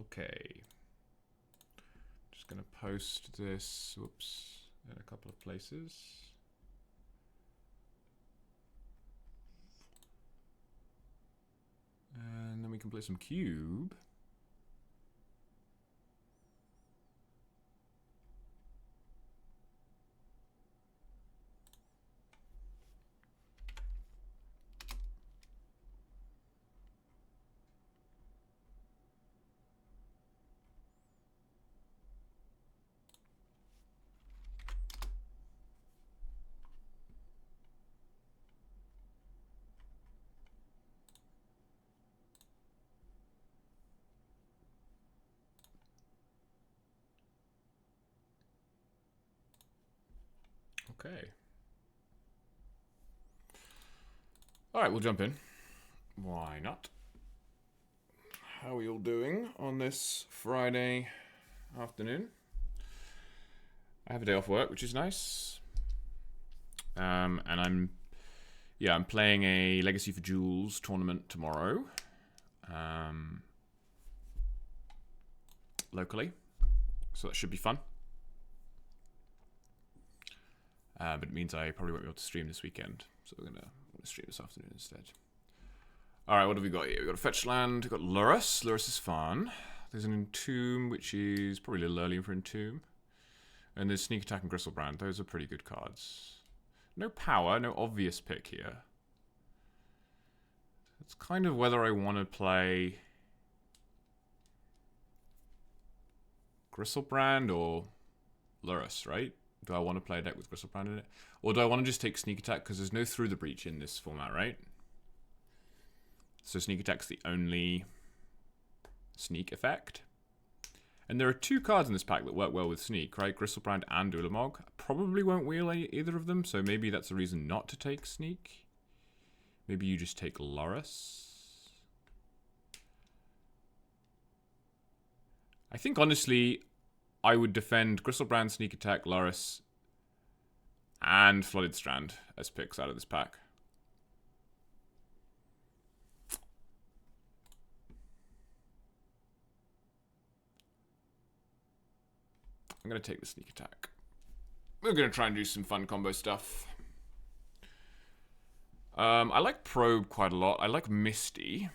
Okay. Just going to post this, whoops, in a couple of places. And then we can play some cube. Okay. All right, we'll jump in. Why not? How are you all doing on this Friday afternoon? I have a day off work, which is nice. And I'm playing a Legacy for Jewels tournament tomorrow. Locally. So that should be fun. But it means I probably won't be able to stream this weekend. So we're going to stream this afternoon instead. Alright, what have we got here? We've got a fetch land. We've got Lurrus. Lurrus is fun. There's an Entomb, which is probably a little early for Entomb. And there's Sneak Attack and Gristlebrand. Those are pretty good cards. No power, no obvious pick here. It's kind of whether I want to play Gristlebrand or Lurrus, right? Do I want to play a deck with Gristlebrand in it? Or do I want to just take Sneak Attack? Because there's no Through the Breach in this format, right? So Sneak Attack's the only sneak effect. And there are two cards in this pack that work well with Sneak, right? Gristlebrand and Ulamog. I probably won't wheel either of them, so maybe that's a reason not to take Sneak. Maybe you just take Lurrus. I think, honestly, I would defend Gristlebrand, Sneak Attack, Lurrus, and Flooded Strand as picks out of this pack. I'm going to take the Sneak Attack. We're going to try and do some fun combo stuff. I like Probe quite a lot. I like Misty.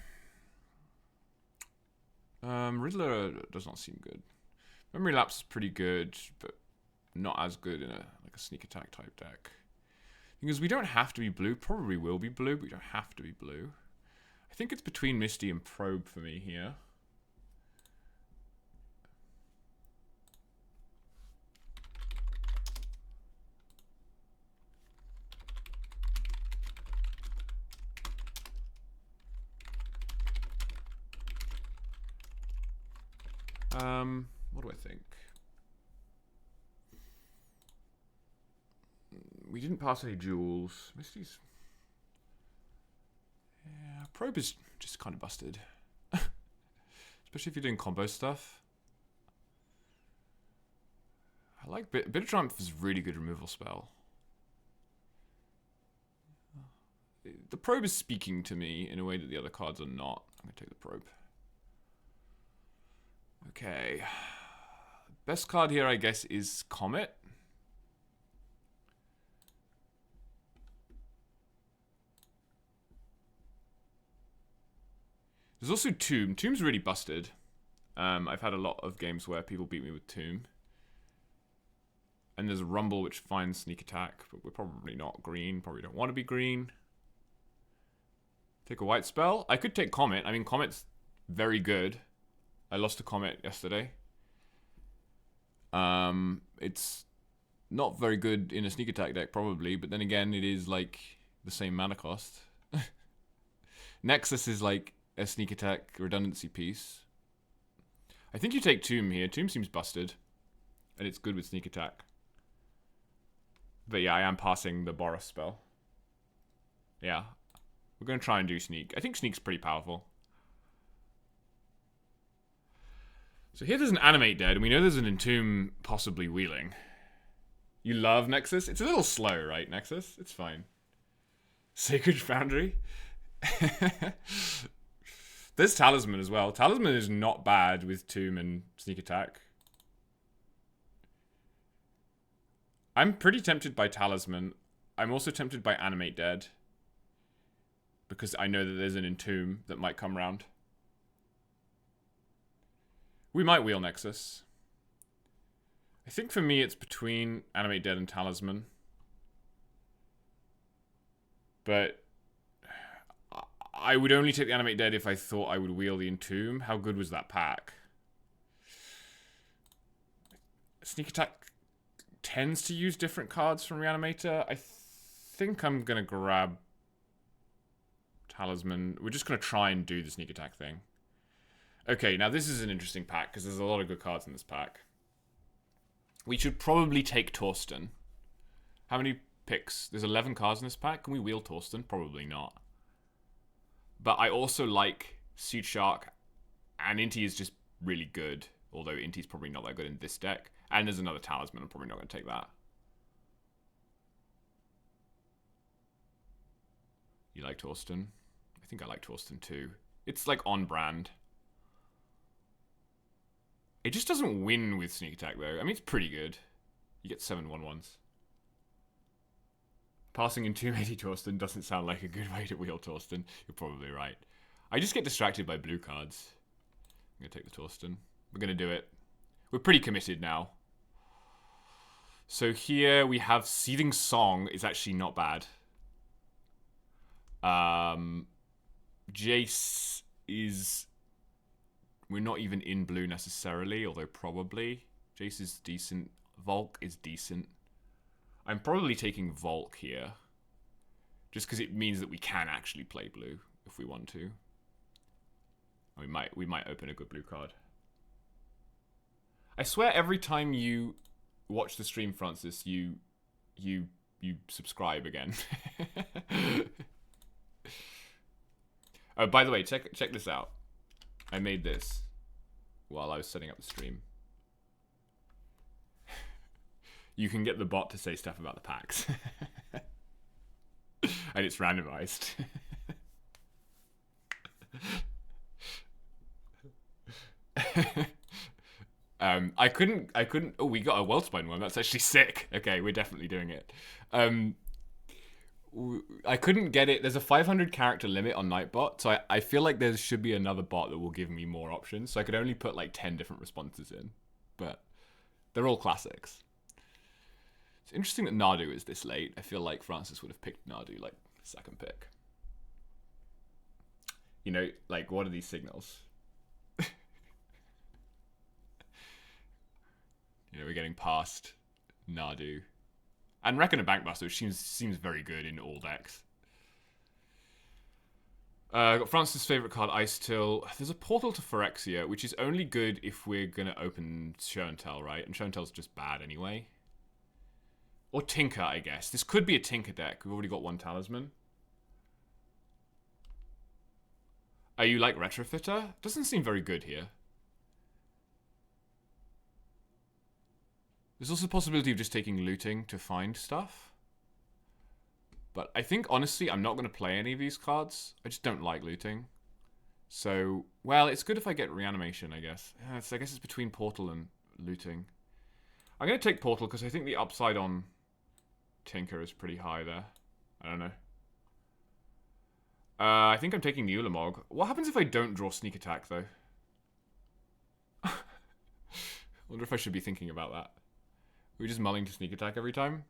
Riddler does not seem good. Memory Lapse is pretty good, but not as good in a Sneak Attack type deck. Because we don't have to be blue. Probably will be blue, but we don't have to be blue. I think it's between Misty and Probe for me here. What do I think? We didn't pass any jewels. Misty's... Yeah, Probe is just kind of busted. Especially if you're doing combo stuff. I like Bit of Triumph is a really good removal spell. The Probe is speaking to me in a way that the other cards are not. I'm going to take the Probe. Okay. Best card here, I guess, is Comet. There's also Tomb. Tomb's really busted. I've had a lot of games where people beat me with Tomb. And there's Rumble, which finds Sneak Attack, but we're probably not green. Probably don't want to be green. Take a white spell. I could take Comet. I mean, Comet's very good. I lost to Comet yesterday. It's not very good in a Sneak Attack deck, probably, but then again, it is like the same mana cost. Nexus is like a Sneak Attack redundancy piece. I think you take Tomb here. Tomb seems busted, and it's good with Sneak Attack. But yeah, I am passing the Boros spell. Yeah, we're going to try and do Sneak. I think Sneak's pretty powerful. So here there's an Animate Dead, and we know there's an Entomb possibly wheeling. You love Nexus? It's a little slow, right, Nexus? It's fine. Sacred Foundry? There's Talisman as well. Talisman is not bad with Tomb and Sneak Attack. I'm pretty tempted by Talisman. I'm also tempted by Animate Dead. Because I know that there's an Entomb that might come round. We might wheel Nexus. I think for me it's between Animate Dead and Talisman. But I would only take the Animate Dead if I thought I would wheel the Entomb. How good was that pack? Sneak Attack tends to use different cards from Reanimator. I think I'm going to grab Talisman. We're just going to try and do the Sneak Attack thing. Okay, now this is an interesting pack because there's a lot of good cards in this pack. We should probably take Torsten. How many picks? There's 11 cards in this pack. Can we wheel Torsten? Probably not. But I also like Suit Shark, and Inti is just really good. Although Inti's probably not that good in this deck. And there's another Talisman. I'm probably not going to take that. You like Torsten? I think I like Torsten too. It's like on brand. It just doesn't win with Sneak Attack though. I mean, it's pretty good. You get 7 1/1s. Passing in 280 Torsten doesn't sound like a good way to wheel Torsten. You're probably right. I just get distracted by blue cards. I'm going to take the Torsten. We're going to do it. We're pretty committed now. So here we have Seething Song. Is actually not bad. Jace is... We're not even in blue necessarily, although probably. Jace is decent. Volk is decent. I'm probably taking Volk here. Just because it means that we can actually play blue if we want to. We might open a good blue card. I swear every time you watch the stream, Francis, you subscribe again. Oh, by the way, check this out. I made this while I was setting up the stream. You can get the bot to say stuff about the packs. And it's randomized. I couldn't, oh, we got a Wellspine one. That's actually sick. Okay, we're definitely doing it. I couldn't get it. There's a 500 character limit on Nightbot, so I feel like there should be another bot that will give me more options. So I could only put like 10 different responses in, but they're all classics. It's interesting that Nardu is this late. I feel like Francis would have picked Nardu like second pick. You know, like what are these signals? You know, we're getting past Nardu. And Reckon a Bankbuster, which seems very good in all decks. Got Francis' favourite card, Ice Till. There's a Portal to Phyrexia, which is only good if we're going to open Show and Tell, right? And Show and Tell's just bad anyway. Or Tinker, I guess. This could be a Tinker deck. We've already got one Talisman. Are you like Retrofitter? Doesn't seem very good here. There's also the possibility of just taking looting to find stuff. But I think, honestly, I'm not going to play any of these cards. I just don't like looting. So, well, it's good if I get Reanimation, I guess. Yeah, I guess it's between Portal and looting. I'm going to take Portal because I think the upside on Tinker is pretty high there. I don't know. I think I'm taking the Ulamog. What happens if I don't draw Sneak Attack, though? I wonder if I should be thinking about that. Are we just mulling to Sneak Attack every time?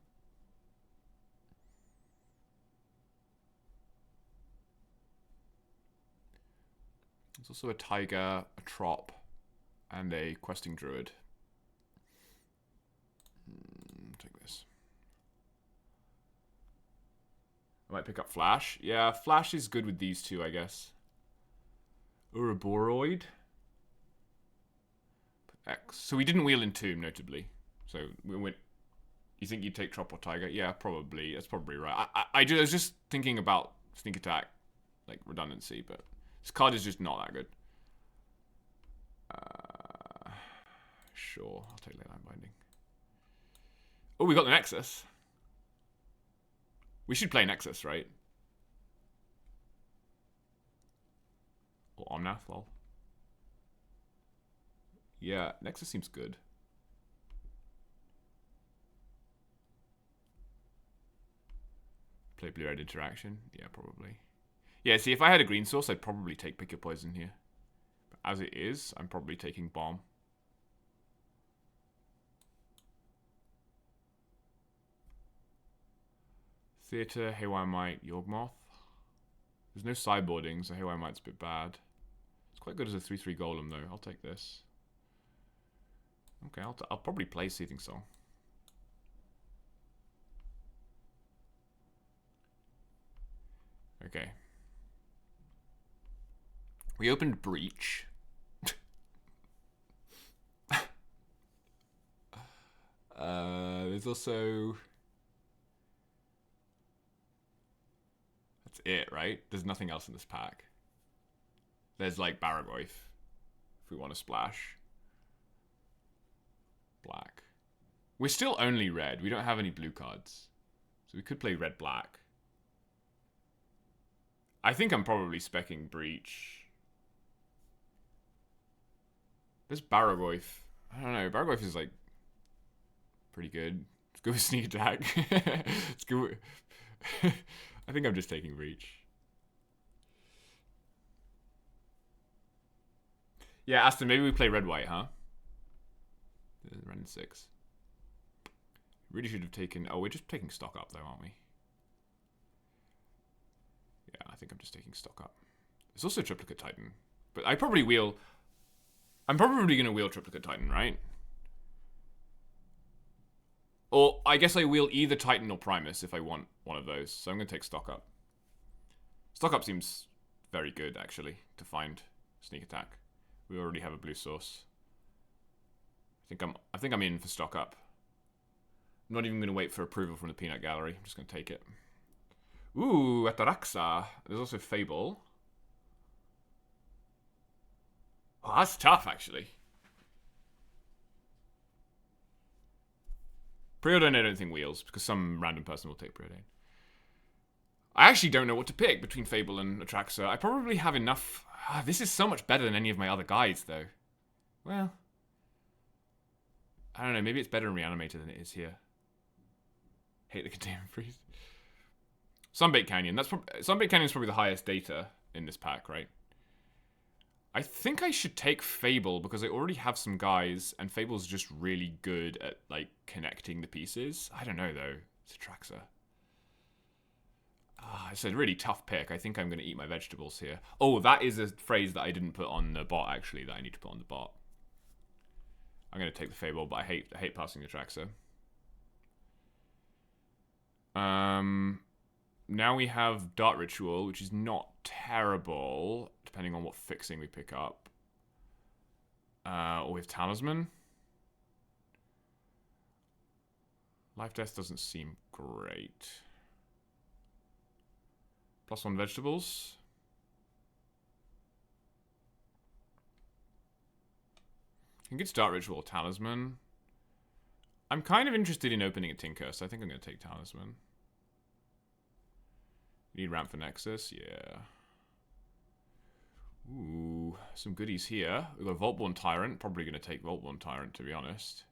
There's also a Tiger, a Trop, and a Questing Druid. Take this. I might pick up Flash. Yeah, Flash is good with these two, I guess. Ouroboros. X. So we didn't wheel Entomb, notably. So we went. You think you'd take Trop or Tiger? Yeah, probably. That's probably right. I was just thinking about Sneak Attack, like redundancy, but this card is just not that good. Sure, I'll take Leyline Binding. Oh, we got the Nexus. We should play Nexus, right? Or Omnath, lol. Yeah, Nexus seems good. Play blue-red interaction. Yeah, probably. Yeah, see, if I had a green source, I'd probably take Pick Your Poison here. But as it is, I'm probably taking Bomb. Theatre, Haywire Might, Yawgmoth. There's no sideboarding, so Haywire Might's a bit bad. It's quite good as a 3-3 golem, though. I'll take this. Okay, I'll probably play Seething Song. Okay. We opened Breach. There's also... That's it, right? There's nothing else in this pack. There's like Baragorth, if we want to splash. Black. We're still only red. We don't have any blue cards. So we could play red-black. I think I'm probably specking Breach. There's Baragorth. I don't know. Baragorth is like pretty good. Let's go with Sneak Attack. Let's go with... I think I'm just taking Breach. Yeah, Aston, maybe we play red-white, huh? Red and 6. Really should have taken... Oh, we're just taking stock up, though, aren't we? Yeah, I think I'm just taking stock up. There's also Triplicate Titan. But I probably wheel... I'm probably going to wheel Triplicate Titan, right? Or I guess I wheel either Titan or Primus if I want one of those. So I'm going to take stock up. Stock up seems very good, actually, to find Sneak Attack. We already have a blue source. I think I'm in for stock up. I'm not even going to wait for approval from the Peanut Gallery. I'm just going to take it. Ooh, Ataraxa. There's also Fable. Oh, that's tough, actually. Preordain I don't think wheels, because some random person will take Preordain. I actually don't know what to pick between Fable and Atraxa. I probably have enough... this is so much better than any of my other guides, though. Well... I don't know, maybe it's better in Reanimator than it is here. Hate the Containment Freeze. Sunbait Canyon. Sunbait Canyon is probably the highest data in this pack, right? I think I should take Fable because I already have some guys, and Fable's just really good at, like, connecting the pieces. I don't know, though. It's Atraxa. It's a really tough pick. I think I'm going to eat my vegetables here. Oh, that is a phrase that I didn't put on the bot, actually, that I need to put on the bot. I'm going to take the Fable, but I hate passing the Atraxa. Now we have Dart Ritual, which is not terrible, depending on what fixing we pick up. Or we have Talisman. Life Death doesn't seem great. +1 vegetables. I think it's Dart Ritual or Talisman. I'm kind of interested in opening a Tinker, so I think I'm going to take Talisman. Need ramp for Nexus, yeah. Ooh, some goodies here. We've got Vaultborn Tyrant. Probably going to take Vaultborn Tyrant, to be honest.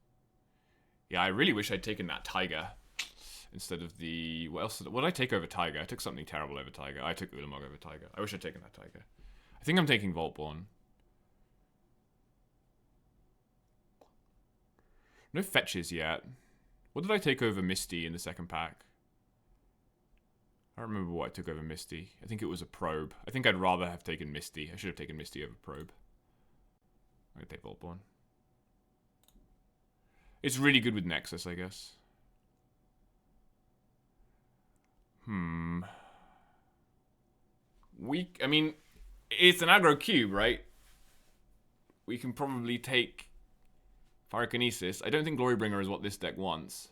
Yeah, I really wish I'd taken that Tiger instead of the... What else? What did I take over Tiger? I took something terrible over Tiger. I took Ulamog over Tiger. I wish I'd taken that Tiger. I think I'm taking Vaultborn. No fetches yet. What did I take over Misty in the second pack? I don't remember what I took over Misty. I think it was a Probe. I think I'd rather have taken Misty. I should have taken Misty over Probe. I'm going to take Vaultborn. It's really good with Nexus, I guess. I mean, it's an aggro cube, right? We can probably take Pyrokinesis. I don't think Glorybringer is what this deck wants.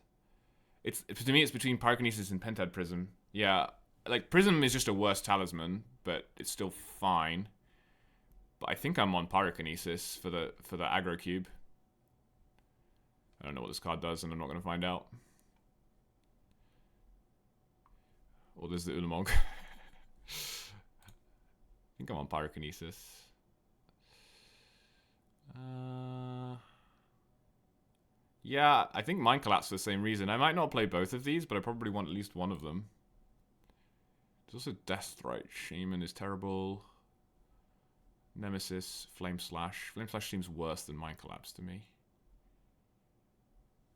To me, it's between Pyrokinesis and Pentad Prism. Yeah, like Prism is just a worse talisman, but it's still fine. But I think I'm on Pyrokinesis for the aggro cube. I don't know what this card does, and I'm not going to find out. Or there's the Ulamog. I think I'm on Pyrokinesis. Yeah, I think Mind Collapse for the same reason. I might not play both of these, but I probably want at least one of them. There's also Deathrite. Shaman is terrible. Nemesis, Flame Slash. Flame Slash seems worse than Mind Collapse to me.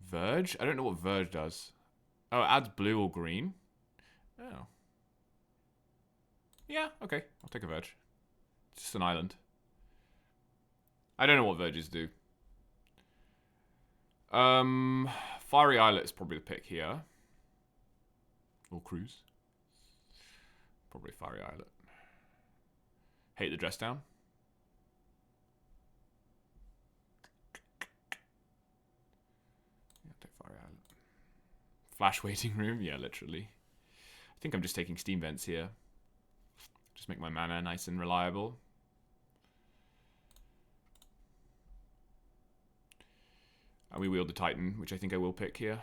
Verge? I don't know what Verge does. Oh, it adds blue or green? Oh. Yeah, okay. I'll take a Verge. It's just an island. I don't know what Verges do. Fiery Islet is probably the pick here. Or Cruise. Probably Fiery Islet. Hate the Dress Down. Yeah, take Fiery Islet. Flash Waiting Room. Yeah, literally. I think I'm just taking Steam Vents here. Just make my mana nice and reliable. And we wield the Titan, which I think I will pick here.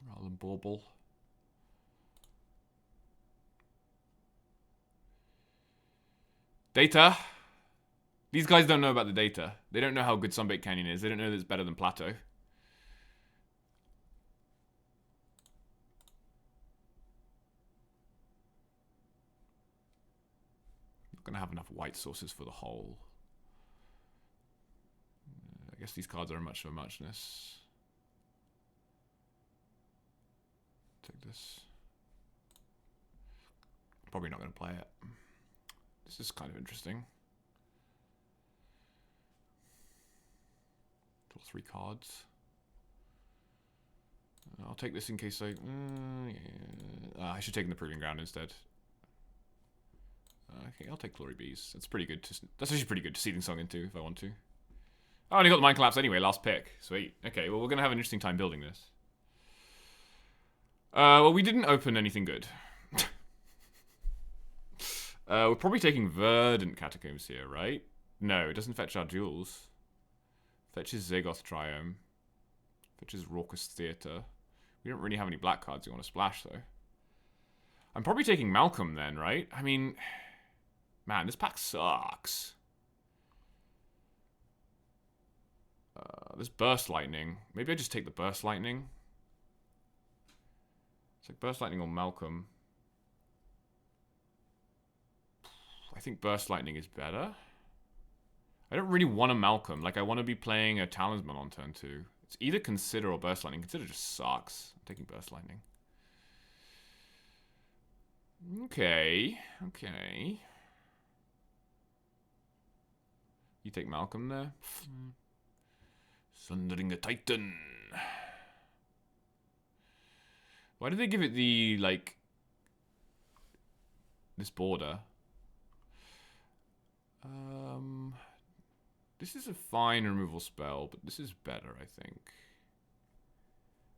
Rather than Bauble. Data. These guys don't know about the data. They don't know how good Sunbaked Canyon is. They don't know that it's better than Plateau. Not going to have enough white sources for the whole. I guess these cards are much of a muchness. Take this. Probably not going to play it. This is kind of interesting. Draw 3 cards. I'll take this in case I... yeah. I should take in the Proving Ground instead. Okay, I'll take Glory Bees. That's pretty good. That's actually pretty good to Seething Song into if I want to. I only got the Mind Collapse anyway, last pick. Sweet. Okay, well, we're going to have an interesting time building this. Well, we didn't open anything good. We're probably taking Verdant Catacombs here, right? No, it doesn't fetch our jewels. Fetches Zagoth Triome. Fetches Raucous Theatre. We don't really have any black cards you want to splash, though. I'm probably taking Malcolm then, right? I mean... Man, this pack sucks. This Burst Lightning. Maybe I just take the Burst Lightning. It's like Burst Lightning or Malcolm. I think Burst Lightning is better. I don't really want a Malcolm. Like, I want to be playing a Talisman on turn 2. It's either Consider or Burst Lightning. Consider just sucks. I'm taking Burst Lightning. Okay. Okay. You take Malcolm there? Sundering a Titan. Why did they give it the, like... this border? This is a fine removal spell, but this is better, I think.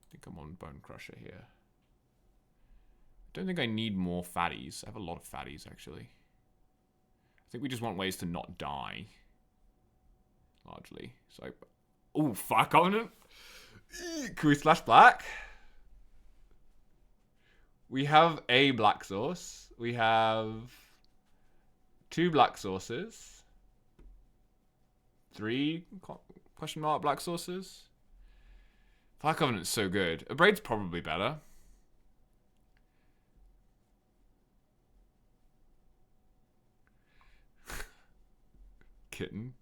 I think I'm on Bone Crusher here. I don't think I need more fatties. I have a lot of fatties, actually. I think we just want ways to not die. Largely. So I... Oh, fuck on it. Can we splash black? We have a black source. We have 2 black sources. 3 question mark black sources. Fire Covenant's so good. A Braid's probably better. Kitten.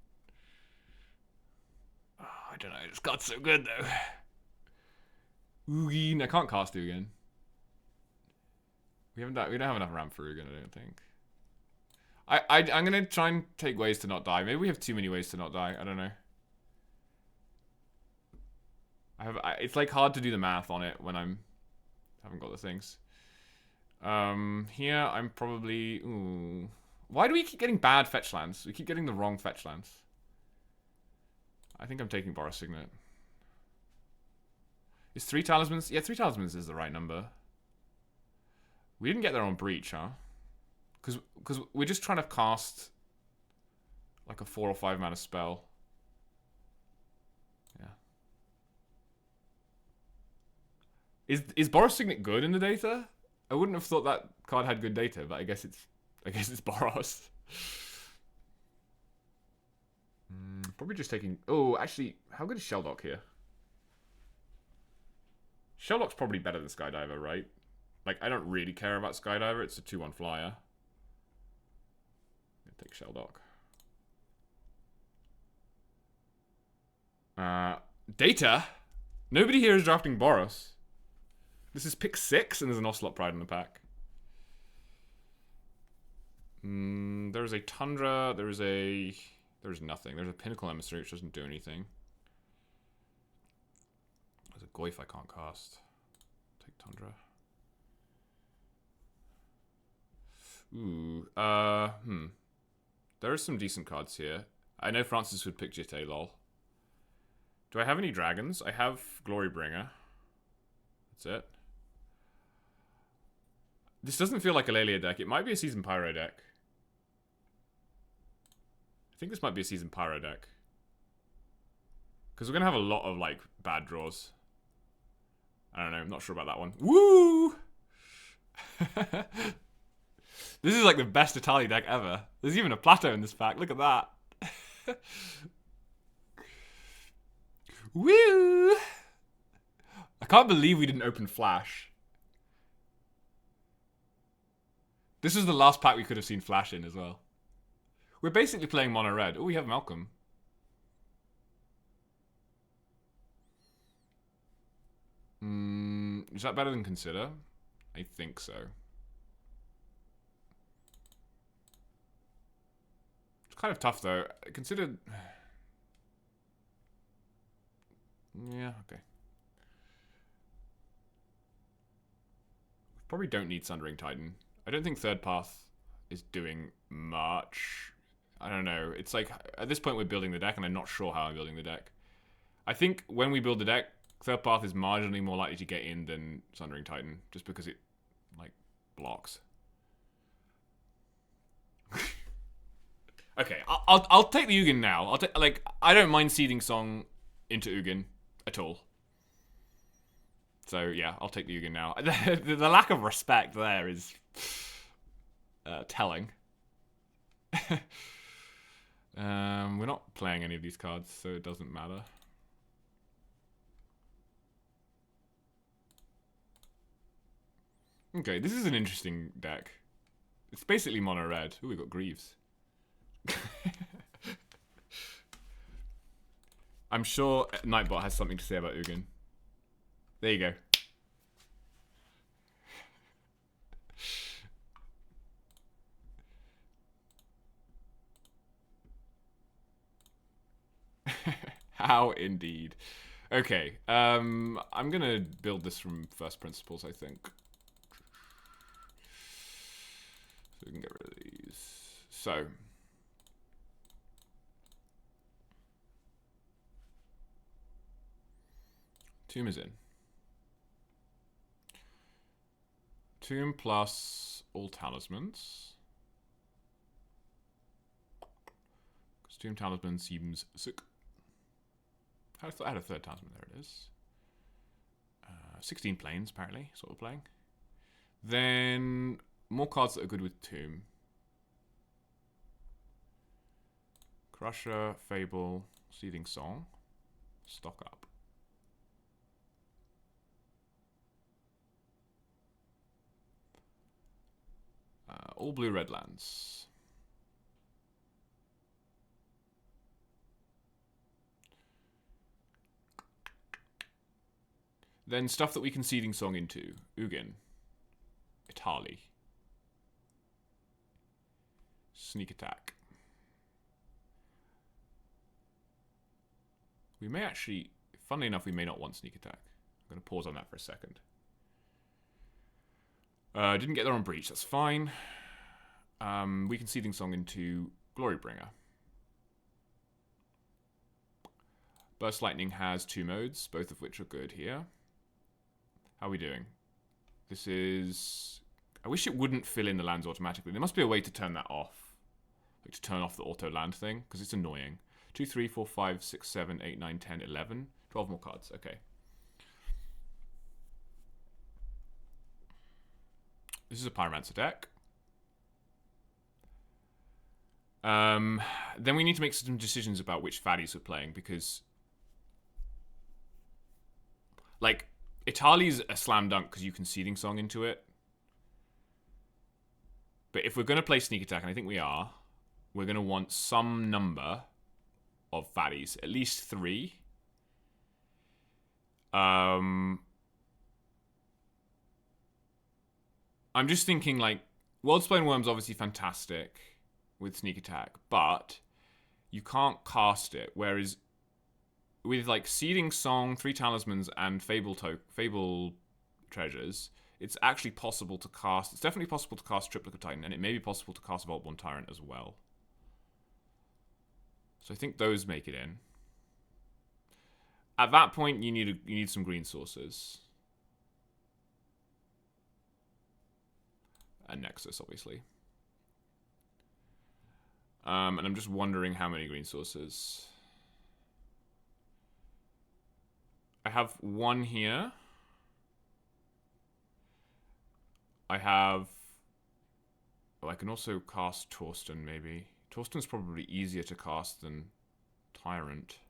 Oh, I don't know. This card's so good though. Ugin. I can't cast Ugin. We don't have enough ramp for Ugin, I don't think. I'm gonna try and take ways to not die. Maybe we have too many ways to not die. I don't know. It's like hard to do the math on it when haven't got the things. Here I'm probably... Ooh. Why do we keep getting bad fetch lands? We keep getting the wrong fetch lands. I think I'm taking Boros Signet. Is 3 talismans? Yeah, 3 talismans is the right number. We didn't get there on Breach, huh? Because we're just trying to cast like a 4 or 5 mana spell. Yeah. Is Boros Signet good in the data? I wouldn't have thought that card had good data, but I guess it's Boros. Probably just taking... Oh, actually, how good is Shelldock here? Shelldock's probably better than Skydiver, right? Like, I don't really care about Skydiver. It's a 2-1 flyer. I'm gonna take Shelldock. Data? Nobody here is drafting Boros. This is pick 6, and there's an Ocelot Pride in the pack. There's a Tundra. There's nothing. There's a Pinnacle Emissary, which doesn't do anything. There's a Goyf I can't cast. Take Tundra. Ooh. There are some decent cards here. I know Francis would pick Jitte, lol. Do I have any dragons? I have Glorybringer. That's it. This doesn't feel like a Lelia deck. It might be a Season Pyro deck. I think this might be a Season Pyro deck. Because we're going to have a lot of, like, bad draws. I don't know. I'm not sure about that one. Woo! This is, like, the best Italia deck ever. There's even a Plateau in this pack. Look at that. Woo! I can't believe we didn't open Flash. This is the last pack we could have seen Flash in as well. We're basically playing mono red. Oh, we have Malcolm. Is that better than Consider? I think so. It's kind of tough though. Consider... Yeah, okay. Probably don't need Sundering Titan. I don't think Third Path is doing much. I don't know. It's like, at this point we're building the deck, and I'm not sure how I'm building the deck. I think when we build the deck, Third Path is marginally more likely to get in than Sundering Titan, just because it, like, blocks. Okay, I'll take the Ugin now. I don't mind Seething Song into Ugin at all. So yeah, I'll take the Ugin now. The lack of respect there is telling. We're not playing any of these cards, so it doesn't matter. Okay, this is an interesting deck. It's basically mono red. Ooh, we got Greaves. I'm sure Nightbot has something to say about Ugin. There you go. How indeed. Okay, I'm gonna build this from first principles, I think. So we can get rid of these. So. Tomb is in. Tomb plus all talismans. Because Tomb talisman seems sick. I thought I had a third talisman. There it is. 16 planes, apparently. That's what we're playing. Then more cards that are good with Tomb. Crusher, Fable, Seething Song. Stock up. All blue red lands. Then stuff that we can Seething Song into. Ugin. Itali. Sneak Attack. We may actually... Funnily enough, we may not want Sneak Attack. I'm going to pause on that for a second. Didn't get there on Breach. That's fine. We can Seething Song into Glorybringer. Burst Lightning has 2 modes, both of which are good here. How are we doing? This is... I wish it wouldn't fill in the lands automatically. There must be a way to turn that off. Like to turn off the auto land thing, because it's annoying. 2, 3, 4, 5, 6, 7, 8, 9, 10, 11. 12 more cards. Okay. This is a Pyromancer deck. Then we need to make some decisions about which fatties we're playing, because like Itali's a slam dunk because you can seeding song into it. But if we're going to play sneak attack, and I think we are, we're going to want some number of fatties, at least 3. I'm just thinking, like, World Spine Worm's obviously fantastic with sneak attack, but you can't cast it. Whereas with like seeding song, 3 talismans, and fable treasures, it's actually possible to cast. It's definitely possible to cast Triplicate Titan, and it may be possible to cast Bo1 Tyrant as well. So I think those make it in. At that point, you need some green sources. And Nexus, obviously. And I'm just wondering how many green sources. I have 1 here. I have... Oh, I can also cast Torsten, maybe. Torsten's probably easier to cast than Tyrant.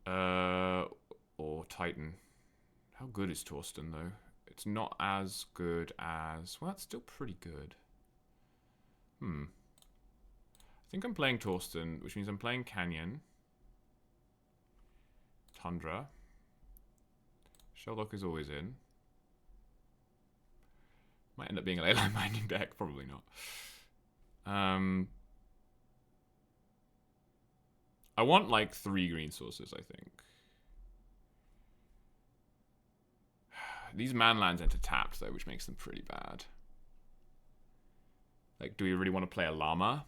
Or Titan. How good is Torsten, though? It's not as good as... Well, it's still pretty good. I think I'm playing Torsten, which means I'm playing Canyon. Tundra. Sheldock is always in. Might end up being a leyline binding deck. Probably not. I want like 3 green sources, I think. These man lands enter tapped, though, which makes them pretty bad. Like, do we really want to play a llama?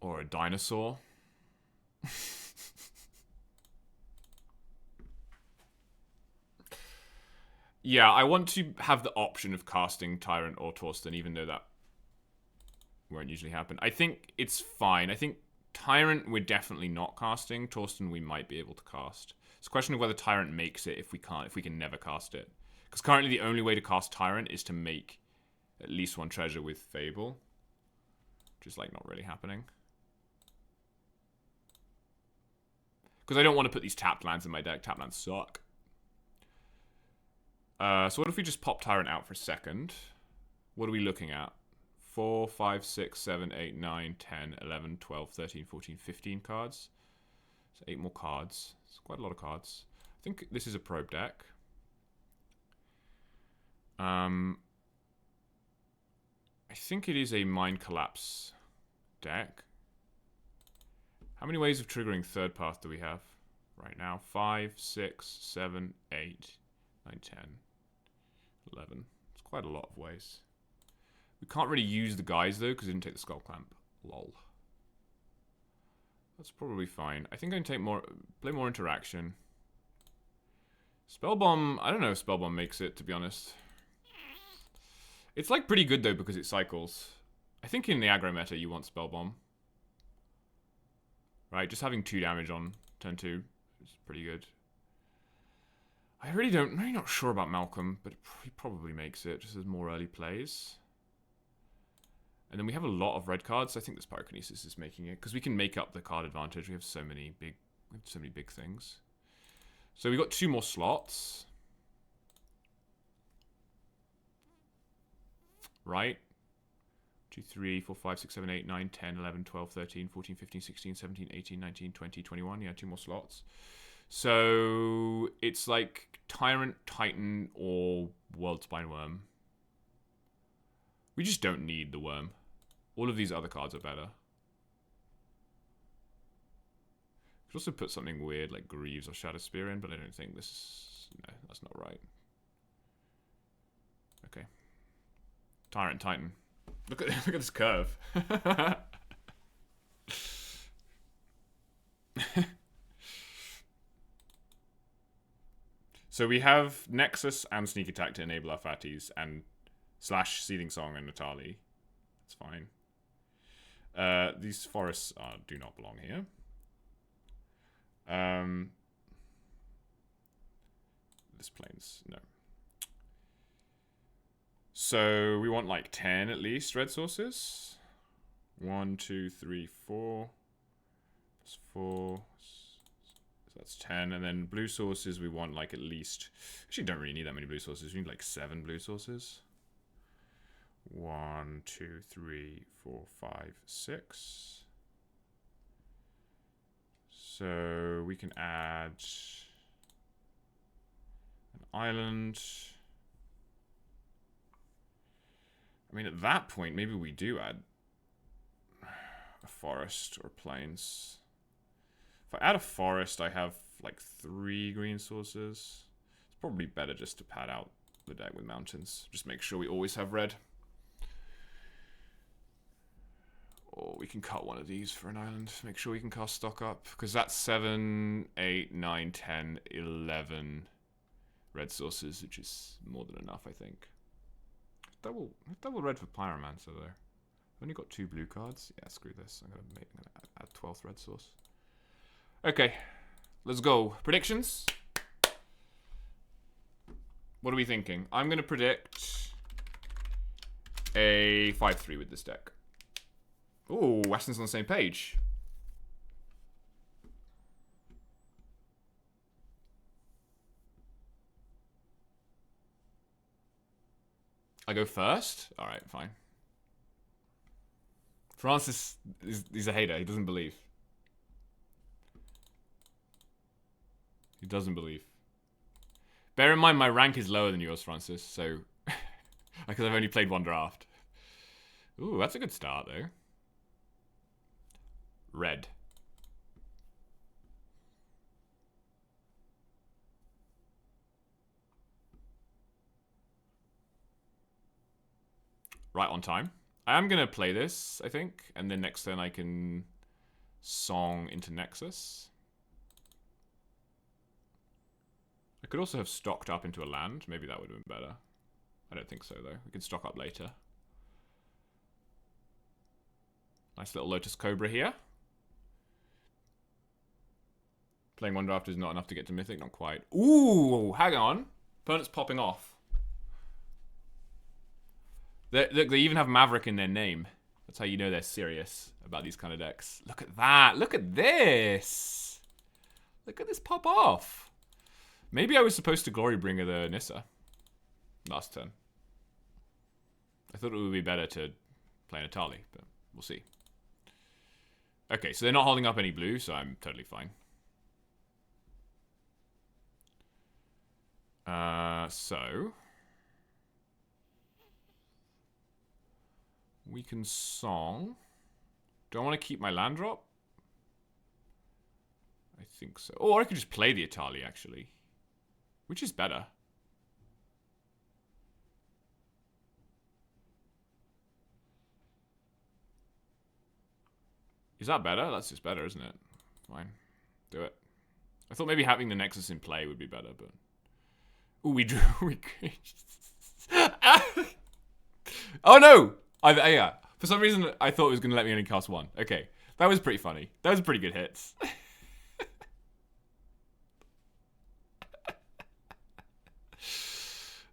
Or a dinosaur? Yeah, I want to have the option of casting Tyrant or Torsten, even though that won't usually happen. I think it's fine. I think Tyrant we're definitely not casting. Torsten we might be able to cast. It's a question of whether Tyrant makes it if we can never cast it. Because currently the only way to cast Tyrant is to make at least 1 treasure with Fable. Which is like not really happening. Because I don't want to put these tapped lands in my deck. Tapped lands suck. So what if we just pop Tyrant out for a second? What are we looking at? 4, 5, 6, 7, 8, 9, 10, 11, 12, 13, 14, 15 cards. So 8 more cards. It's quite a lot of cards. I think this is a probe deck. I think it is a Mind Collapse deck. How many ways of triggering third path do we have right now? 5, 6, 7, 8, 9, 10, 11. It's quite a lot of ways. We can't really use the guys, though, because we didn't take the Skull Clamp. Lol. That's probably fine. I think I'm going to play more interaction. Spell Bomb, I don't know if Spell Bomb makes it, to be honest. It's like pretty good, though, because it cycles. I think in the aggro meta, you want Spell Bomb. Right, just having 2 damage on turn 2 is pretty good. I'm really not sure about Malcolm, but he probably makes it, just as more early plays. And then we have a lot of red cards. I think this Pyrokinesis is making it, because we can make up the card advantage. We have so many big things. So we got 2 more slots. Right? 2, 3, 4, 5, 6, 7, 8, 9, 10, 11, 12, 13, 14, 15, 16, 17, 18, 19, 20, 21. Yeah, 2 more slots. So it's like Tyrant, Titan, or World Spine Worm. We just don't need the worm. All of these other cards are better. Could also put something weird like Greaves or Shadow Spear in, but I don't think this is... No, that's not right. Okay. Tyrant, Titan. Look at this curve. So we have Nexus and Sneak Attack to enable our fatties, and / Seething Song and Natali. That's fine. These forests do not belong here. This plains, no. So we want like 10 at least red sources. 1, 2, 3, 4. That's 4. So that's 10. And then blue sources, we want like at least... Actually, don't really need that many blue sources. We need like 7 blue sources. 1, 2, 3, 4, 5, 6. So we can add an island. I mean, at that point, maybe we do add a forest or plains. If I add a forest, I have like 3 green sources. It's probably better just to pad out the deck with mountains. Just make sure we always have red. Or we can cut one of these for an island. Make sure we can cast stock up. Because that's 7, 8, 9, 10, 11 red sources, which is more than enough, I think. Double red for Pyromancer, though. I've only got 2 blue cards. Yeah, screw this. I'm gonna add 12th red source. Okay, let's go. Predictions? What are we thinking? I'm gonna predict a 5-3 with this deck. Ooh, Weston's on the same page. I go first? Alright, fine. Francis, he's a hater. He doesn't believe. He doesn't believe. Bear in mind, my rank is lower than yours, Francis, so... because I've only played 1 draft. Ooh, that's a good start, though. Red. Right on time. I am going to play this, I think, and then next turn I can song into Nexus. I could also have stocked up into a land. Maybe that would have been better. I don't think so, though. We can stock up later. Nice little Lotus Cobra here. Playing 1 draft is not enough to get to Mythic. Not quite. Ooh, hang on. Opponent's popping off. Look, they even have Maverick in their name. That's how you know they're serious about these kind of decks. Look at that. Look at this. Look at this pop off. Maybe I was supposed to Glorybringer the Nissa last turn. I thought it would be better to play an Atali, but we'll see. Okay, so they're not holding up any blue, so I'm totally fine. So we can song. Do I want to keep my land drop? I think so. Or I could just play the Atali, actually. Which is better? Is that better? That's just better, isn't it? Fine. Do it. I thought maybe having the Nexus in play would be better, but... Ooh, we drew. Oh no! Yeah. For some reason, I thought it was going to let me only cast 1. Okay. That was pretty funny. That was pretty good hits.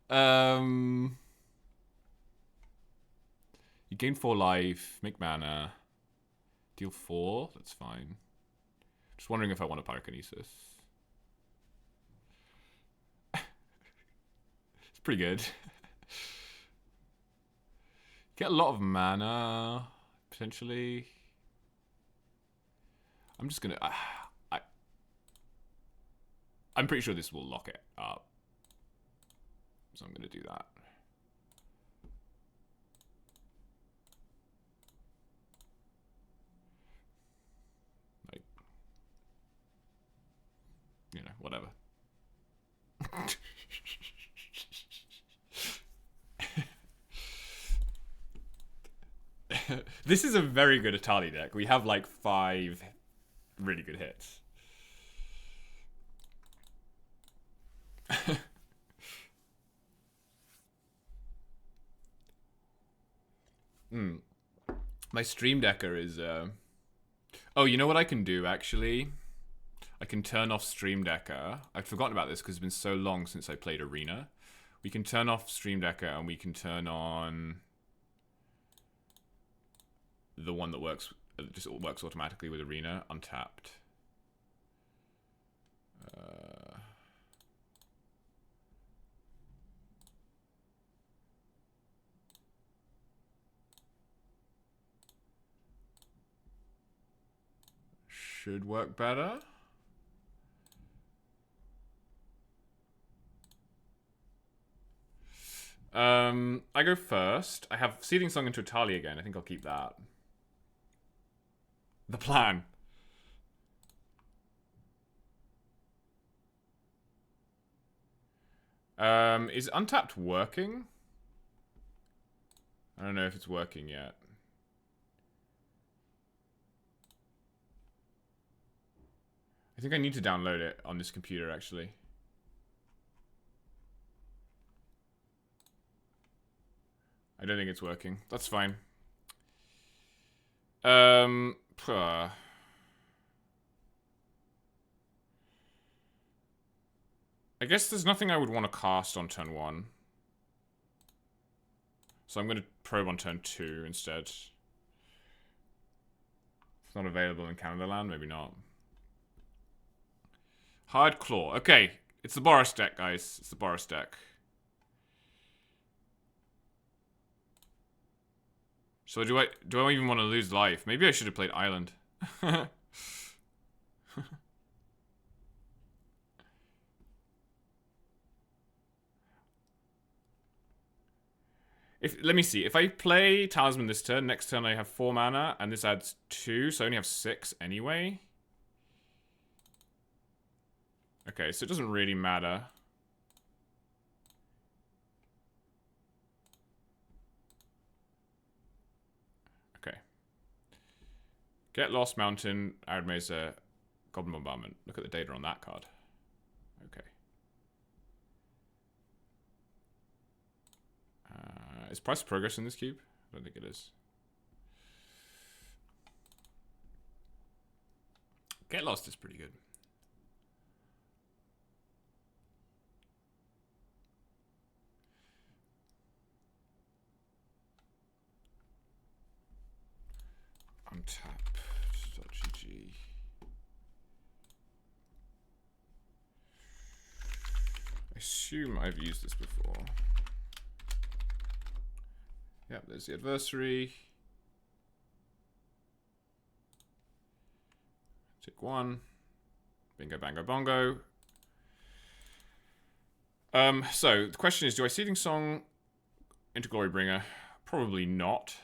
You gain 4 life, make mana, deal 4. That's fine. Just wondering if I want a Pyrokinesis. It's pretty good. Get a lot of mana, potentially. I'm just gonna... I'm pretty sure this will lock it up. So I'm gonna do that. Like... You know, whatever. This is a very good Atali deck. We have like 5 really good hits. My Stream Decker is... Oh, you know what I can do, actually? I can turn off Stream Decker. I'd forgotten about this because it's been so long since I played Arena. We can turn off Stream Decker and we can turn on the one that works, just works automatically with Arena, untapped. Should work better. I go first. I have Seething Song into Italia again. I think I'll keep that. The plan. Is Untapped working? I don't know if it's working yet. I think I need to download it on this computer, actually. I don't think it's working. That's fine. I guess there's nothing I would want to cast on turn 1. So I'm going to probe on turn 2 instead. It's not available in Canada land, maybe not. Hard Claw. Okay, it's the Boris deck, guys. It's the Boris deck. So do I even want to lose life? Maybe I should have played Island. Let me see. If I play Talisman this turn, next turn I have 4 mana, and this adds 2, so I only have 6 anyway. Okay, so it doesn't really matter. Okay. Get Lost Mountain, Arid Mesa, Goblin Bombardment. Look at the data on that card. Okay. Is Price of Progress in this cube? I don't think it is. Get Lost is pretty good. Untap.gg. I assume I've used this before. Yep, there's the adversary. Tick 1. Bingo, bango, bongo. So the question is, do I Seething Song into Glorybringer? Probably not.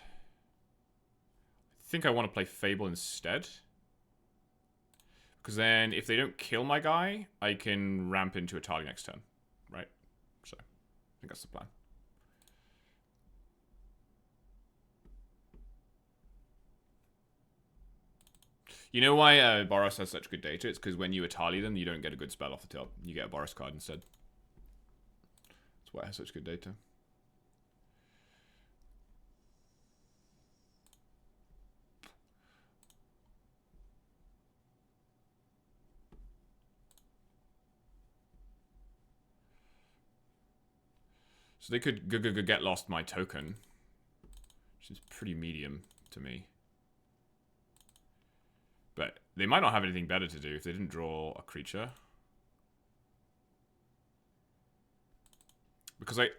I think I want to play Fable instead. Because then, if they don't kill my guy, I can ramp into Atali next turn. Right? So, I think that's the plan. You know why Boros has such good data? It's because when you Atali them, you don't get a good spell off the top. You get a Boros card instead. That's why it has such good data. So they could get lost my token, which is pretty medium to me. But they might not have anything better to do if they didn't draw a creature. Because I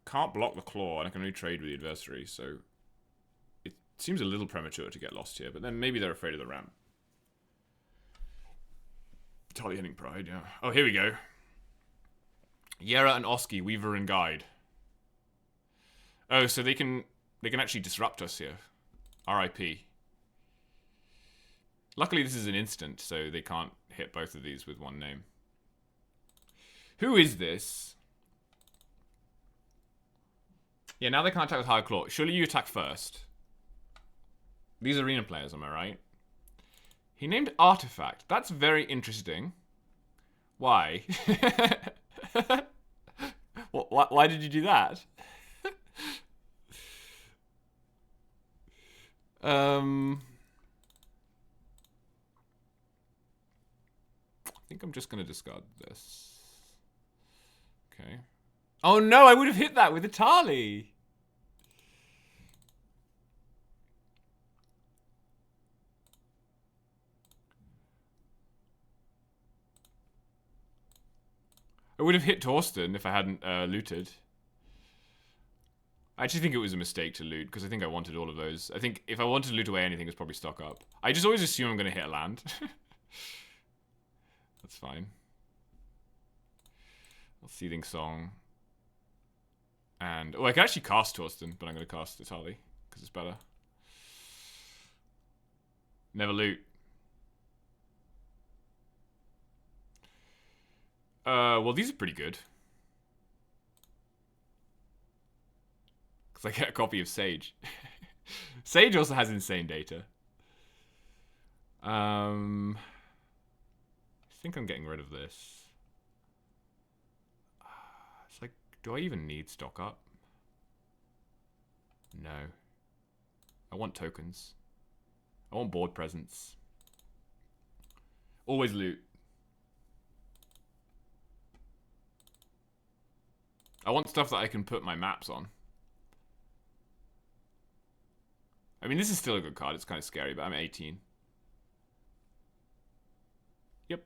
can't block the claw and I can only trade with the adversary, so it seems a little premature to get lost here, but then maybe they're afraid of the ramp. Totally hitting pride, yeah. Oh, here we go. Yera and Oski, Weaver and Guide. Oh, so they can actually disrupt us here. R.I.P. Luckily, this is an instant, so they can't hit both of these with one name. Who is this? Yeah, now they can't attack with High Claw. Surely you attack first. These arena players, am I right? He named Artifact. That's very interesting. Why? Why did you do that? I think I'm just going to discard this. Okay. Oh no, I would have hit that with a Tali. I would have hit Torsten if I hadn't looted. I actually think it was a mistake to loot, because I think I wanted all of those. I think if I wanted to loot away anything, it's probably stock up. I just always assume I'm going to hit a land. That's fine. Seething Song. And, oh, I can actually cast Torsten, but I'm going to cast Itali, because it's better. Never loot. Well, these are pretty good. Because I get a copy of Sage. Sage also has insane data. I think I'm getting rid of this. It's like, do I even need stock up? No. I want tokens. I want board presence. Always loot. I want stuff that I can put my maps on. I mean, this is still a good card. It's kind of scary, but I'm 18. Yep.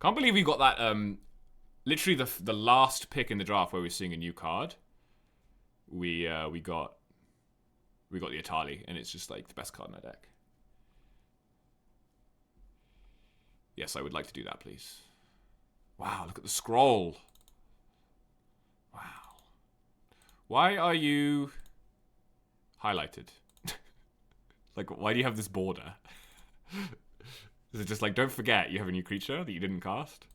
Can't believe we got that, literally the last pick in the draft where we were seeing a new card. We got the Itali, and it's just like the best card in our deck. Yes, I would like to do that, please. Wow, look at the scroll. Wow. Why are you highlighted? Like, why do you have this border? Is it just like, don't forget you have a new creature that you didn't cast?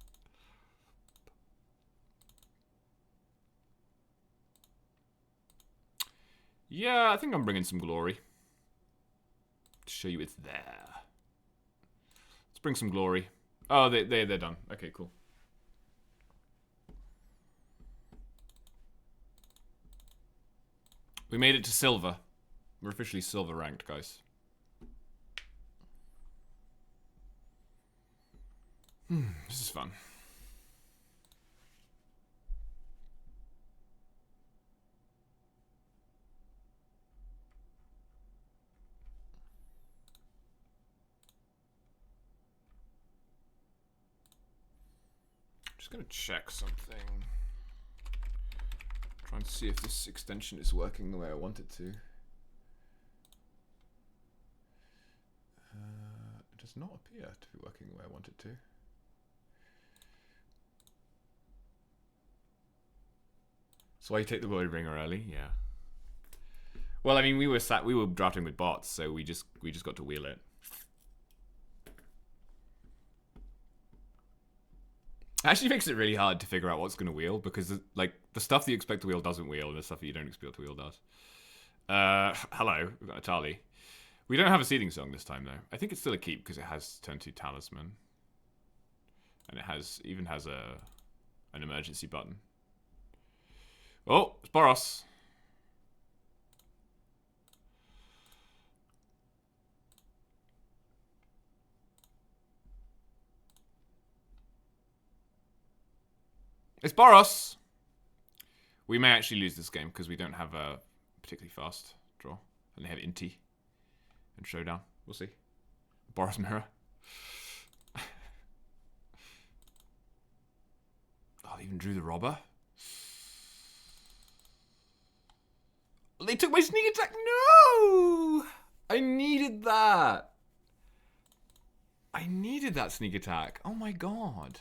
Yeah, I think I'm bringing some glory. To show you it's there. Let's bring some glory. Oh, they're done. Okay, cool. We made it to silver. We're officially silver ranked, guys. This is fun. Just gonna check something. Try and see if this extension is working the way I want it to. It does not appear to be working the way I want it to. So why you take the Void Ringer early? Yeah. Well, I mean, we were drafting with bots, so we just got to wheel it. It actually makes it really hard to figure out what's going to wheel, because like the stuff that you expect to wheel doesn't wheel, and the stuff that you don't expect to wheel does. Hello, we've got Itali. We don't have a Seething Song this time though. I think it's still a keep because it has turn 2 Talisman, and it even has an emergency button. Oh, it's Boros. It's Boros. We may actually lose this game because we don't have a particularly fast draw. And they have Inti and Showdown. We'll see. Boros Mirror. Oh, they even drew the Robber. They took my sneak attack. No! I needed that. I needed that sneak attack. Oh my god.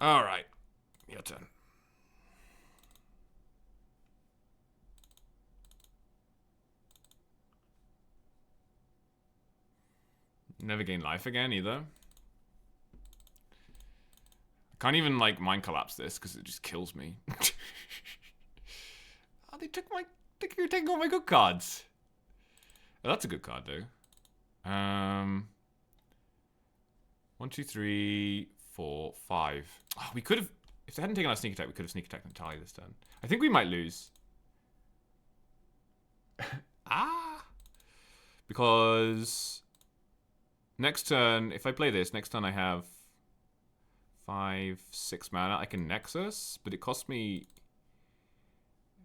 Alright. Your turn. Never gain life again either. I can't even like mind collapse this because it just kills me. Oh, you're taking all my good cards. Oh, that's a good card though. 1, 2, 3, 4, 5. Oh, we could have, if they hadn't taken our sneak attack, we could have sneak attacked Natalia this turn. I think we might lose. Ah! Because next turn, if I play this, next turn I have 5, 6 mana. I can Nexus, but it costs me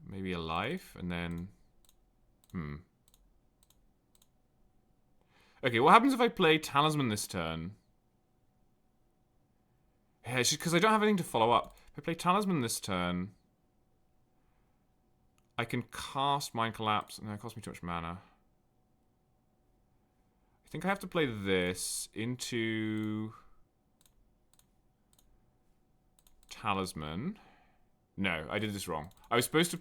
maybe a life, and then... Okay, what happens if I play Talisman this turn? Yeah, it's just because I don't have anything to follow up. If I play Talisman this turn, I can cast Mind Collapse, and that costs me too much mana. I think I have to play this into Talisman. No, I did this wrong. I was supposed to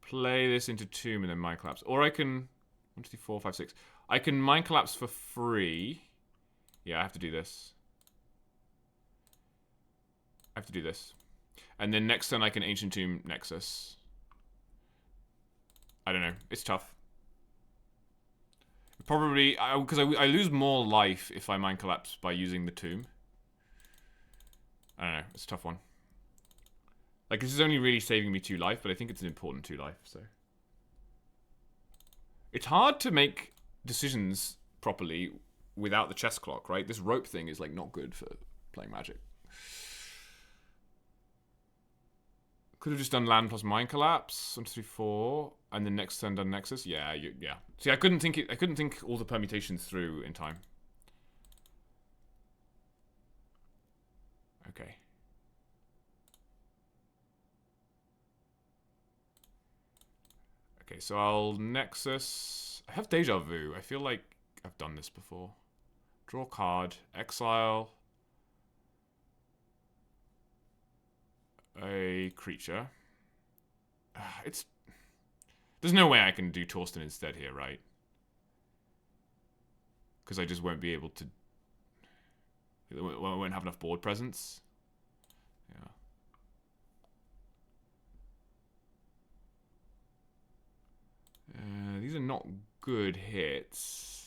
play this into Tomb and then Mind Collapse. Or I can... 1, 2, 3, 4, 5, 6. I can Mind Collapse for free. Yeah, I have to do this. I have to do this. And then next turn I can Ancient Tomb Nexus. I don't know. It's tough. Probably, because I lose more life if I Mind Collapse by using the Tomb. I don't know. It's a tough one. Like, this is only really saving me 2 life, but I think it's an important 2 life, so... It's hard to make decisions properly without the chess clock, right? This rope thing is, like, not good for playing Magic. Could have just done land plus Mind Collapse, 1, 2, 3, 4, and then next turn done Nexus. Yeah, yeah. See, I couldn't think all the permutations through in time. Okay. Okay, so I'll Nexus. I have Deja Vu. I feel like I've done this before. Draw card, exile a creature. There's no way I can do Torsten instead here, right? Because I just won't be able to... I won't have enough board presence. Yeah. These are not good hits.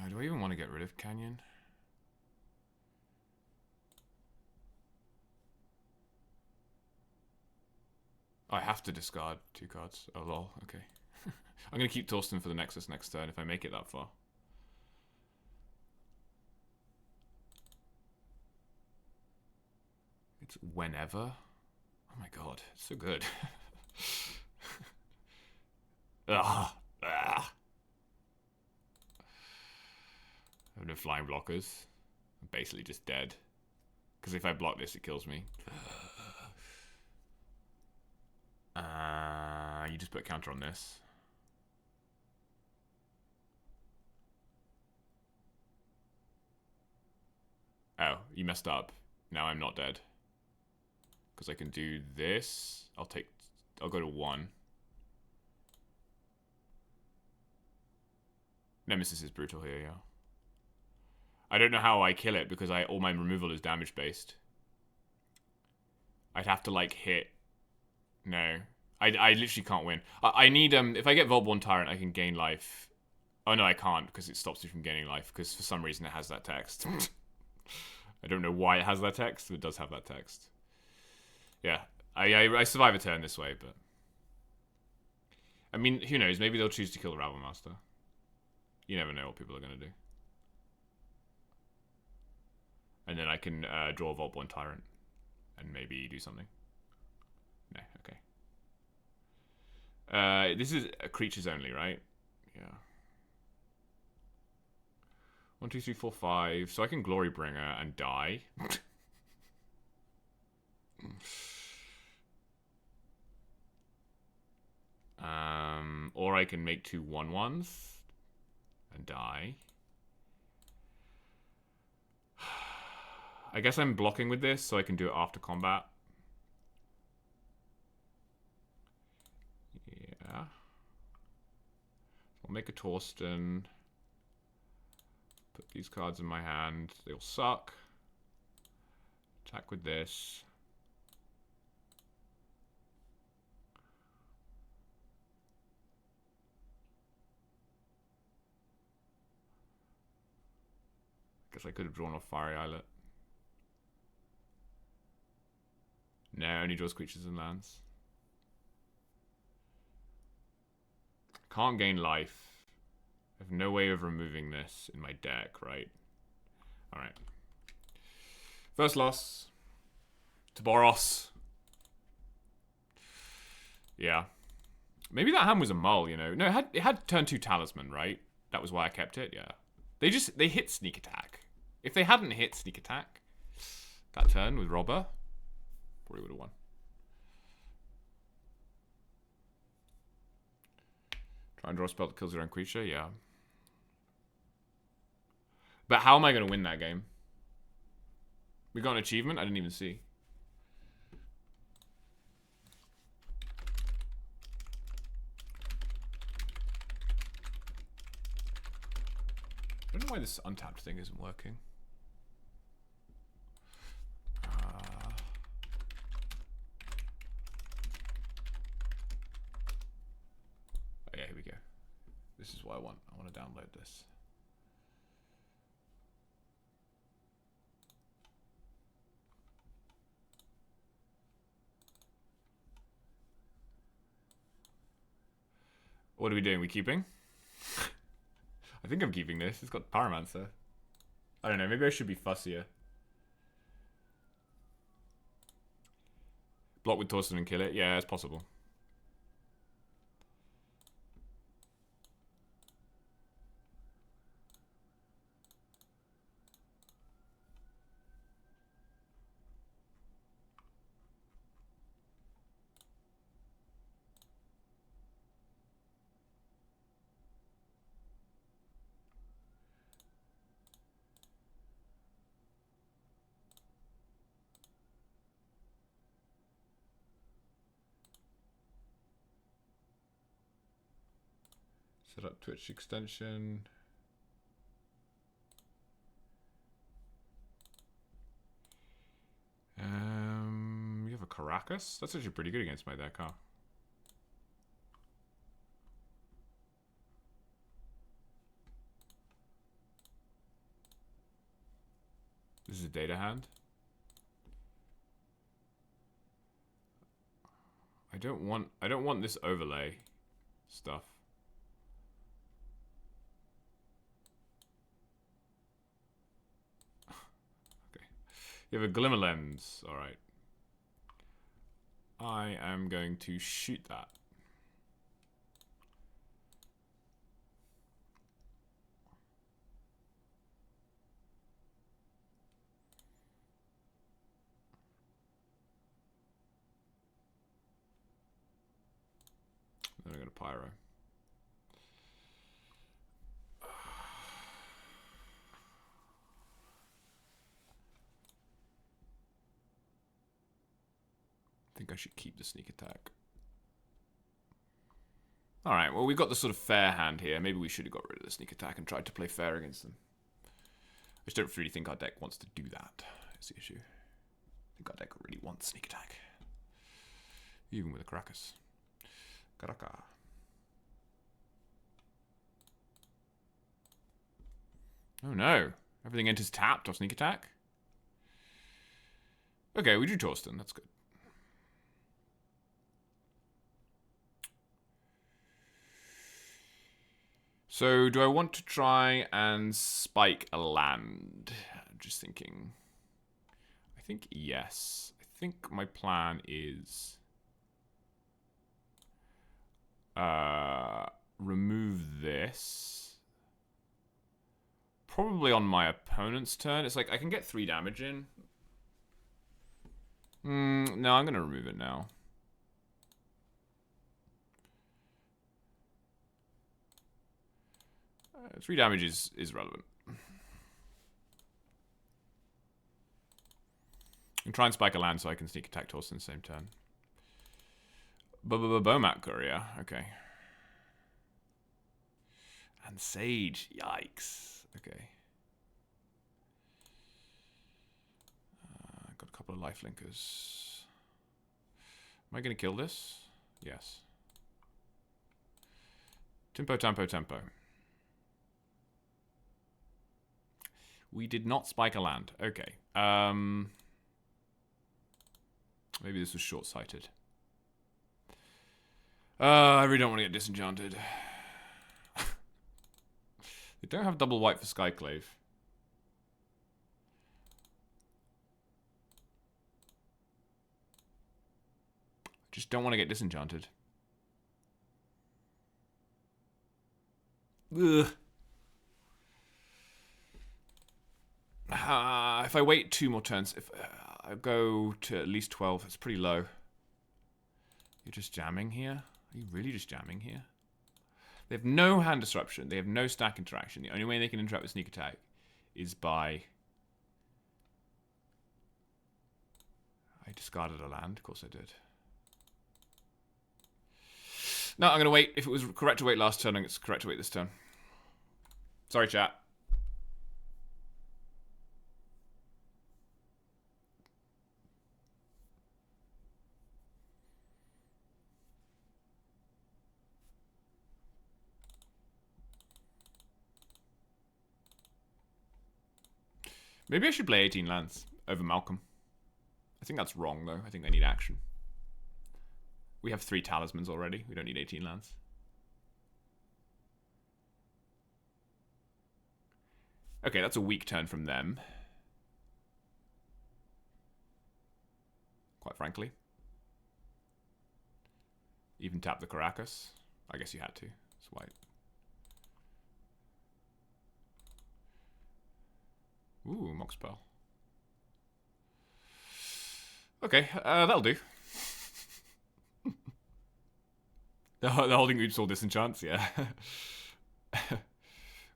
Do I even want to get rid of Canyon? Oh, I have to discard 2 cards. Oh, lol. Okay. I'm going to keep Torsten for the Nexus next turn if I make it that far. It's whenever. Oh my god, it's so good. Ah. I have no flying blockers. I'm basically just dead. Because if I block this, it kills me. You just put a counter on this. Oh, you messed up. Now I'm not dead. Because I can do this. I'll go to 1. Nemesis is brutal here, yeah. I don't know how I kill it because all my removal is damage based. I'd have to like hit. No. I literally can't win. I need if I get Bo1 Tyrant I can gain life. Oh no, I can't because it stops me from gaining life because for some reason it has that text. I don't know why it has that text, but it does have that text. Yeah. I survive a turn this way, but I mean, who knows? Maybe they'll choose to kill the Rabble Master. You never know what people are going to do. And then I can draw Bo1 Tyrant and maybe do something. No, okay. This is creatures only, right? Yeah. 1, 2, 3, 4, 5. So I can Glorybringer and die. Or I can make 2 1/1s and die. I guess I'm blocking with this so I can do it after combat. Yeah. I'll make a Torsten. Put these cards in my hand. They'll suck. Attack with this. Guess I could have drawn off Fiery Islet. No, only draws creatures and lands. Can't gain life. I have no way of removing this in my deck, right? Alright. First loss. To Boros. Yeah. Maybe that hand was a mull, you know. No, it had turn 2 Talisman, right? That was why I kept it, yeah. They hit Sneak Attack. If they hadn't hit Sneak Attack that turn with Robber, probably would have won. Try and draw a spell that kills your own creature, yeah. But how am I going to win that game? We got an achievement? I didn't even see. I don't know why this untapped thing isn't working. Oh yeah, here we go. This is what I want. I want to download this. What are we doing? We keeping? I think I'm keeping this. It's got Pyromancer. I don't know. Maybe I should be fussier. Block with Torsten and kill it. Yeah, it's possible. Set up Twitch extension. You have a Caracas? That's actually pretty good against my deck, huh? This is a data hand. I don't want this overlay stuff. Okay. You have a Glimmer Lens. Alright. I am going to shoot that. Then I'm going to Pyro. I think I should keep the Sneak Attack. Alright, well, we got the sort of fair hand here. Maybe we should have got rid of the Sneak Attack and tried to play fair against them. I just don't really think our deck wants to do that. That's the issue. I think our deck really wants Sneak Attack. Even with a Caracas. Caracas. Oh no. Everything enters tapped off Sneak Attack. Okay, we drew Torsten. That's good. So, do I want to try and spike a land? I'm just thinking. I think yes. I think my plan is remove this. Probably on my opponent's turn. It's like I can get 3 damage in. No, I'm going to remove it now. 3 damage is relevant. And try and spike a land so I can Sneak Attack Torsten the same turn. Bomat Courier. Okay. And Sage. Yikes. Okay. Got a couple of life linkers. Am I going to kill this? Yes. Tempo, tempo, tempo. We did not spike a land. Okay. Maybe this was short-sighted. I really don't want to get disenchanted. They don't have double white for Skyclave. Just don't want to get disenchanted. Ugh. If I wait 2 more turns, if I go to at least 12, it's pretty low. You're just jamming here? Are you really just jamming here? They have no hand disruption. They have no stack interaction. The only way they can interact with sneak attack is by... I discarded a land. Of course I did. No, I'm going to wait. If it was correct to wait last turn, it's correct to wait this turn. Sorry, chat. Maybe I should play 18 lands over Malcolm. I think that's wrong, though. I think they need action. We have 3 talismans already. We don't need 18 lands. Okay, that's a weak turn from them. Quite frankly. Even tap the Caracas. I guess you had to. It's white. Ooh, Moxpel. Okay, that'll do. The holding oops all disenchants, yeah.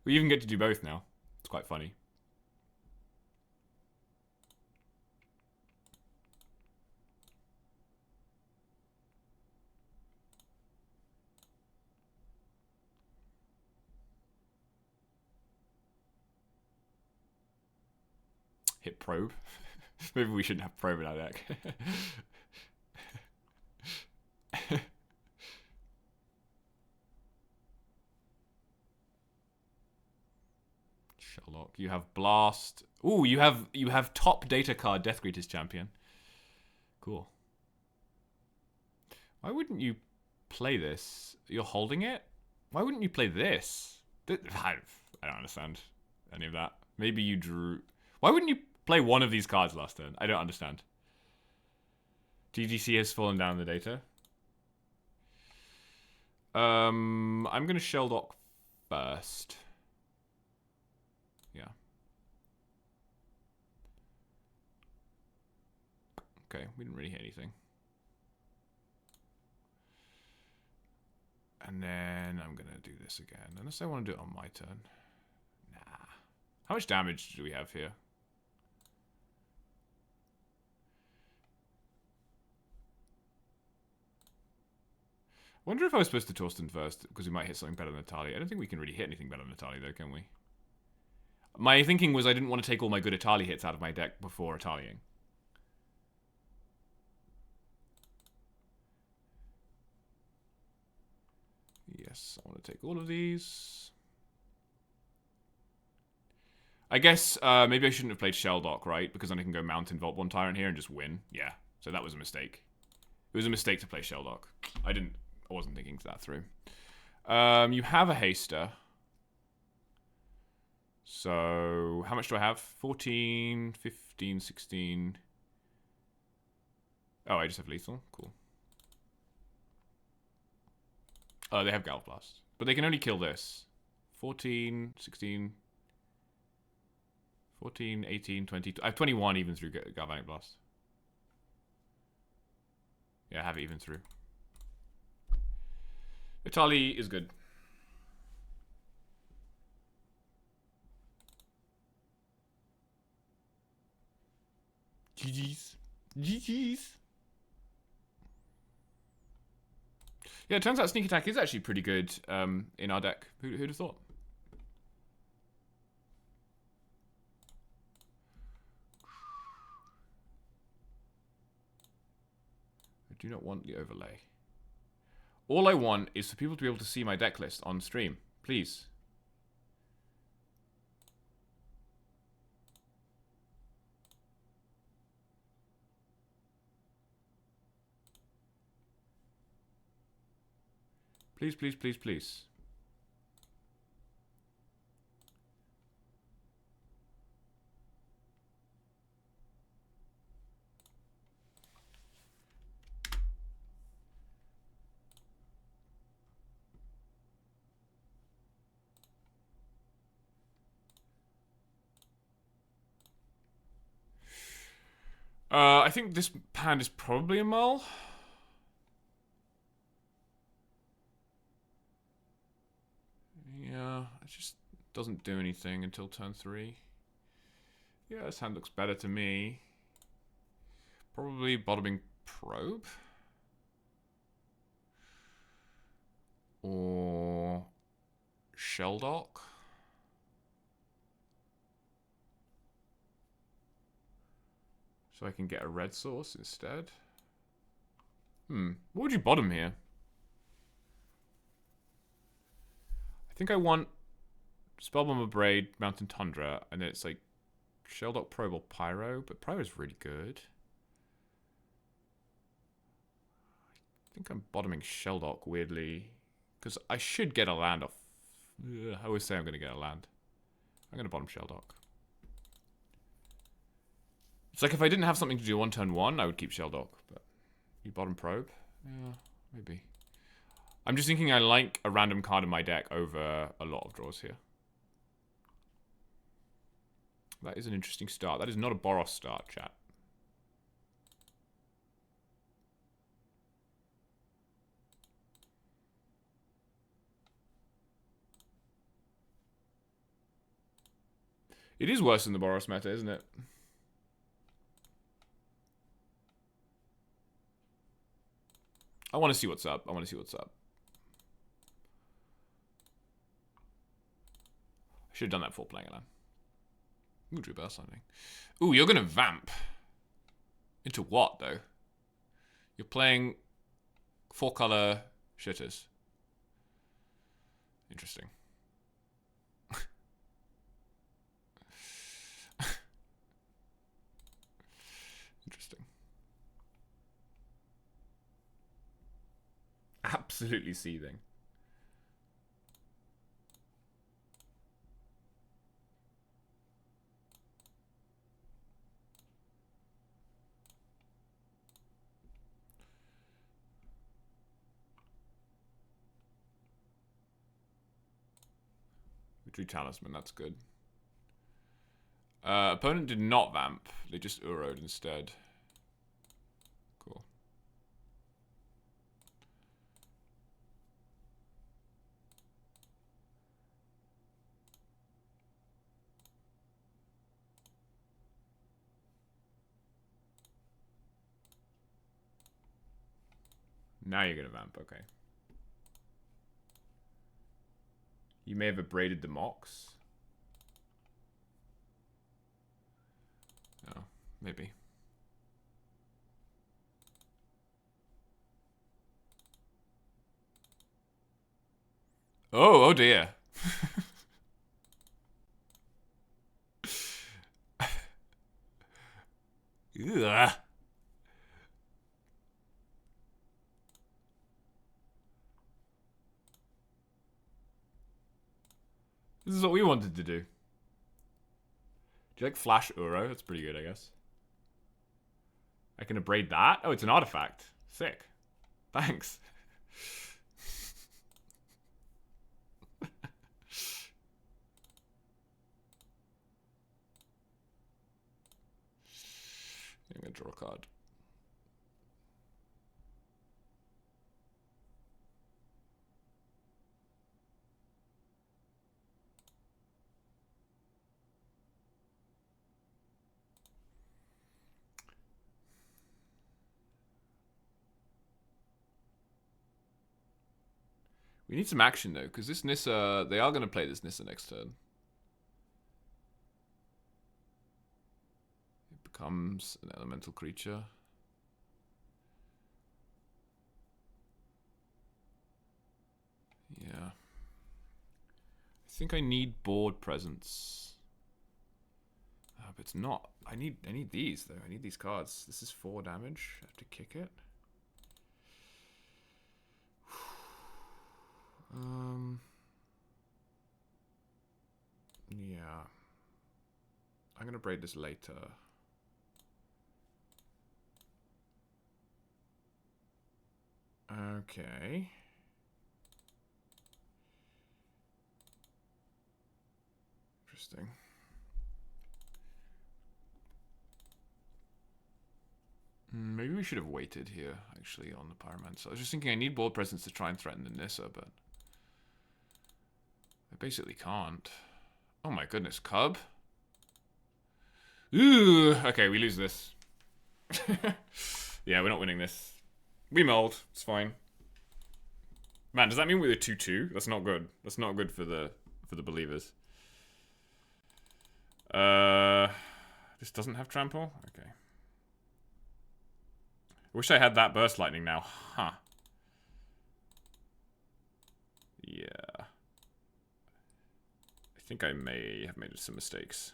We even get to do both now. It's quite funny. Hit probe. Maybe we shouldn't have probe in our deck. Sherlock. You have Blast. Ooh, you have top data card Death Greeter's Champion. Cool. Why wouldn't you play this? You're holding it? Why wouldn't you play this? I don't understand any of that. Maybe you drew... Why wouldn't you play one of these cards last turn? I don't understand. TGC has fallen down the data. I'm going to Shelldock first. Yeah. Okay, we didn't really hit anything. And then I'm going to do this again. Unless I want to do it on my turn. Nah. How much damage do we have here? I wonder if I was supposed to Torsten first, because we might hit something better than Atali. I don't think we can really hit anything better than Atali, though, can we? My thinking was I didn't want to take all my good Atali hits out of my deck before Ataliing. Yes, I want to take all of these. I guess maybe I shouldn't have played Shelldock, right? Because then I can go Mountain Vault one Tyrant here and just win. Yeah, so that was a mistake. It was a mistake to play Shelldock. I wasn't thinking that through. You have a Haster. So, how much do I have? 14, 15, 16. Oh, I just have lethal. Cool. Oh, they have Galv Blast. But they can only kill this. 14, 16, 14, 18, 20. I have 21 even through Galvanic Blast. Yeah, I have it even through. Atali is good. GG's. GG's. Yeah, it turns out Sneak Attack is actually pretty good in our deck. Who'd have thought? I do not want the overlay. All I want is for people to be able to see my deck list on stream. Please. Please, please, please, please. I think this hand is probably a mull. Yeah, it just doesn't do anything until turn 3. Yeah, this hand looks better to me. Probably bottoming probe. Or Shelldock. So I can get a red source instead. What would you bottom here? I think I want Spellbomber Braid, Mountain Tundra, and then it's like Shelldock Probe or Pyro, but Pyro's really good. I think I'm bottoming Shelldock, weirdly. Because I should get a land off. Ugh, I always say I'm going to get a land. I'm going to bottom Shelldock. It's like if I didn't have something to do on turn 1, I would keep Shelldock. But you bottom Probe? Yeah, maybe. I'm just thinking I like a random card in my deck over a lot of draws here. That is an interesting start. That is not a Boros start, chat. It is worse than the Boros meta, isn't it? I want to see what's up. I want to see what's up. I should have done that before playing it, man. Ooh, Drew Burst Lightning. Ooh, you're going to vamp. Into what, though? You're playing 4-color shitters. Interesting. Interesting. Absolutely seething. We drew Talisman, that's good. Opponent did not vamp. They just Uro'd instead. Cool. Now you're gonna vamp, okay. You may have abraded the Mox. Oh, maybe. Oh dear. Ugh. This is what we wanted to do. Do you like Flash Uro? That's pretty good, I guess. I can abrade that? Oh, it's an artifact. Sick. Thanks. I'm gonna draw a card. We need some action, though, because this Nissa... They are going to play this Nissa next turn. It becomes an elemental creature. Yeah. I think I need board presence. But it's not. I need these, though. I need these cards. This is 4 damage. I have to kick it. I'm gonna braid this later. Okay. Interesting. Maybe we should have waited here, actually, on the Pyromancer. I was just thinking I need board presence to try and threaten the Nissa, but I basically can't. Oh my goodness, Cub? Ooh, okay, we lose this. Yeah, we're not winning this. We mold, it's fine. Man, does that mean we're 2-2? That's not good. That's not good for the believers. This doesn't have trample? Okay. I wish I had that burst lightning now. Huh. Yeah. I think I may have made some mistakes.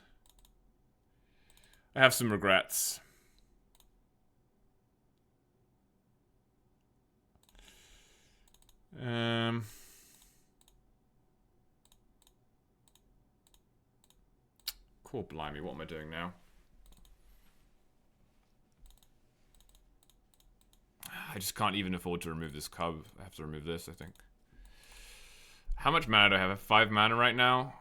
I have some regrets. Cool, blimey, what am I doing now? I just can't even afford to remove this Cub. I have to remove this, I think. How much mana do I have? I have 5 mana right now.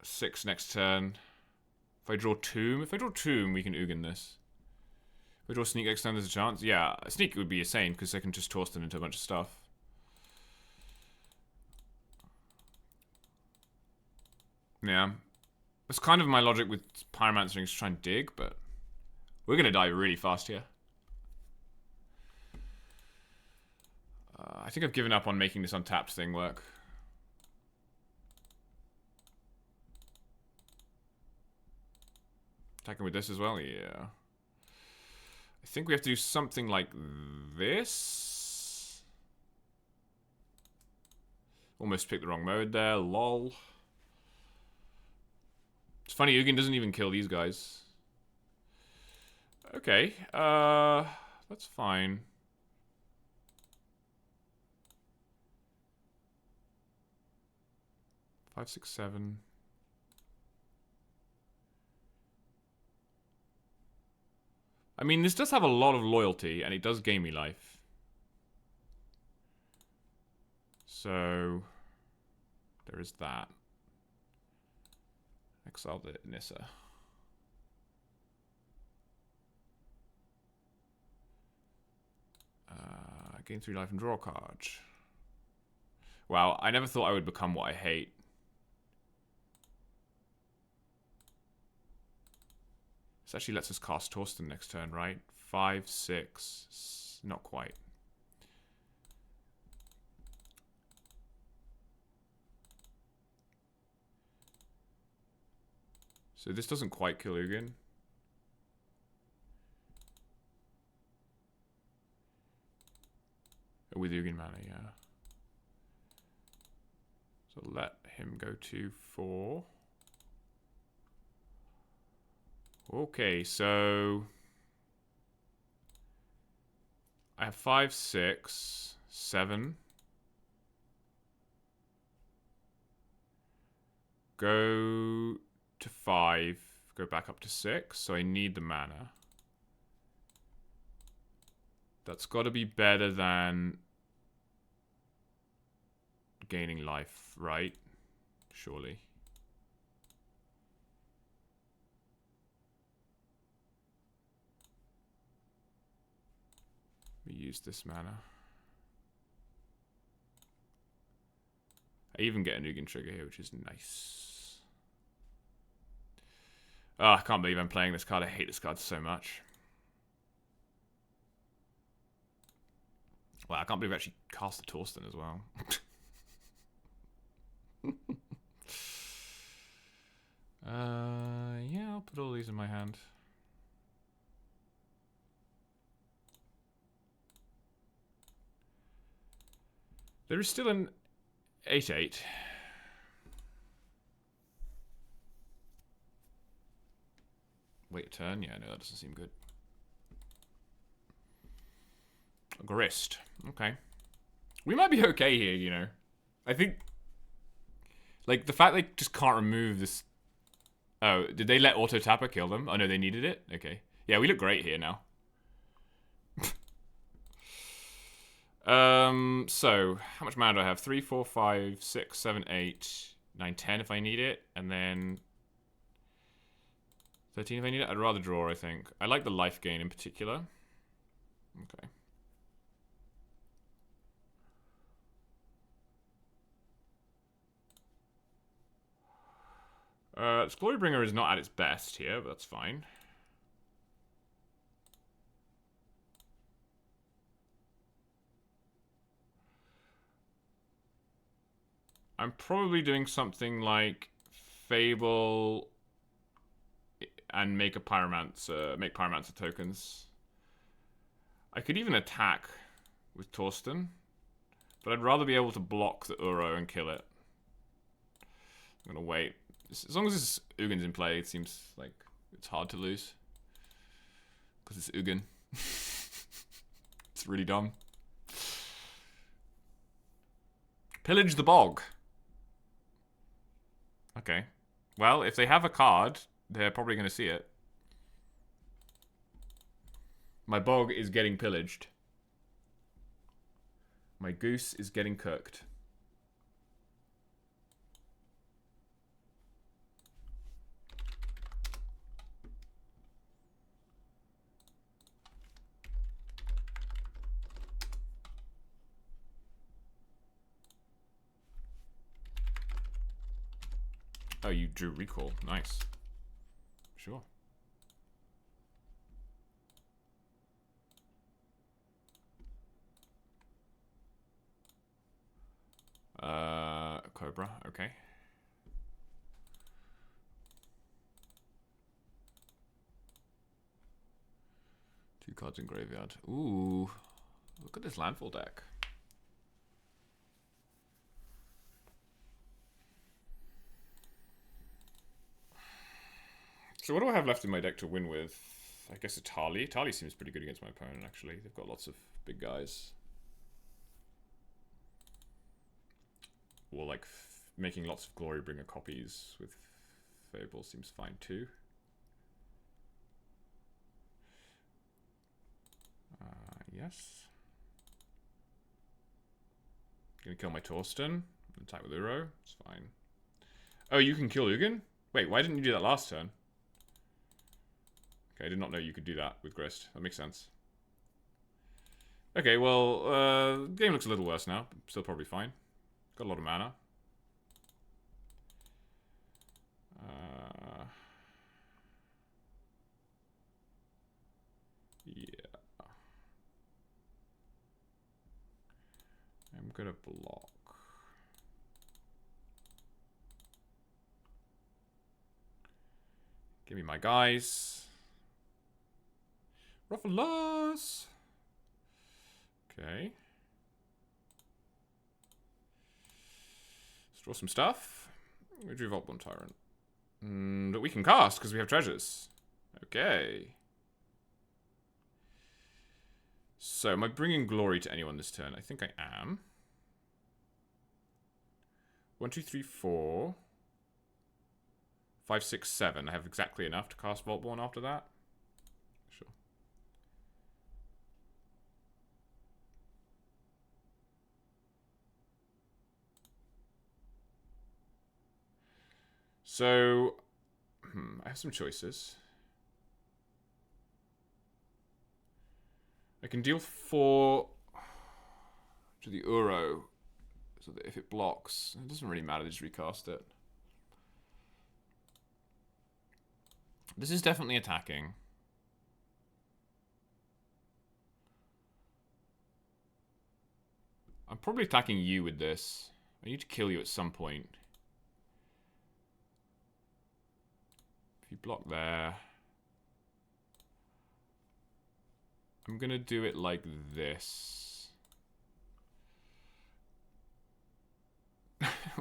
6 next turn. If I draw Tomb, we can Ugin this. If I draw Sneak next turn, there's a chance. Yeah, Sneak would be insane because I can just toss them into a bunch of stuff. Yeah. That's kind of my logic with Pyromancering is to try and dig, but we're going to die really fast here. I think I've given up on making this untapped thing work. Attacking with this as well? Yeah. I think we have to do something like this. Almost picked the wrong mode there. Lol. It's funny, Ugin doesn't even kill these guys. Okay. That's fine. Five, 6, 7. I mean, this does have a lot of loyalty, and it does gain me life. So, there is that. Exile the Nissa. Gain 3 life and draw a card. Wow, I never thought I would become what I hate. This actually lets us cast Torsten next turn, right? 5, 6. Not quite. So this doesn't quite kill Ugin. With Ugin mana, yeah. So let him go to 4. Okay, so I have 5, 6, 7. Go to 5, go back up to 6. So I need the mana. That's got to be better than gaining life, right? Surely. We use this mana. I even get an Ugin trigger here, which is nice. Oh, I can't believe I'm playing this card. I hate this card so much. Well, I can't believe I actually cast the Torsten as well. Yeah, I'll put all these in my hand. There is still an 8/8. Wait a turn? Yeah, no, that doesn't seem good. Grist. Okay. We might be okay here, you know. I think... Like, the fact they just can't remove this Oh, did they let Auto Tapper kill them? Oh no, they needed it? Okay. Yeah, we look great here now. So, how much mana do I have? 3, 4, 5, 6, 7, 8, 9, 10 if I need it. And then 13 if I need it. I'd rather draw, I think. I like the life gain in particular. Okay. This Glorybringer is not at its best here, but that's fine. I'm probably doing something like Fable and make a Pyromancer, make Pyromancer tokens. I could even attack with Torsten, but I'd rather be able to block the Uro and kill it. I'm gonna wait. As long as this Ugin's in play, it seems like it's hard to lose. Because it's Ugin. It's really dumb. Pillage the Bog. Okay. Well, if they have a card, they're probably going to see it. My bog is getting pillaged. My goose is getting cooked. Oh, you drew recall. Nice. Sure. Cobra. Okay. Two cards in graveyard. Ooh. Look at this landfall deck. So what do I have left in my deck to win with? I guess a Tali. Tali seems pretty good against my opponent, actually. They've got lots of big guys. Or like making lots of Glorybringer copies with Fable seems fine too. Yes. Gonna kill my Torsten. Attack with Uro. It's fine. Oh, you can kill Ugin? Wait, why didn't you do that last turn? Okay, I did not know you could do that with Grist. That makes sense. Okay, well, game looks a little worse now. Still probably fine. Got a lot of mana. Yeah. I'm gonna block. Give me my guys. Ruffalus! Okay. Let's draw some stuff. We drew Vault-Born Tyrant. But we can cast because we have treasures. Okay. So, am I bringing glory to anyone this turn? I think I am. 1, 2, 3, 4. 5, 6, 7. I have exactly enough to cast Vault-Born after that. Sure. So, I have some choices. I can deal 4 to the Uro, so that if it blocks, it doesn't really matter, just recast it. This is definitely attacking. I'm probably attacking you with this. I need to kill you at some point. If you block there... I'm gonna do it like this.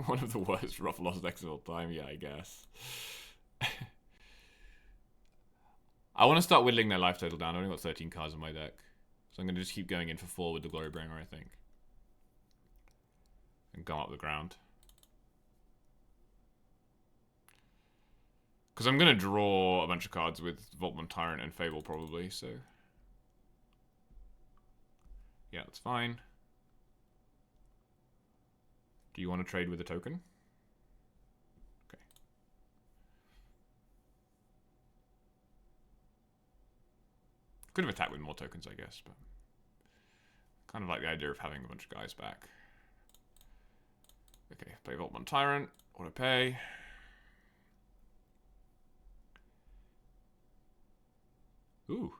One of the worst Ruffalus decks of all time, yeah, I guess. I want to start whittling their life total down. I've only got 13 cards in my deck. So I'm going to just keep going in for 4 with the Glorybringer, I think. And go up the ground. Because I'm going to draw a bunch of cards with Volt1 Tyrant and Fable probably, so... Yeah, that's fine. Do you want to trade with a token? Okay. Could have attacked with more tokens, I guess, but... Kind of like the idea of having a bunch of guys back. Okay, play Volt1 Tyrant. Auto pay. Ooh.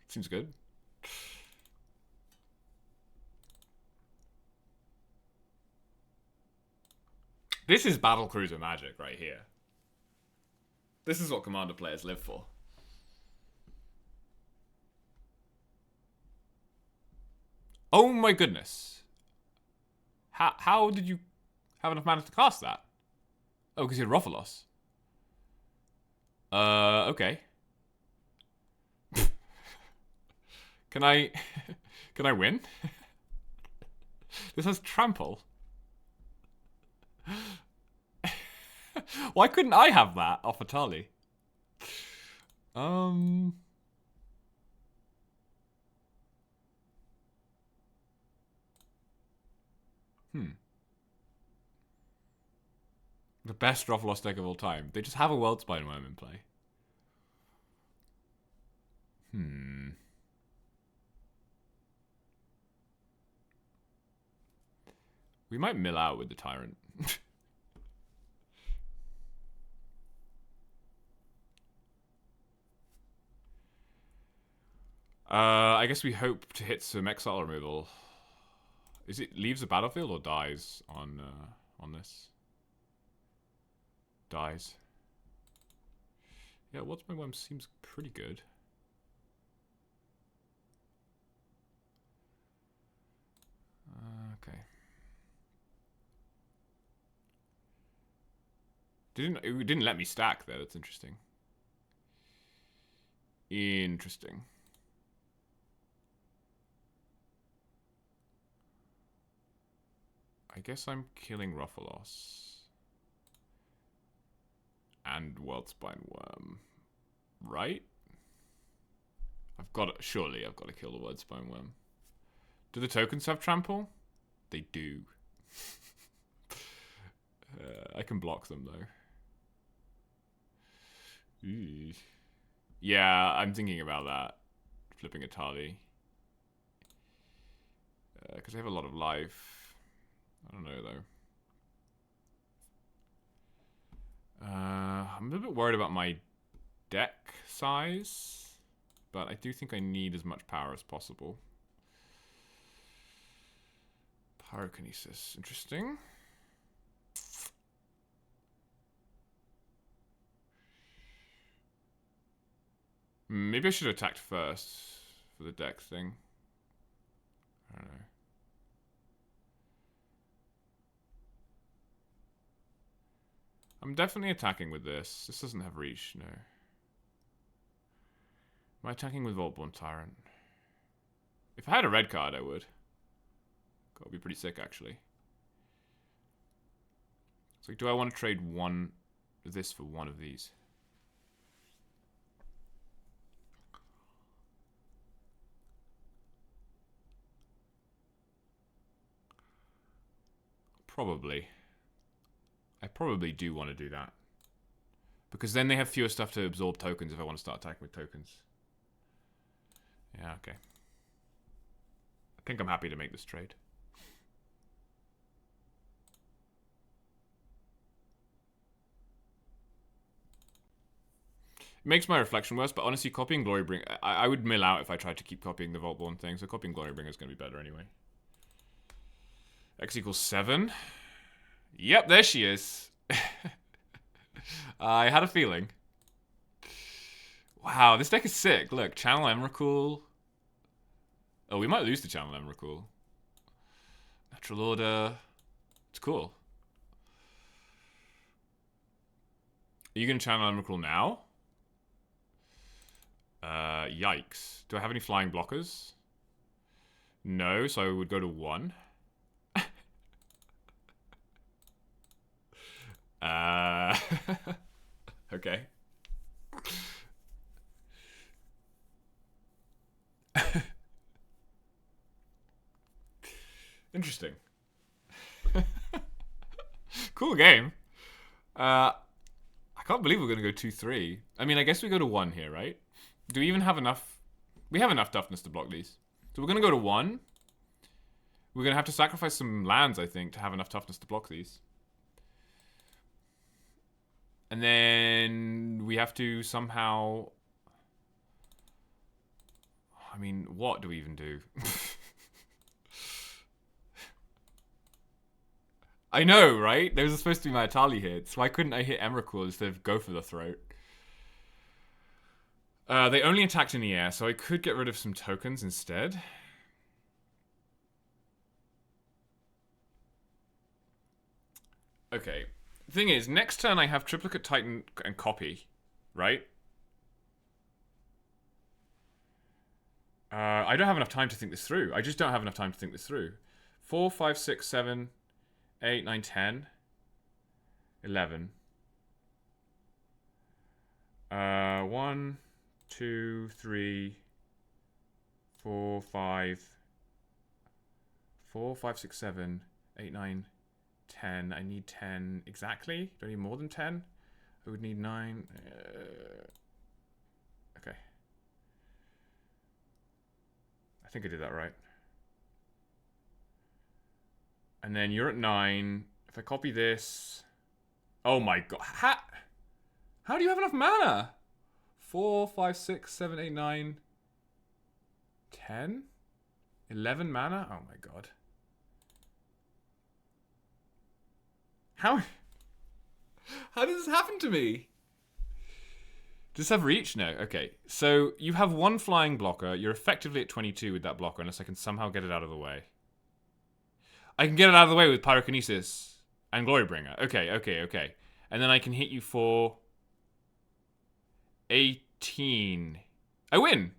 Seems good. This is Battlecruiser magic right here. This is what Commander players live for. Oh my goodness. How did you have enough mana to cast that? Oh, because you had Rofalos. Okay. Can I win? This has trample. Why couldn't I have that off Atali? The best Rofalos deck of all time. They just have a World Spine Worm in play. We might mill out with the Tyrant. I guess we hope to hit some exile removal. Is it leaves the battlefield or dies on this? Dies. Yeah, what's my worm seems pretty good. Okay. It didn't let me stack there. That's interesting. Interesting. I guess I'm killing Rofalos. And World Spine Worm. Right? Surely I've got to kill the World Spine Worm. Do the tokens have trample? They do. I can block them though. Ooh. Yeah, I'm thinking about that. Flipping a Tali. Because I have a lot of life. I don't know though. I'm a bit worried about my deck size. But I do think I need as much power as possible. Pyrokinesis. Interesting. Maybe I should have attacked first for the deck thing. I don't know. I'm definitely attacking with this. This doesn't have reach, no. Am I attacking with Volt1 Tyrant? If I had a red card, I would. That would be pretty sick, actually. It's like, do I want to trade this for one of these? Probably. I probably do want to do that. Because then they have fewer stuff to absorb tokens if I want to start attacking with tokens. Yeah, okay. I think I'm happy to make this trade. It makes my reflection worse, but honestly, copying Glorybringer... I would mill out if I tried to keep copying the Voltborn thing, so copying Glorybringer is going to be better anyway. X equals 7. Yep, there she is. I had a feeling. Wow, this deck is sick. Look, Channel Emrakul. Oh, we might lose to Channel Emrakul. Natural Order. It's cool. Are you going to Channel Emrakul now? Yikes. Do I have any flying blockers? No, so I would go to 1. Okay. Interesting. Cool game. I can't believe we're going to go 2-3. I mean, I guess we go to 1 here, right? Do we even have enough? We have enough toughness to block these. So we're going to go to 1. We're going to have to sacrifice some lands, I think, to have enough toughness to block these. And then we have to somehow... I mean, what do we even do? I know, right? Those are supposed to be my Atali hits. Why couldn't I hit Emrakul instead of go for the throat? They only attacked in the air, so I could get rid of some tokens instead. Okay. Thing is, next turn I have Triplicate Titan and Copy, right? I don't have enough time to think this through. I just don't have enough time to think this through. 4, 5, 6, 7, 8, 9, 10, 11. 1, 2, 3, 4, 5. 4, 5, 6, 7, 8, 9, 10. I need 10 exactly. Do I need more than 10? I would need 9. Okay. I think I did that right. And then you're at 9. If I copy this... Oh my god. How do you have enough mana? 4, 5, 6, 7, 8, 9, 10? 11 mana? Oh my god. How does this happen to me? Does this have reach? No. Okay. So you have 1 flying blocker. You're effectively at 22 with that blocker unless I can somehow get it out of the way. I can get it out of the way with Pyrokinesis and Glorybringer. Okay. And then I can hit you for 18. I win.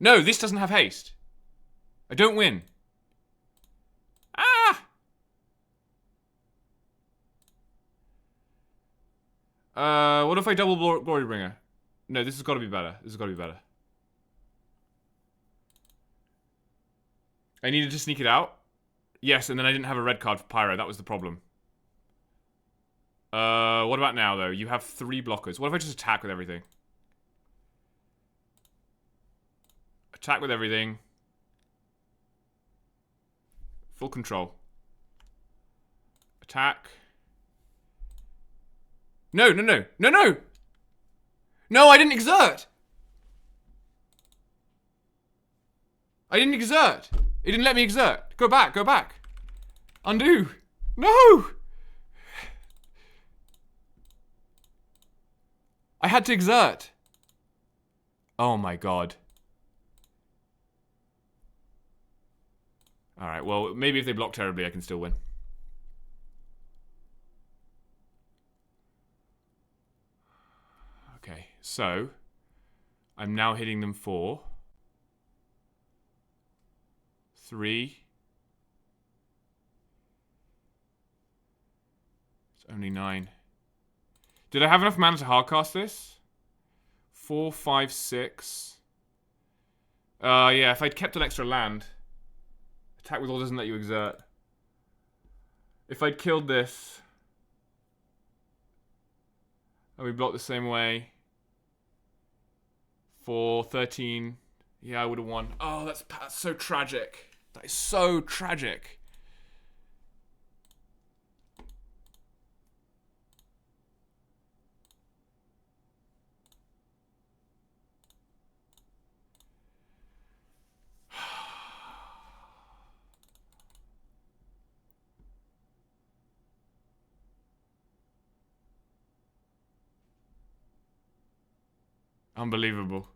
No, this doesn't have haste. I don't win. Ah! What if I double Glorybringer? No, this has got to be better. I needed to sneak it out. Yes, and then I didn't have a red card for Pyro. That was the problem. What about now, though? You have 3 blockers. What if I just attack with everything? Attack with everything. Full control. Attack. No! No, I didn't exert! It didn't let me exert. Go back. Undo. No! I had to exert. Oh my god. Alright, well, maybe if they block terribly, I can still win. Okay, so I'm now hitting them for 3. It's only 9. Did I have enough mana to hardcast this? 4, 5, 6. Yeah, if I'd kept an extra land. Attack with all doesn't let you exert. If I'd killed this. And we blocked the same way. 4, 13. Yeah, I would have won. Oh, that's so tragic. That is so tragic. Unbelievable.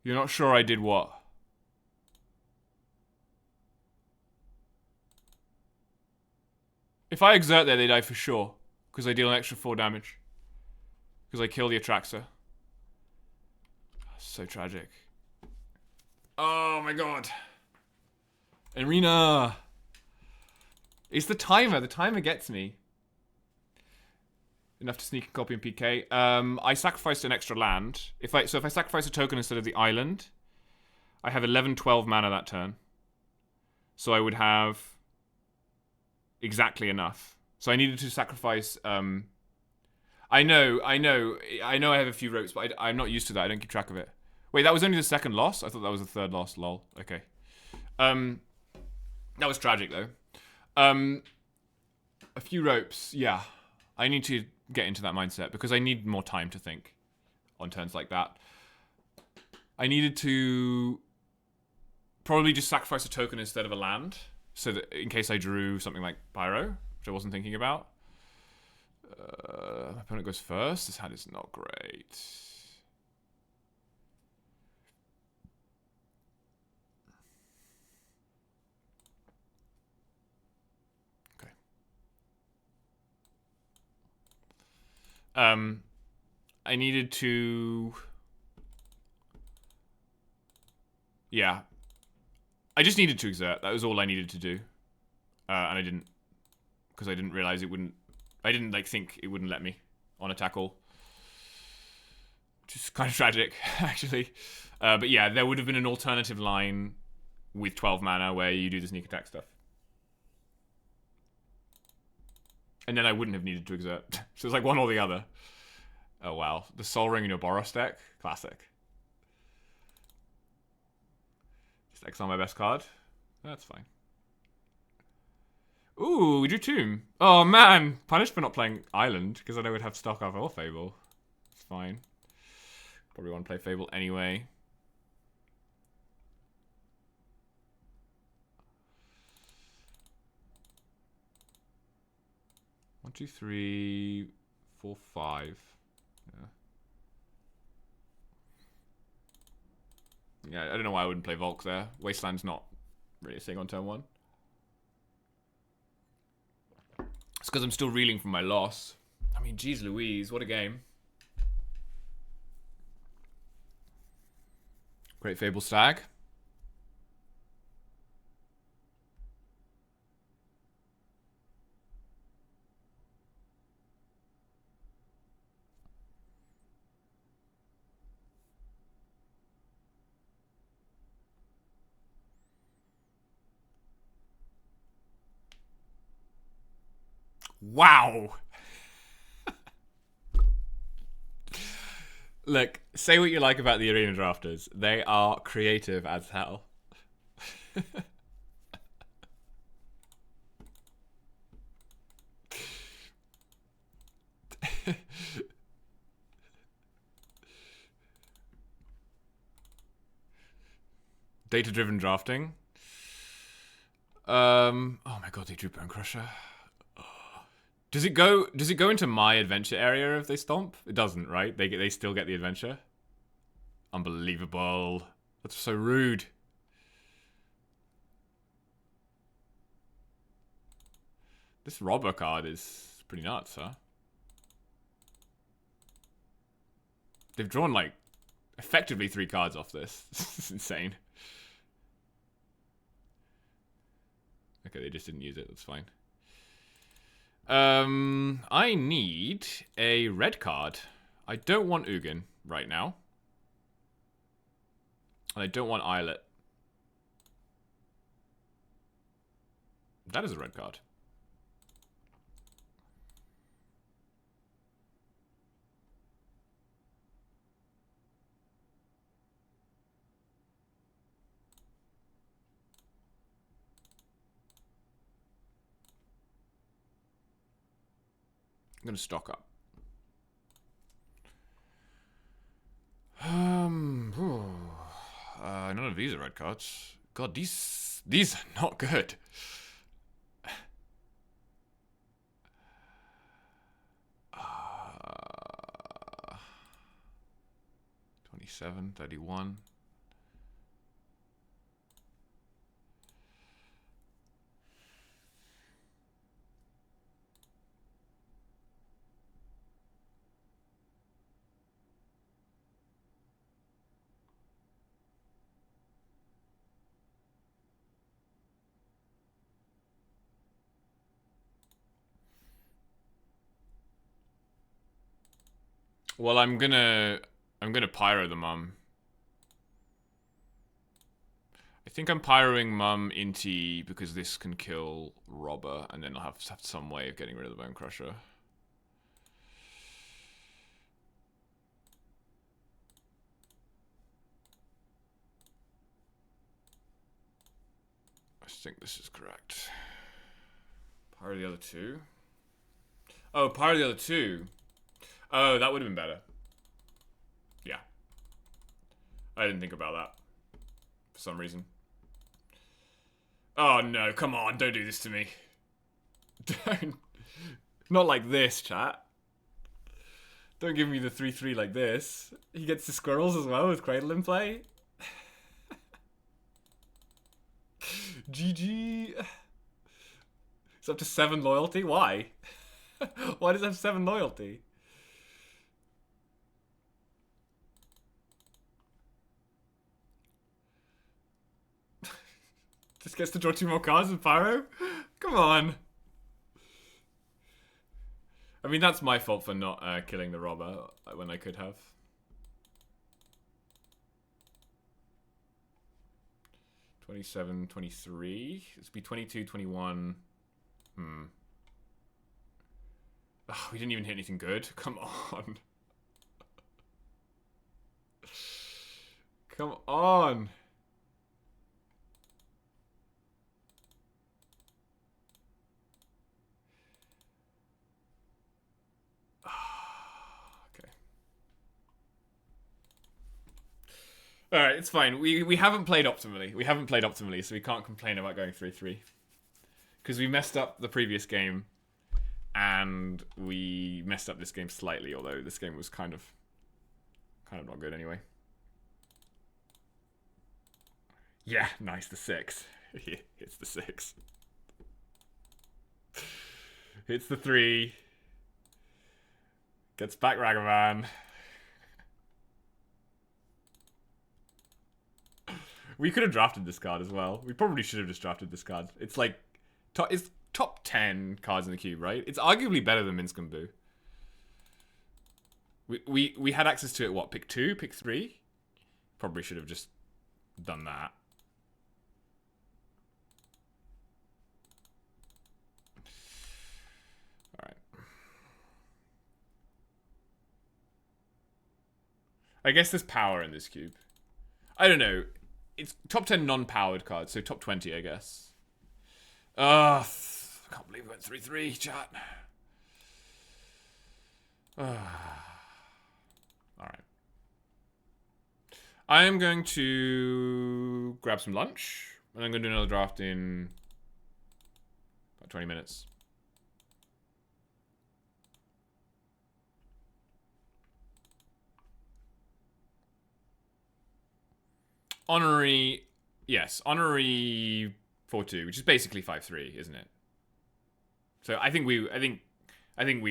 You're not sure I did what? If I exert there, they die for sure. Because I deal an extra 4 damage. Because I kill the Atraxa. So tragic. Oh my god. Arena. It's the timer. The timer gets me. Enough to sneak a copy in PK. I sacrificed an extra land. If I sacrifice a token instead of the island, I have 11-12 mana that turn. So I would have exactly enough. So I needed to sacrifice. I know. I have a few ropes, but I'm not used to that. I don't keep track of it. Wait, that was only the second loss? I thought that was the third loss. Lol. Okay. That was tragic though. A few ropes. Yeah, I need to get into that mindset because I need more time to think on turns like that. I needed to probably just sacrifice a token instead of a land, so that in case I drew something like Pyro, which I wasn't thinking about. My opponent goes first. This hand is not great. Okay. I needed to... Yeah. I just needed to exert. That was all I needed to do. And I didn't. Because I didn't realize it wouldn't... I didn't, think it wouldn't let me on a tackle. Which is kind of tragic, actually. But yeah, there would have been an alternative line with 12 mana where you do the sneak attack stuff. And then I wouldn't have needed to exert. So it's like one or the other. Oh, wow. The Sol Ring in your Boros deck? Classic. Just exile my best card? That's fine. Ooh, we drew Tomb. Oh, man. Punished for not playing Island, because then I would have Stock-Up or Fable. It's fine. Probably want to play Fable anyway. One, two, three, 4, 5. Yeah, I don't know why I wouldn't play Volk there. Wasteland's not really a thing on turn 1. It's because I'm still reeling from my loss. I mean, geez Louise, what a game. Great Fable Stag. Wow. Look, say what you like about the arena drafters. They are creative as hell. Data-driven drafting. Oh my god, they drew Bone Crusher. Does it go into my adventure area if they stomp? It doesn't, right? They still get the adventure. Unbelievable. That's so rude. This robber card is pretty nuts, huh? They've drawn effectively 3 cards off this. This is insane. Okay, they just didn't use it. That's fine. I need a red card. I don't want Ugin right now. And I don't want Islet. That is a red card. I'm going to stock up. None of these are red cards. God, these are not good. 27, 31. Well, I'm gonna pyro the mum. I think I'm pyroing mum into because this can kill Robber, and then I'll have some way of getting rid of the Bone Crusher. I think this is correct. Pyro the other two. Oh, pyro the other two. Oh, that would have been better. Yeah. I didn't think about that. For some reason. Oh no, come on, don't do this to me. Don't. Not like this, chat. Don't give me the 3-3 like this. He gets the squirrels as well with Cradle in play. GG. It's up to 7 loyalty? Why? Why does it have 7 loyalty? Just gets to draw 2 more cards with Pyro? Come on. I mean, that's my fault for not killing the Robber when I could have. 27, 23. It's be 22, 21. Oh, we didn't even hit anything good. Come on. Come on. Okay. Alright, it's fine. We haven't played optimally. We haven't played optimally, so we can't complain about going 3-3. Because we messed up the previous game, and we messed up this game slightly, although this game was kind of not good anyway. Yeah, nice, the 6. It's the 6. Hits the 3. Gets back Ragavan. We could have drafted this card as well. We probably should have just drafted this card. It's like, it's top 10 cards in the cube, right? It's arguably better than Minsk and Boo. We had access to it, what, pick 2, pick 3? Probably should have just done that. Alright. I guess there's power in this cube. I don't know. It's top 10 non-powered cards, so top 20, I guess. I can't believe we went 3-3, chat. Alright. I am going to grab some lunch, and I'm going to do another draft in about 20 minutes. Honorary, yes, honorary 4-2, which is basically 5-3, isn't it? So I think we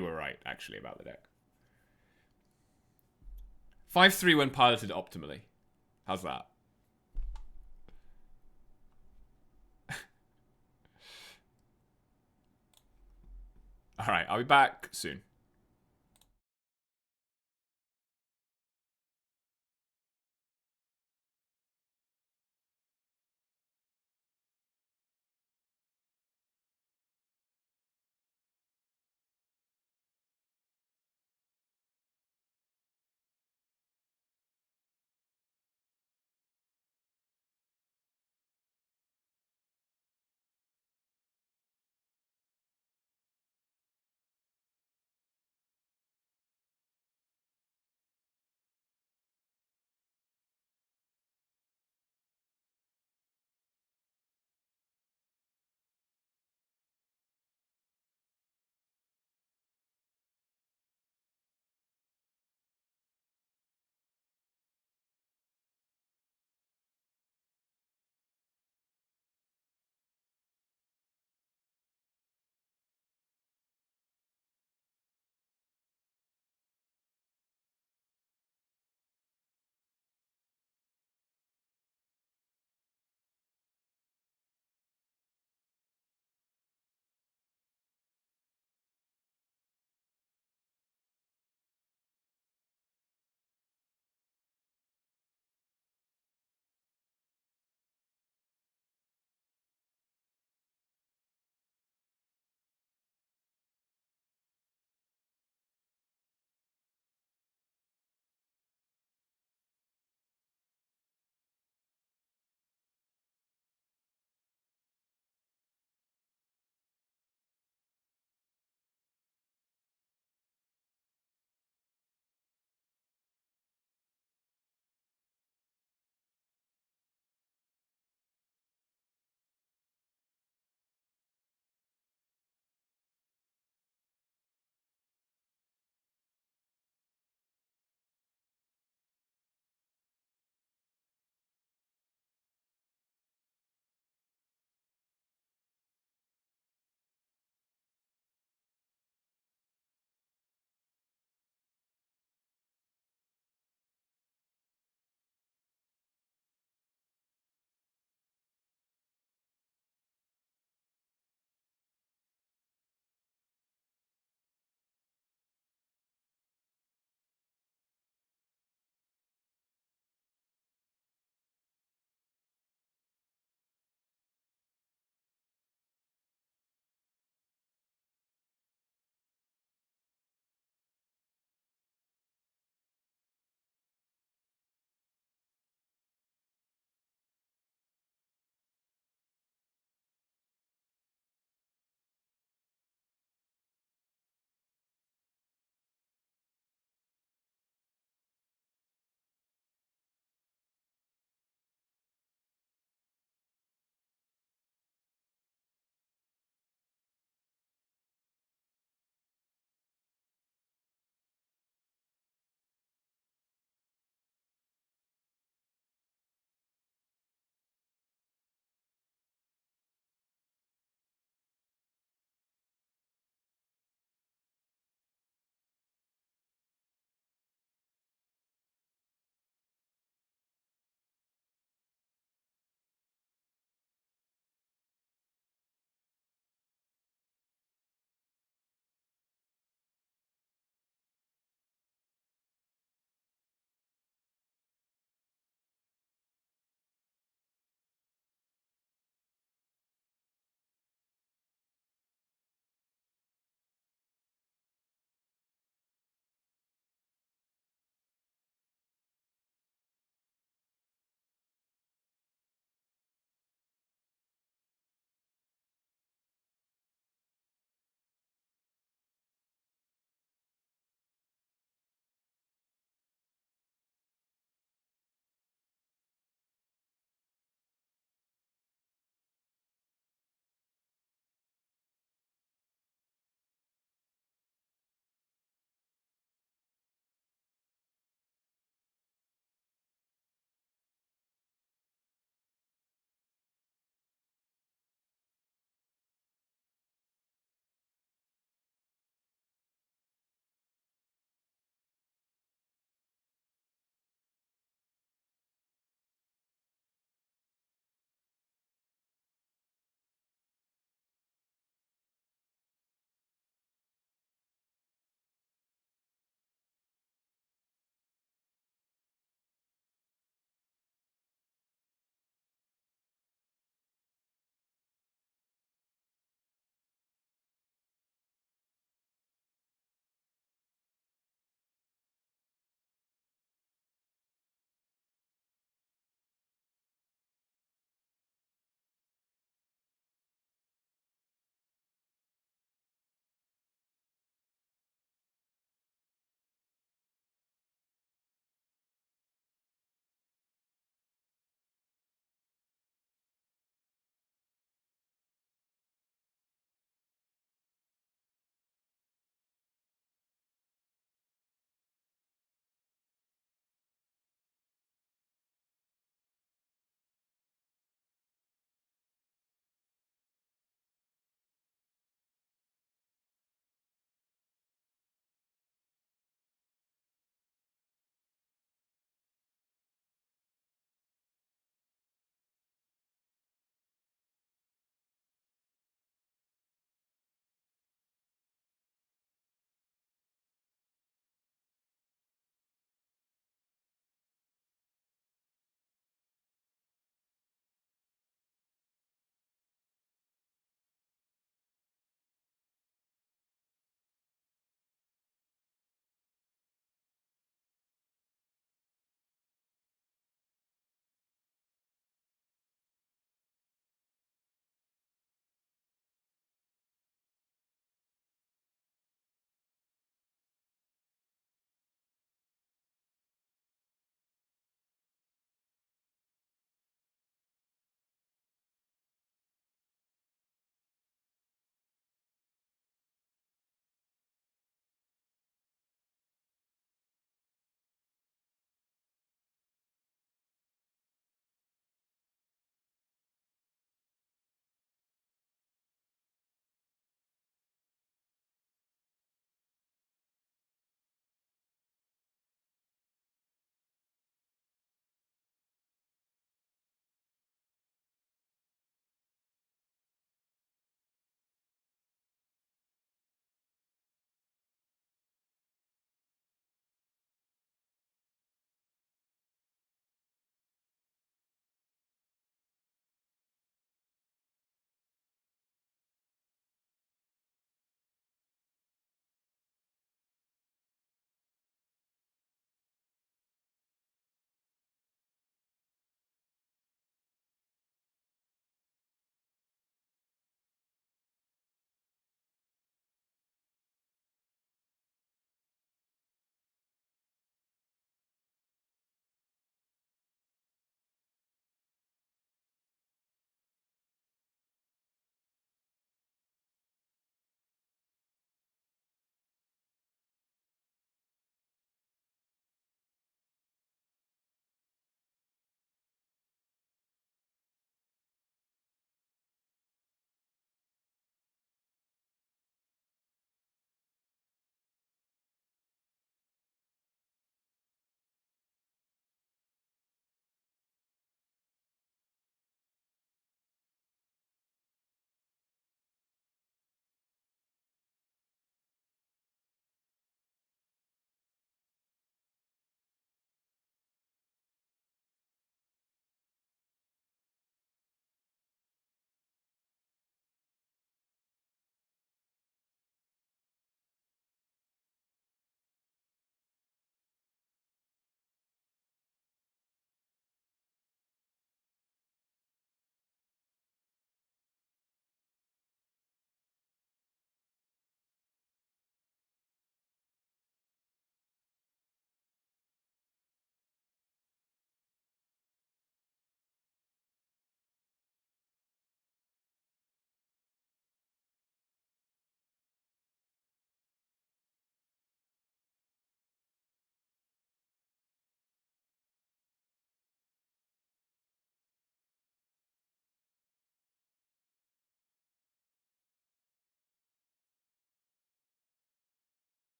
were right actually about the deck. 5-3 when piloted optimally. How's that? All right, I'll be back soon.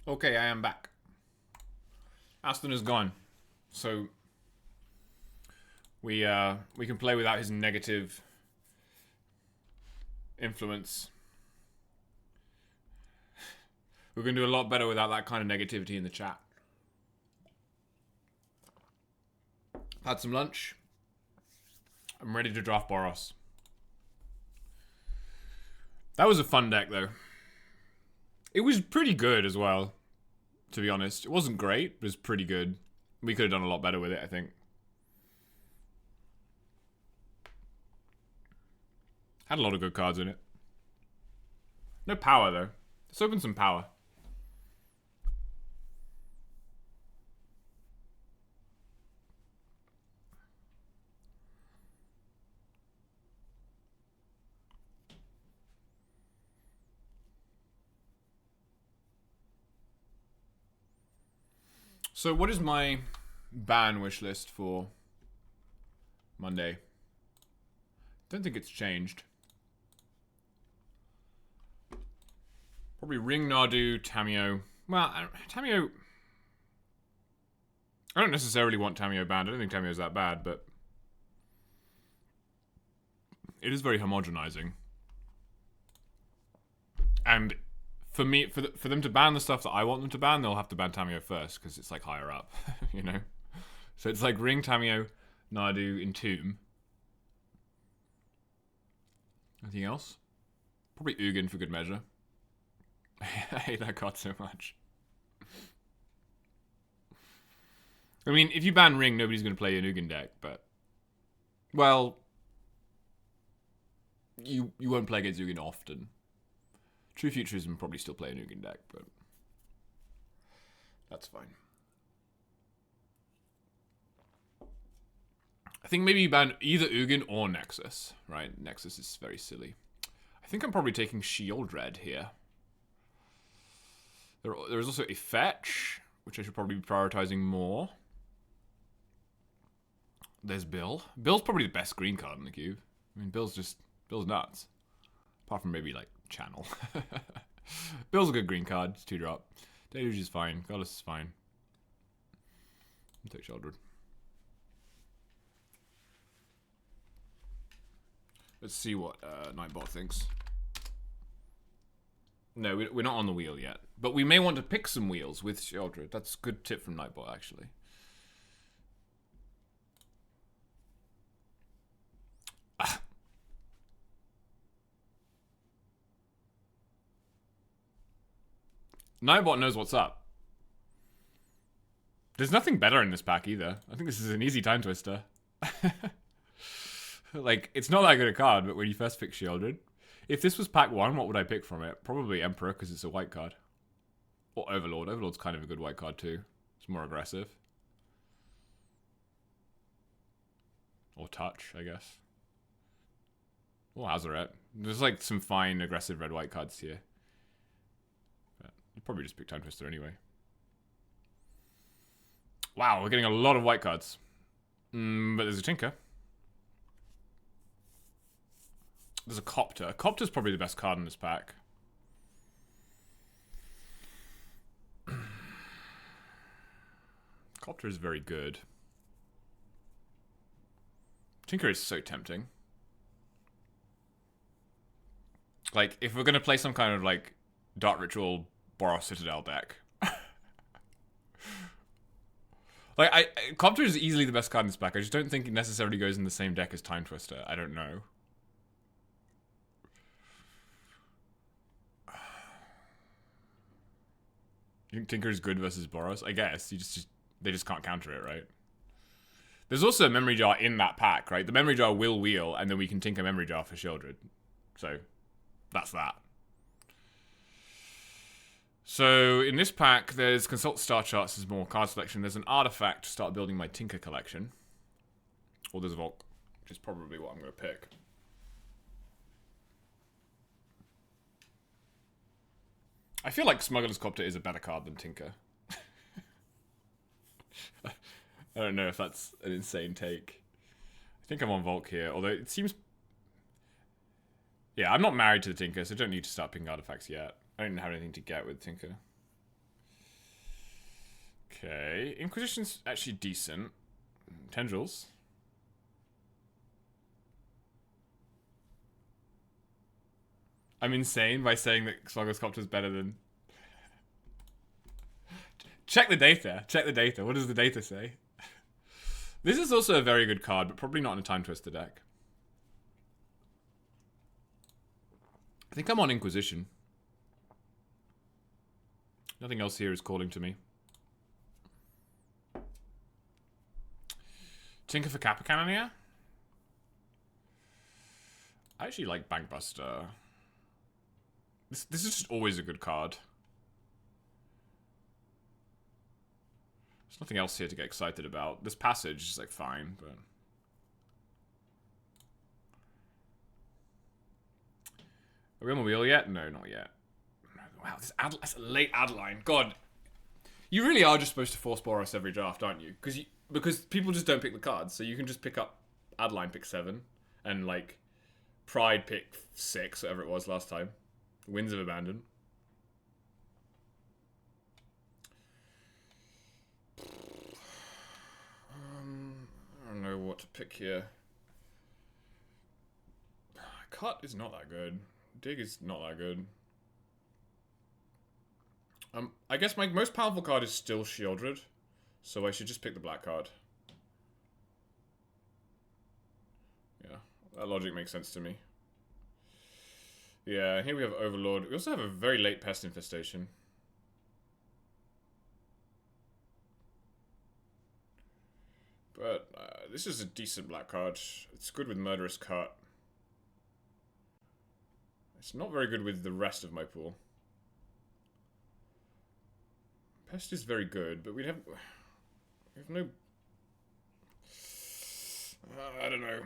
Okay, I am back. Aston is gone. So we can play without his negative influence. We're going to do a lot better without that kind of negativity in the chat. Had some lunch. I'm ready to draft Boros. That was a fun deck, though. It was pretty good as well, to be honest. It wasn't great, but it was pretty good. We could have done a lot better with it, I think. Had a lot of good cards in it. No power, though. Let's open some power. So what is my ban wish list for Monday? Don't think it's changed. Probably Ring Nardu, Tamiyo. Well, Tamiyo... I don't necessarily want Tamiyo banned. I don't think Tamiyo's that bad, but... it is very homogenizing. And... for me, for them to ban the stuff that I want them to ban, they'll have to ban Tamiyo first, because it's like higher up, you know? So it's like Ring, Tamiyo, Nardu, Entomb. Anything else? Probably Ugin for good measure. I hate that card so much. I mean, if you ban Ring, nobody's going to play an Ugin deck, but... well... You won't play against Ugin often. True Futurism probably still play an Ugin deck, but that's fine. I think maybe you ban either Ugin or Nexus, right? Nexus is very silly. I think I'm probably taking Shieldred here. There is also a Fetch, which I should probably be prioritizing more. There's Bill. Bill's probably the best green card in the cube. I mean, Bill's nuts. Apart from maybe, like, Channel. Bill's a good green card. It's 2-drop. Deluge is fine. Goddess is fine. I'll take Sheldred. Let's see what Nightbot thinks. No, we're not on the wheel yet. But we may want to pick some wheels with Sheldred. That's a good tip from Nightbot, actually. Nightbot knows what's up. There's nothing better in this pack either. I think this is an easy time twister. Like, it's not that good a card, but when you first pick Sheldred, if this was pack 1, what would I pick from it? Probably Emperor, because it's a white card. Or Overlord. Overlord's kind of a good white card too. It's more aggressive. Or Touch, I guess. Or Hazaret. There's like some fine aggressive red-white cards here. But you'd probably just pick Time Twister anyway. Wow, we're getting a lot of white cards. But there's a Tinker. There's a Copter. Copter's probably the best card in this pack. Copter is very good. Tinker is so tempting. Like, if we're going to play some kind of, like, Dark Ritual Boros Citadel deck. Like, Copter is easily the best card in this pack. I just don't think it necessarily goes in the same deck as Time Twister. I don't know. You think Tinker is good versus Boros? I guess. They just can't counter it, right? There's also a Memory Jar in that pack, right? The Memory Jar will wheel, and then we can Tinker Memory Jar for Sheldred. So, that's that. So, in this pack, there's Consult Star Charts, there's more card selection. There's an Artifact to start building my Tinker collection. Or there's a Volk, which is probably what I'm going to pick. I feel like Smuggler's Copter is a better card than Tinker. I don't know if that's an insane take. I think I'm on Volk here, although it seems... Yeah, I'm not married to the Tinker, so I don't need to start picking artifacts yet. I don't have anything to get with Tinker. Okay. Inquisition's actually decent. Tendrils. I'm insane by saying that Slogoscopter is better than... Check the data. Check the data. What does the data say? This is also a very good card, but probably not in a Time Twister deck. I think I'm on Inquisition. Nothing else here is calling to me. Tinker for Kappa Cannoneer? I actually like Bankbuster. This is just always a good card. There's nothing else here to get excited about. This passage is like fine, but... Are we on the wheel yet? No, not yet. Wow, that's a late Adeline. God. You really are just supposed to force Boros every draft, aren't you? Because people just don't pick the cards, so you can just pick up Adeline pick 7, and like Pride pick 6, whatever it was last time. Winds of Abandon. I don't know what to pick here. Cut is not that good. Dig is not that good. I guess my most powerful card is still Shieldred, so I should just pick the black card. Yeah, that logic makes sense to me. Yeah, here we have Overlord. We also have a very late Pest Infestation. But this is a decent black card. It's good with Murderous Cut. It's not very good with the rest of my pool. Pest is very good, but we have no... I don't know.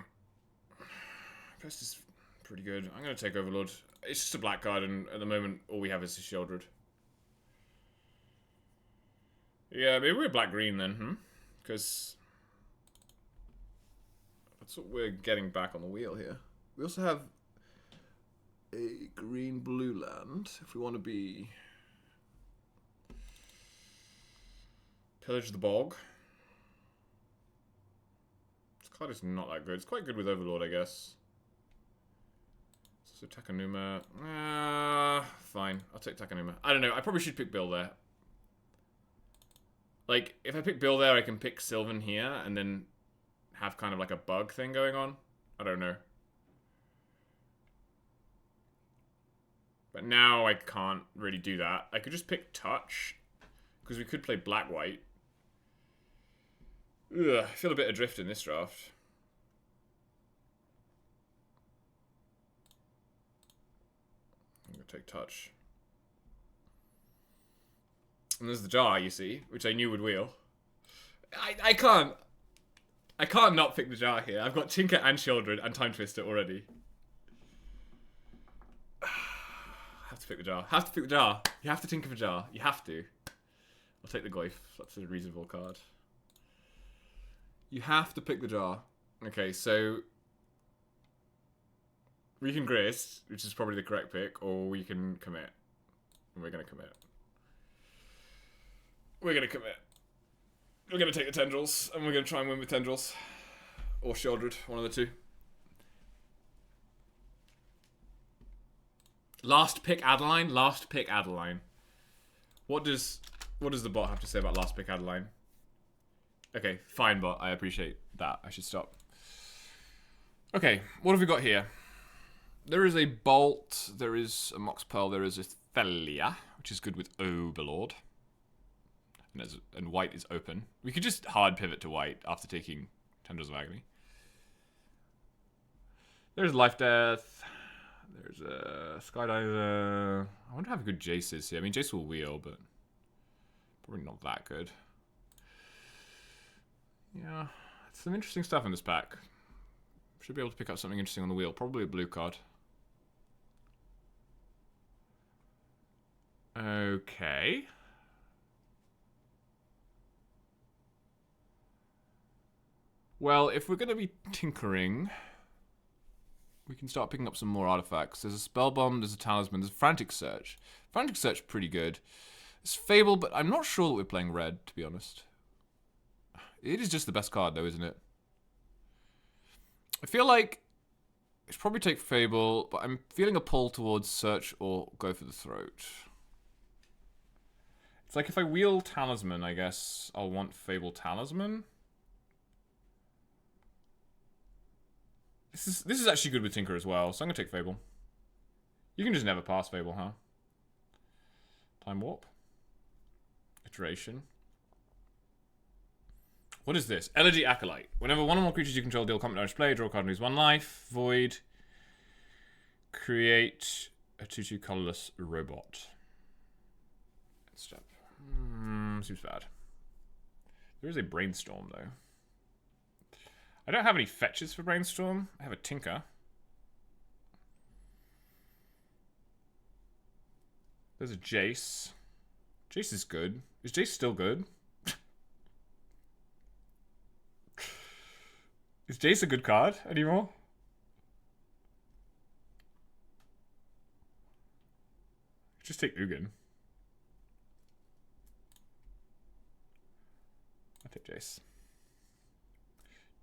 Pest is pretty good. I'm going to take Overlord. It's just a black card, and at the moment, all we have is a Shieldred. Yeah, maybe we're black-green then, Because that's what we're getting back on the wheel here. We also have a green-blue land, if we want to be... Pillage the Bog. This card is not that good. It's quite good with Overlord, I guess. So Takanuma. Fine. I'll take Takanuma. I don't know. I probably should pick Bill there. Like, if I pick Bill there, I can pick Sylvan here and then have kind of like a bug thing going on. I don't know. But now I can't really do that. I could just pick Touch, because we could play Black-White. Ugh, I feel a bit adrift in this draft. I'm going to take Touch. And there's the jar, you see, which I knew would wheel. I can't not pick the jar here. I've got Tinker and Shieldred and Time Twister already. Have to pick the jar. Have to pick the jar. You have to Tinker for jar. You have to. I'll take the Goyf. That's a reasonable card. You have to pick the jar. Okay, so we can Grist, which is probably the correct pick, or we can commit. And we're going to commit. We're going to commit. We're going to take the Tendrils, and we're going to try and win with Tendrils. Or Shieldred, one of the two. Last pick Adeline? Last pick Adeline. What does the bot have to say about last pick Adeline? Okay, fine bot. I appreciate that. I should stop. Okay, what have we got here? There is a Bolt, there is a Mox Pearl, there is a Thalia, which is good with Overlord. And white is open. We could just hard pivot to white after taking Tendrils of Agony. There's Life Death. There's a Skydiver. I wonder how good Jace is here. I mean, Jace will wheel, but probably not that good. Yeah, it's some interesting stuff in this pack. Should be able to pick up something interesting on the wheel. Probably a blue card. Okay. Well, if we're going to be tinkering, we can start picking up some more artifacts. There's a Spell Bomb, there's a Talisman, there's a Frantic Search. Frantic Search, pretty good. It's Fable, but I'm not sure that we're playing red, to be honest. It is just the best card, though, isn't it? I feel like I should probably take Fable, but I'm feeling a pull towards Search or Go for the Throat. It's like if I wheel Talisman, I guess I'll want Fable Talisman. This is actually good with Tinker as well, so I'm going to take Fable. You can just never pass Fable, huh? Time Warp. Iteration. What is this? Elegy Acolyte. Whenever one or more creatures you control deal combat damage play, draw a card and lose 1 life. Void. Create a 2/2 colorless robot. Step. Seems bad. There is a Brainstorm, though. I don't have any fetches for Brainstorm. I have a Tinker. There's a Jace. Jace is good. Is Jace still good? Is Jace a good card anymore? Just take Ugin. I'll take Jace.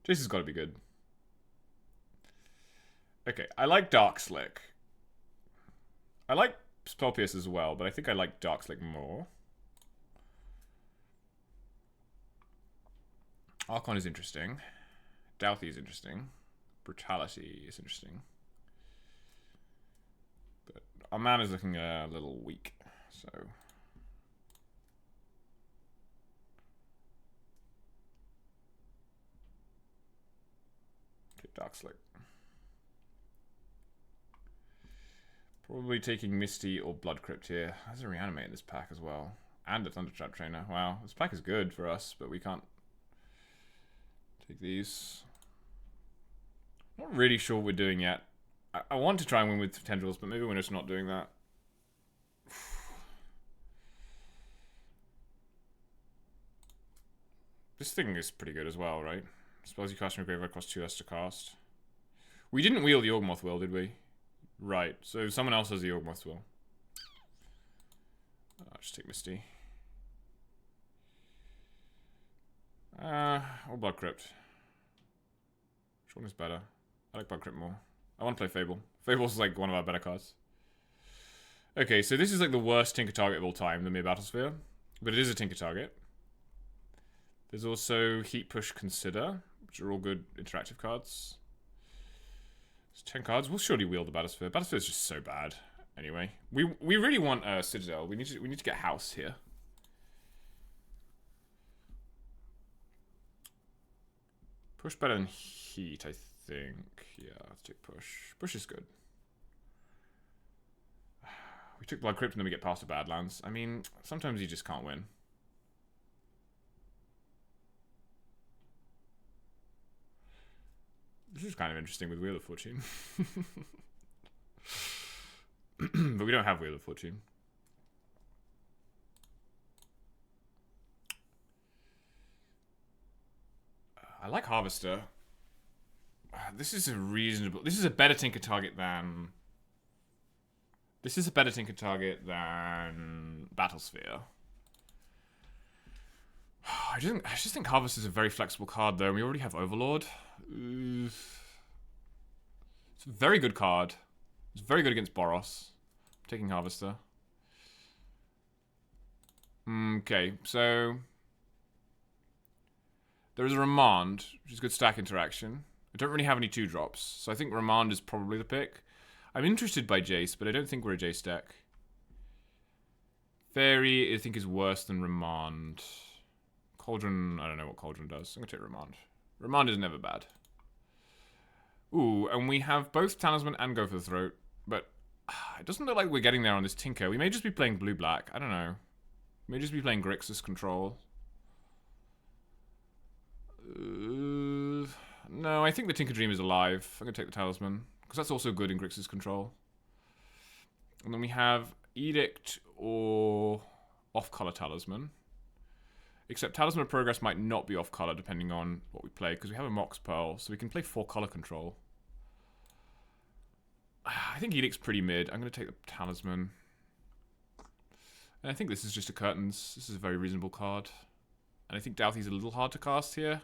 Jace has got to be good. Okay, I like Dark Slick. I like Spell Pierce as well, but I think I like Dark Slick more. Archon is interesting. Douthie is interesting. Brutality is interesting. But our mana is looking a little weak, so... take Dark Slick. Probably taking Misty or Blood Crypt here. There's a Reanimate in this pack as well. And a Thundertrap Trainer. Wow, this pack is good for us, but we can't take these. Not really sure what we're doing yet. I want to try and win with Tendrils, but maybe we're just not doing that. This thing is pretty good as well, right? Spells you cast from your graveyard cost 2 less to cast. We didn't wheel the Yawgmoth Will, did we? Right, so someone else has the Yawgmoth Will. I'll just take Misty. Or Blood Crypt. Which one is better? I like Blood Crypt more. I want to play Fable. Fable's like one of our better cards. Okay, so this is like the worst Tinker target of all time, the Mere Battlesphere. But it is a Tinker target. There's also Heat Push Consider, which are all good interactive cards. It's 10 cards. We'll surely wheel the Battlesphere. Battlesphere is just so bad. Anyway, we really want Citadel. We need to get House here. Push better than Heat, I think. Yeah, let's take Push. Push is good. We took Blood Crypt and then we get past the Badlands. I mean, sometimes you just can't win. This is kind of interesting with Wheel of Fortune. But we don't have Wheel of Fortune. I like Harvester. This is a reasonable... This is a better Tinker target than... This is a better Tinker target than Battlesphere. I just think Harvest is a very flexible card, though. We already have Overlord. It's a very good card. It's very good against Boros. I'm taking Harvester. Okay, so... There is a Remand, which is good stack interaction. I don't really have any 2-drops, so I think Remand is probably the pick. I'm interested by Jace, but I don't think we're a Jace deck. Fairy, I think, is worse than Remand. Cauldron, I don't know what Cauldron does. I'm going to take Remand. Remand is never bad. Ooh, and we have both Talisman and Go for the Throat, but it doesn't look like we're getting there on this Tinker. We may just be playing blue-black. I don't know. We may just be playing Grixis Control. No, I think the Tinker Dream is alive. I'm going to take the Talisman, because that's also good in Grixis Control. And then we have Edict or off-color Talisman. Except Talisman of Progress might not be off-color depending on what we play, because we have a Mox Pearl, so we can play 4-color control. I think Edict's pretty mid. I'm going to take the Talisman. And I think this is just a curtains. This is a very reasonable card. And I think Douthy's a little hard to cast here.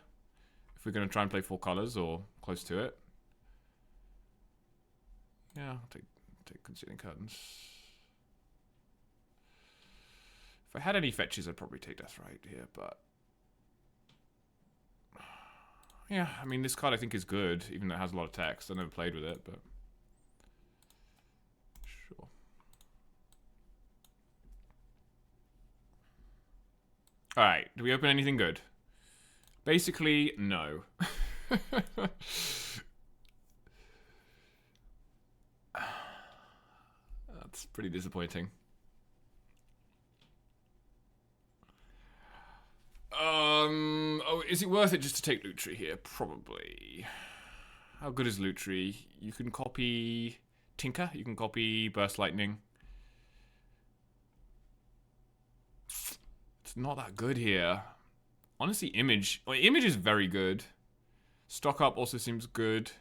If we're going to try and play 4 colors or close to it. Yeah, I'll take Concealing Curtains. If I had any fetches, I'd probably take Deathrite here, but... Yeah, I mean, this card I think is good, even though it has a lot of text. I've never played with it, but... Sure. Alright, do we open anything good? Basically, no. That's pretty disappointing. Oh, is it worth it just to take Lutri here? Probably. How good is Lutri? You can copy Tinker. You can copy Burst Lightning. It's not that good here. Honestly, Image. Well, Image is very good. Stock Up also seems good.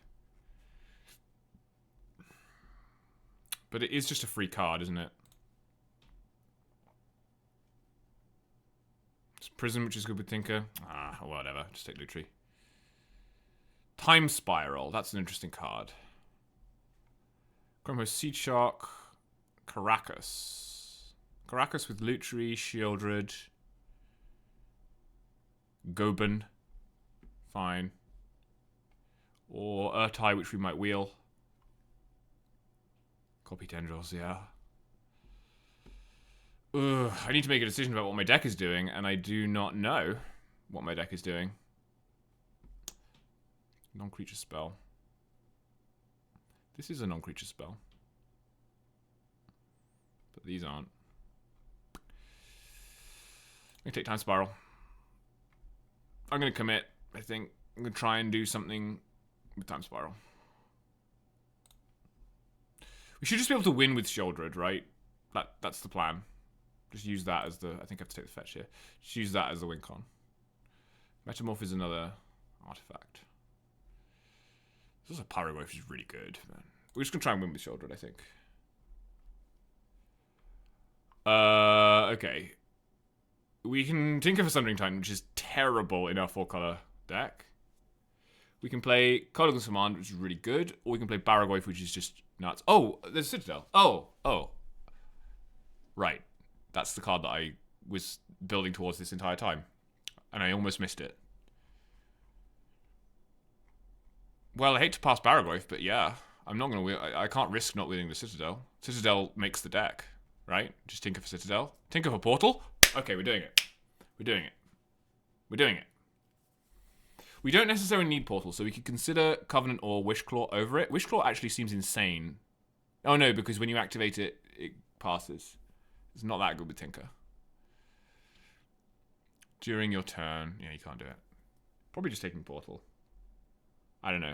But it is just a free card, isn't it? It's Prism, which is good with Tinker. Ah, whatever. Just take Lutri. Time Spiral. That's an interesting card. Gromho Seed Shark. Caracas. Caracas with Lutri, Shieldred. Goban. Fine. Or Urtai, which we might wheel. Copy Tendrils, yeah. Ugh, I need to make a decision about what my deck is doing, and I do not know what my deck is doing. Non-creature spell. This is a non-creature spell. But these aren't. I'm going to take Time Spiral. I'm going to commit, I think. I'm going to try and do something with Time Spiral. We should just be able to win with Shieldred, right? That's the plan. Just use that as the... I think I have to take the fetch here. Just use that as the win con. Metamorph is another artifact. This is a Pyroglyph, which is really good. Man. We're just going to try and win with Shieldred, I think. Okay. We can Tinker for Sundering Titan, which is terrible in our 4-color deck. We can play Cardigan's Command, which is really good. Or we can play Baraglyph, which is just nuts. Oh, there's Citadel. Oh. Right. That's the card that I was building towards this entire time. And I almost missed it. Well, I hate to pass Baraglyph, but yeah. I'm not going to wheel. I can't risk not wheeling the Citadel. Citadel makes the deck, right? Just Tinker for Citadel. Tinker for Portal. Okay, we're doing it. We're doing it. We're doing it. We don't necessarily need Portal, so we could consider Covenant or Wishclaw over it. Wishclaw actually seems insane. Oh no, because when you activate it, it passes. It's not that good with Tinker. During your turn. Yeah, you can't do it. Probably just taking Portal. I don't know.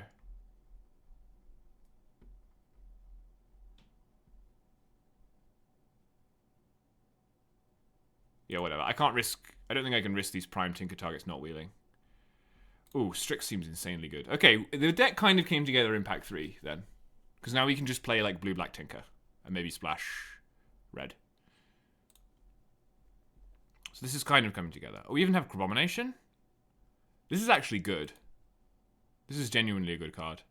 Yeah, whatever. I can't risk... I don't think I can risk these prime Tinker targets not wheeling. Ooh, Strix seems insanely good. Okay, the deck kind of came together in pack 3, then. Because now we can just play, like, blue-black Tinker. And maybe splash red. So this is kind of coming together. Oh, we even have Abomination? This is actually good. This is genuinely a good card.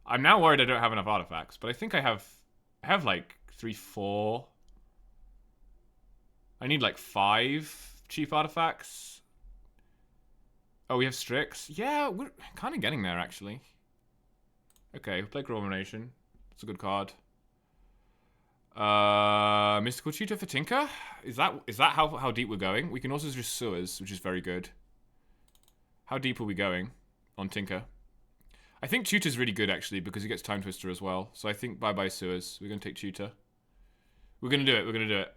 I'm now worried I don't have enough artifacts, but I think I have like 3, 4... I need like 5 cheap artifacts. Oh, we have Strix. Yeah, we're kind of getting there, actually. Okay, we'll play Abomination. It's a good card. Mystical Tutor for Tinker? Is that how deep we're going? We can also just Sewers, which is very good. How deep are we going on Tinker? I think Tutor's really good, actually, because he gets Time Twister as well. So I think bye-bye Sewers. We're going to take Tutor. We're going to do it. We're going to do it.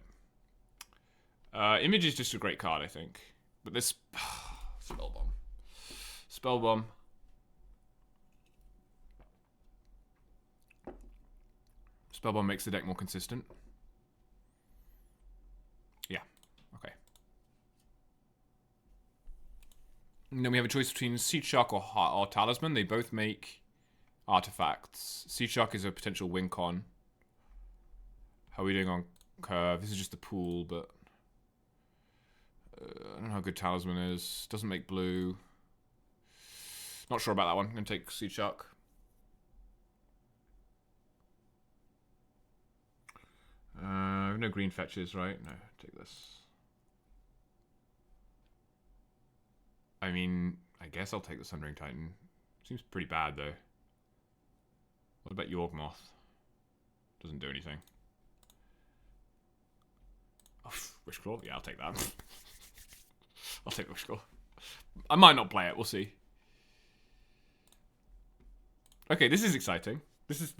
Image is just a great card, I think. But this... Spellbomb. Spellbomb. Spellbomb makes the deck more consistent. Yeah. Okay. And then we have a choice between Seed Shark or Talisman. They both make artifacts. Seed Shark is a potential win con. How are we doing on curve? This is just the pool, but... I don't know how good Talisman is. Doesn't make blue. Not sure about that one. I'm going to take Seed Shark. No green fetches, right? No, take this. I mean, I guess I'll take the Sundering Titan. Seems pretty bad, though. What about York Moth? Doesn't do anything. Oh, Wishclaw? Yeah, I'll take that. I'll take Wishclaw. I might not play it. We'll see. Okay, this is exciting. This is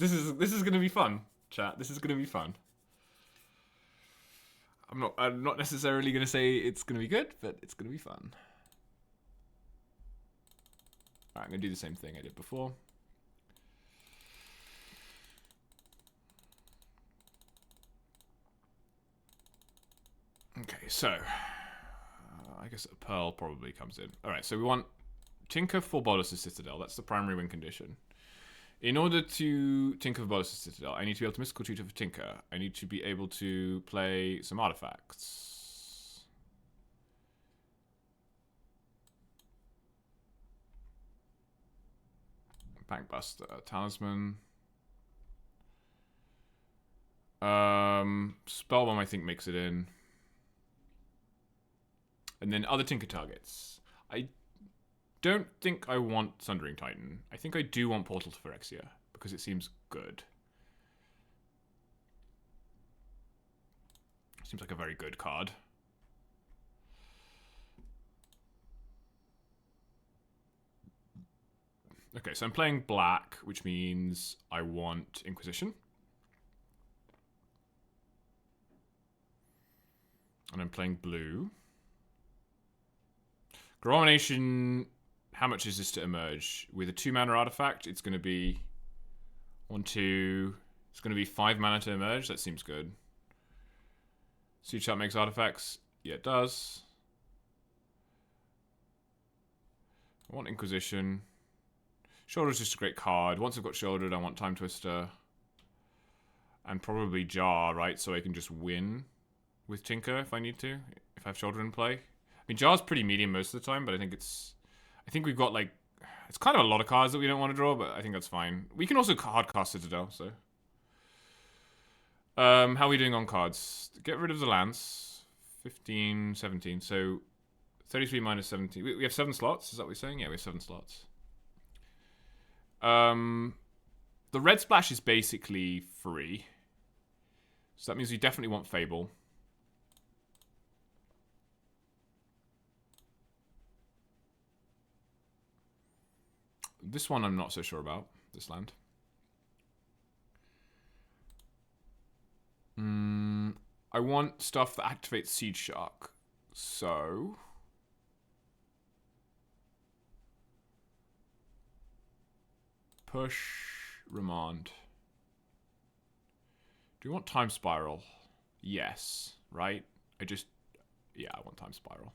going to be fun, chat. This is going to be fun. I'm not necessarily going to say it's going to be good, but it's going to be fun. Alright, I'm going to do the same thing I did before. Okay, so I guess a Pearl probably comes in. Alright, so we want Tinker for Bolas' Citadel. That's the primary win condition. In order to Tinker for Bolas' Citadel, I need to be able to Mystical Tutor for Tinker. I need to be able to play some artifacts. Bankbuster, Talisman. Spellbomb, I think, makes it in. And then other Tinker targets. I don't think I want Sundering Titan. I think I do want Portal to Phyrexia, because it seems good. Seems like a very good card. Okay, so I'm playing black, which means I want Inquisition. And I'm playing blue. Gromination, how much is this to emerge? With a 2-mana artifact, it's going to be 1, 2. It's going to be 5 mana to emerge. That seems good. Seed Shark makes artifacts. Yeah, it does. I want Inquisition. Shoulder's just a great card. Once I've got Shouldered, I want Time Twister. And probably Jar, right? So I can just win with Tinker if I need to. If I have Shoulder in play. I mean, Jar's pretty medium most of the time, but I think we've got, like, it's kind of a lot of cards that we don't want to draw, but I think that's fine. We can also hardcast Citadel, so. How are we doing on cards? Get rid of the lands. 15, 17, so 33 minus 17. We have 7 slots, is that what we're saying? Yeah, we have 7 slots. The red splash is basically free. So that means we definitely want Fable. This one I'm not so sure about, this land. I want stuff that activates Seed Shark. So... push, remand. Do you want Time Spiral? Yes, right? Yeah, I want Time Spiral.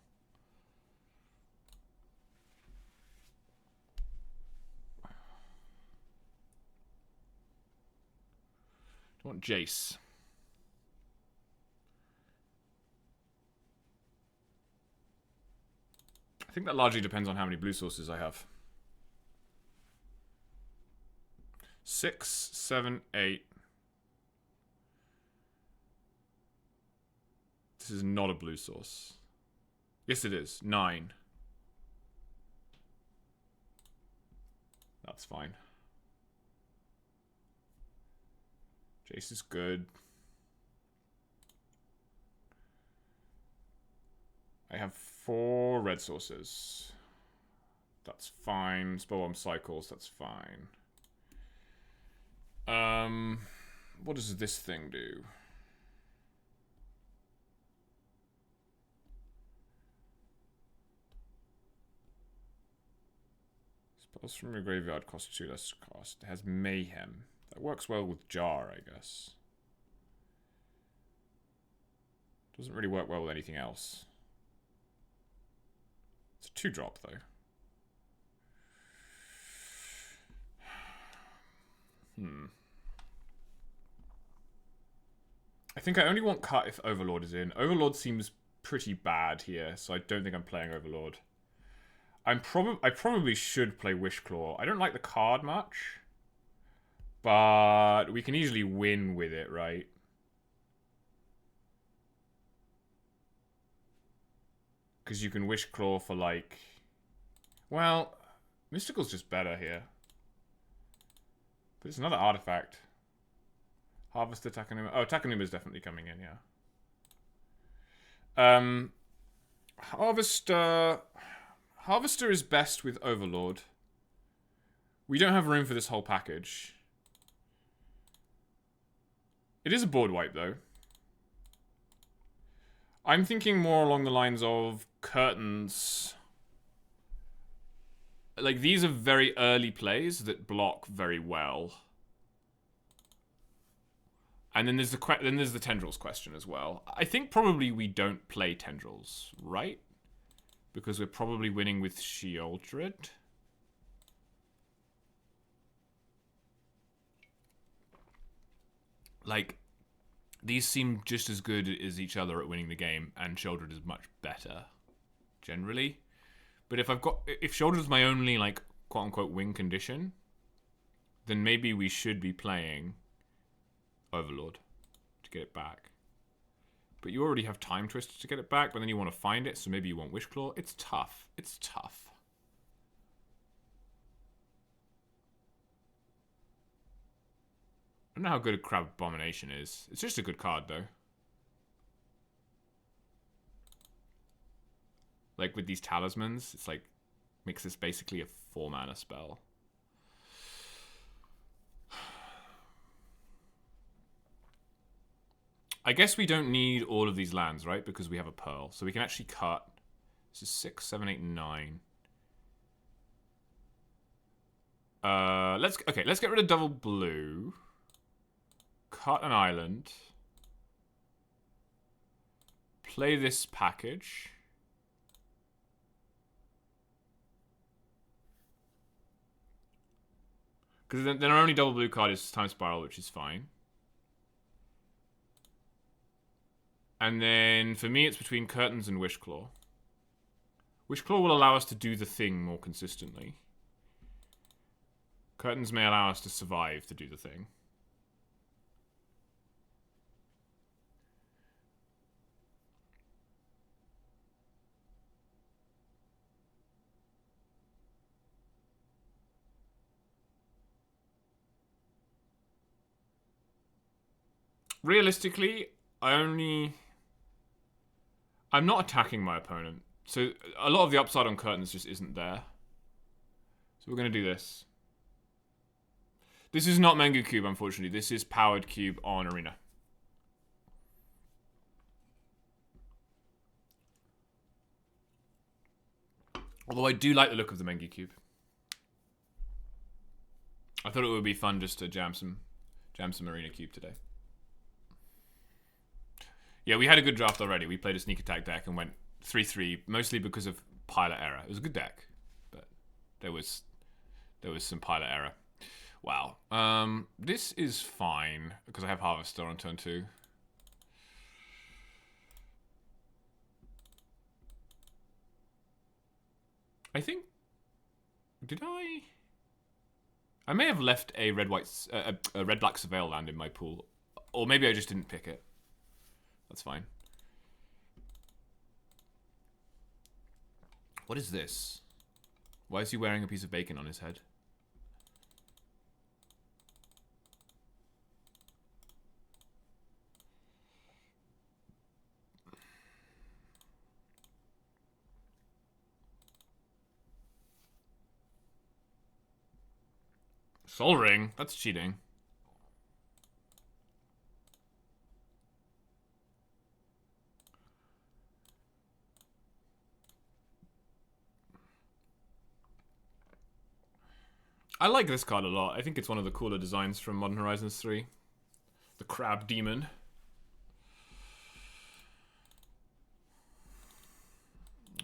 Do you want Jace? I think that largely depends on how many blue sources I have. 6, 7, 8. This is not a blue source. Yes, it is. 9. That's fine. Jace is good. I have 4 red sources. That's fine. Spellbomb cycles, that's fine. What does this thing do? Spells from your graveyard cost 2 less cost. It has Mayhem. That works well with Jar, I guess. Doesn't really work well with anything else. It's a 2-drop, though. I think I only want cut if Overlord is in. Overlord seems pretty bad here, so I don't think I'm playing Overlord. I probably should play Wishclaw. I don't like the card much, but we can easily win with it, right? Because you can Wishclaw for like... Well, Mystical's just better here. But it's another artifact. Harvester, Takanuma. Oh, Takanuma is definitely coming in, yeah. Harvester... Harvester is best with Overlord. We don't have room for this whole package. It is a board wipe, though. I'm thinking more along the lines of curtains. Like, these are very early plays that block very well. And then there's the tendrils question as well. I think probably we don't play tendrils, right? Because we're probably winning with Sheoldred. Like, these seem just as good as each other at winning the game, and Sheoldred is much better, generally. But if Sheoldred is my only, like, quote-unquote win condition, then maybe we should be playing Overlord to get it back. But you already have Time Twister to get it back, but then you want to find it, so maybe you want Wishclaw. It's tough. It's tough. I don't know how good a Crab Abomination is. It's just a good card, though. Like, with these talismans, it's like, makes this basically a 4-mana spell. I guess we don't need all of these lands, right? Because we have a Pearl. So we can actually cut. This is 6, 7, 8, 9. Let's get rid of double blue. Cut an island. Play this package. Because then our only double blue card is Time Spiral, which is fine. And then, for me, it's between Curtains and Wishclaw. Wishclaw will allow us to do the thing more consistently. Curtains may allow us to survive to do the thing. Realistically, I'm not attacking my opponent. So a lot of the upside on Curtains just isn't there. So we're going to do this. This is not Mengu Cube, unfortunately. This is Powered Cube on Arena. Although I do like the look of the Mengu Cube. I thought it would be fun just to jam some Arena Cube today. Yeah, we had a good draft already. We played a sneak attack deck and went 3-3, mostly because of pilot error. It was a good deck, but there was some pilot error. Wow. This is fine because I have Harvester on turn 2. I think, did I? I may have left a red black Surveil land in my pool, or maybe I just didn't pick it. That's fine. What is this? Why is he wearing a piece of bacon on his head? Soul Ring? That's cheating. I like this card a lot. I think it's one of the cooler designs from Modern Horizons 3. The Crab Demon.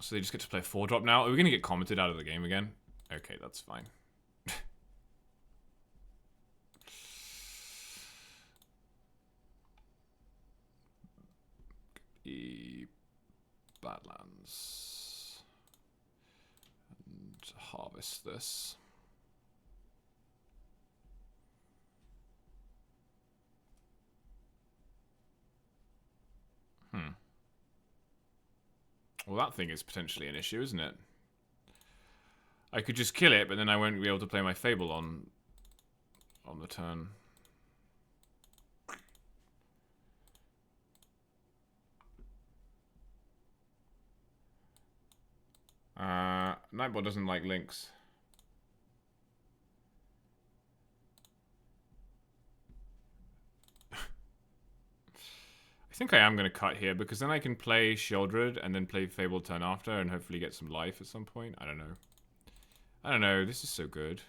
So they just get to play 4-drop now. Are we going to get commented out of the game again? Okay, that's fine. Flatlands. And harvest this. Well, that thing is potentially an issue, isn't it? I could just kill it, but then I won't be able to play my Fable on the turn. Nightbot doesn't like links. I think I am going to cut here, because then I can play Sheoldred and then play Fable turn after and hopefully get some life at some point. I don't know. I don't know. This is so good.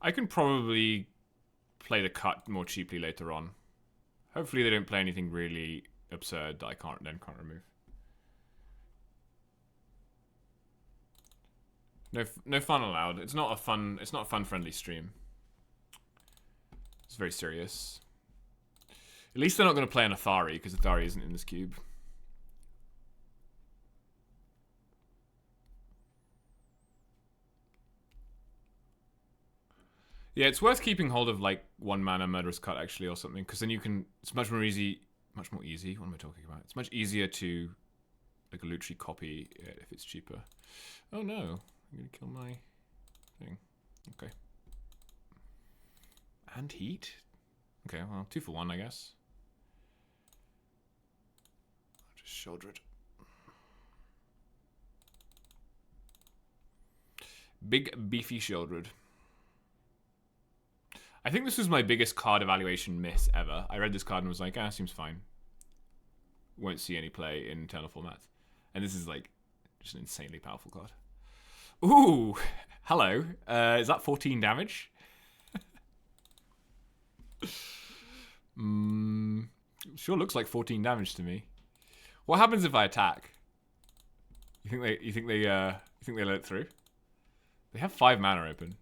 I can probably play the cut more cheaply later on. Hopefully they don't play anything really absurd that I can't remove. No fun allowed. It's not a fun friendly stream. It's very serious. At least they're not going to play an Athari, because Athari isn't in this cube. Yeah, it's worth keeping hold of like 1 mana Murderous Cut actually or something, because then you can. It's much more easy. What am I talking about? It's much easier to like a Lutri copy it if it's cheaper. Oh no! I'm gonna kill my thing. Okay. And heat. Okay, well, 2 for 1, I guess. Just Sheoldred. Big beefy Sheoldred. I think this was my biggest card evaluation miss ever. I read this card and was like, seems fine. Won't see any play in Eternal formats. And this is like just an insanely powerful card. Ooh, hello. Is that 14 damage? Sure looks like 14 damage to me. What happens if I attack? You think they let it through? They have 5 mana open.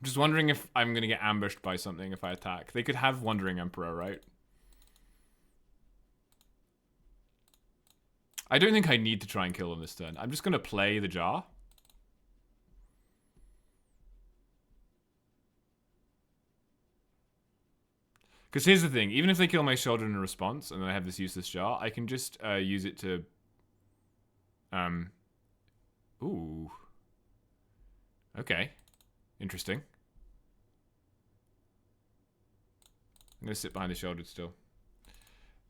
I'm just wondering if I'm going to get ambushed by something if I attack. They could have Wandering Emperor, right? I don't think I need to try and kill them this turn. I'm just going to play the jar. Because here's the thing. Even if they kill my Sheoldred in response, and then I have this useless jar, I can just use it to... Ooh. Okay. Interesting. I'm going to sit behind the Sheoldred still.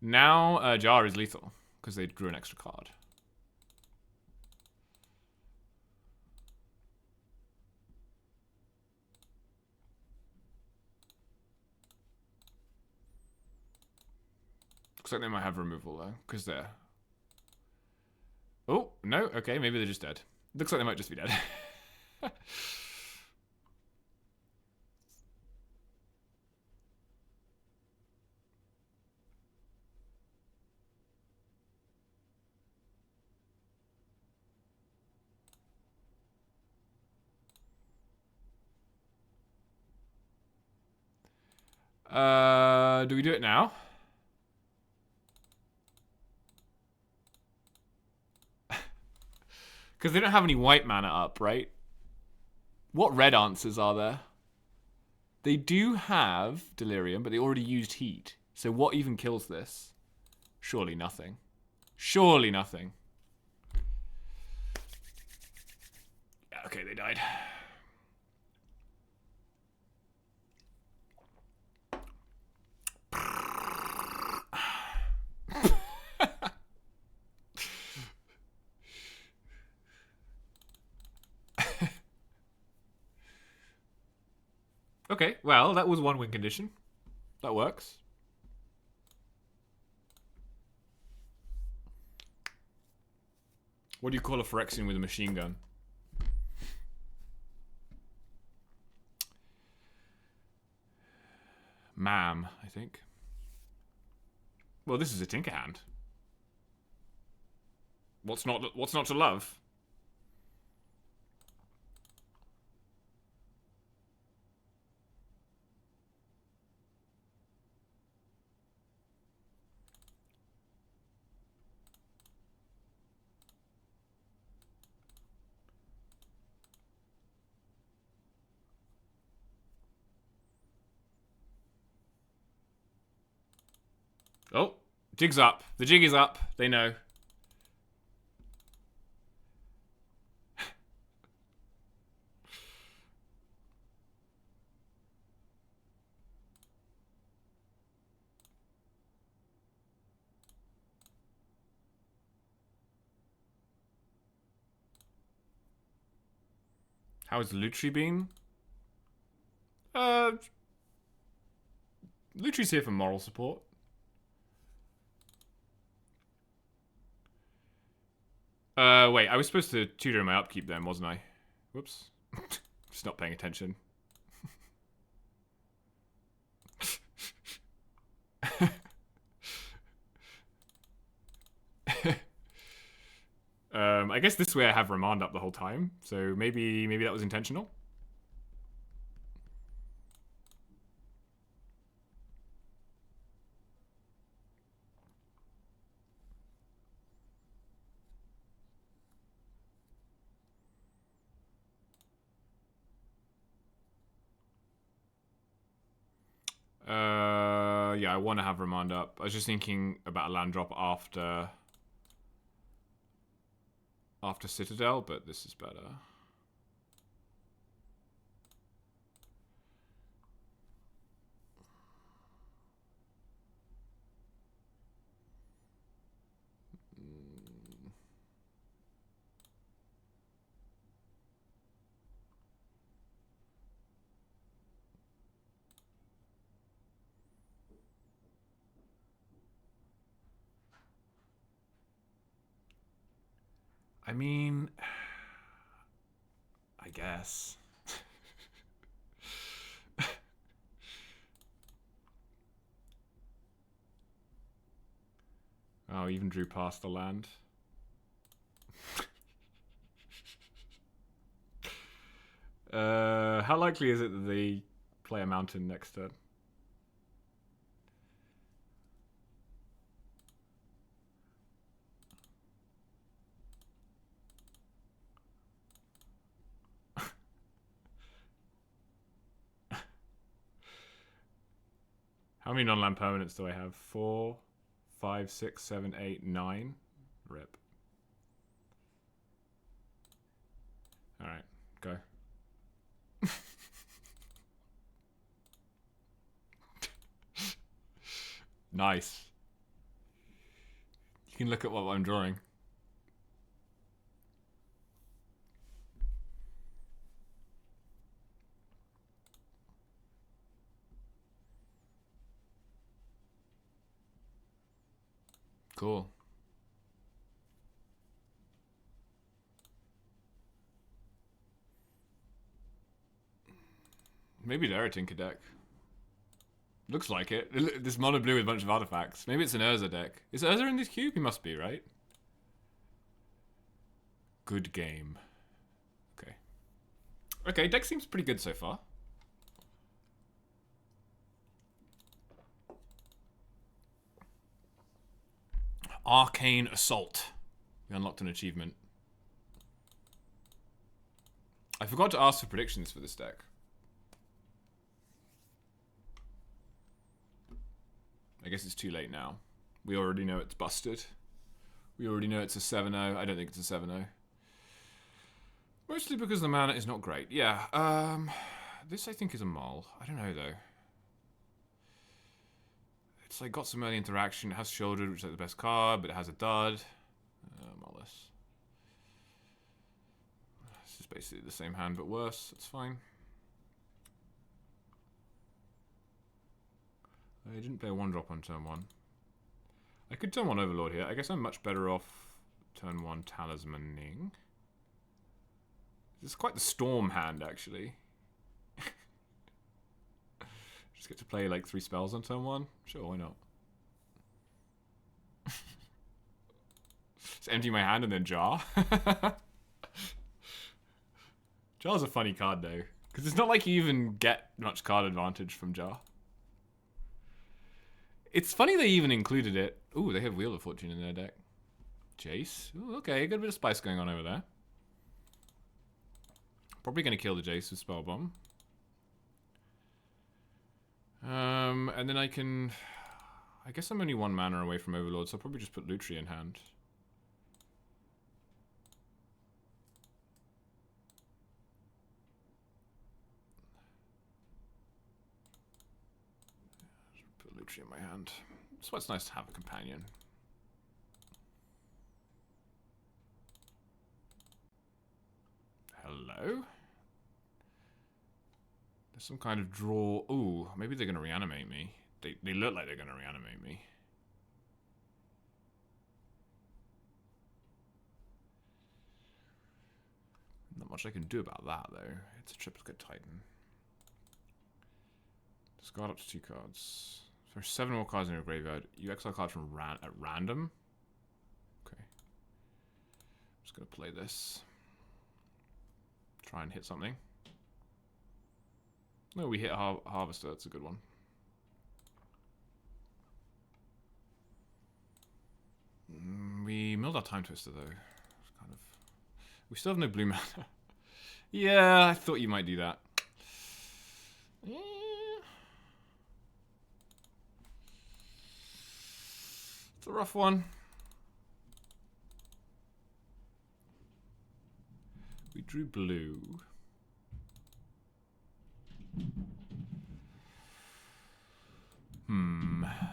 Now, jar is lethal, because they drew an extra card. Looks like they might have removal, though, because they're... Oh, no, okay, maybe they're just dead. Looks like they might just be dead. Do we do it now? Because they don't have any white mana up, right? What red answers are there? They do have Delirium, but they already used Heat. So what even kills this? Surely nothing. Surely nothing. Yeah, okay, they died. Okay, well, that was 1 win condition. That works. What do you call a Phyrexian with a machine gun? Ma'am, I think. Well, this is a Tinker Hand. What's not to love? Oh, jig's up. The jig is up. They know. How has Lutri been? Lutri's here for moral support. Wait, I was supposed to tutor my upkeep then, wasn't I? Whoops. Just not paying attention. I guess this way I have Remand up the whole time, so maybe that was intentional. Yeah, I want to have Remand up. I was just thinking about a land drop after Citadel, but this is better. I mean, I guess. Oh, even drew past the land. How likely is it that they play a mountain next turn? How many non-land permanents do I have? 4, 5, 6, 7, 8, 9. Rip. Alright, go. Nice. You can look at what I'm drawing. Cool. Maybe they're a Tinker deck. Looks like it. This mono blue with a bunch of artifacts. Maybe it's an Urza deck. Is Urza in this cube? He must be, right? Good game. Okay. Okay, deck seems pretty good so far. Arcane Assault. We unlocked an achievement. I forgot to ask for predictions for this deck. I guess it's too late now. We already know it's busted. We already know it's a 7-0. I don't think it's a 7-0. Mostly because the mana is not great. Yeah, this I think is a mole. I don't know though. It's like got some early interaction. It has Shouldered, which is like the best card, but it has a dud. Mollis. This is basically the same hand, but worse. It's fine. I didn't play a 1-drop on turn 1. I could turn 1 Overlord here. I guess I'm much better off turn 1 Talismaning. This is quite the Storm hand, actually. Just get to play like 3 spells on turn 1? Sure, why not? Just empty my hand and then Jar. Jar's a funny card though. Because it's not like you even get much card advantage from Jar. It's funny they even included it. Ooh, they have Wheel of Fortune in their deck. Jace. Ooh, okay, got a bit of spice going on over there. Probably going to kill the Jace with Spell Bomb. And then I I guess I'm only 1 mana away from Overlord, so I'll probably just put Lutri in hand. Put Lutri in my hand. That's why it's nice to have a companion. Hello? There's some kind of draw. Ooh, maybe they're going to reanimate me. They look like they're going to reanimate me. Not much I can do about that, though. It's a triplicate Titan. Discard up to 2 cards. So there's 7 more cards in your graveyard. You exile cards from at random? Okay. I'm just going to play this. Try and hit something. No, we hit Harvester. That's a good one. We milled our Time Twister, though. It's kind of... We still have no blue mana. Yeah, I thought you might do that. Yeah. It's a rough one. We drew blue.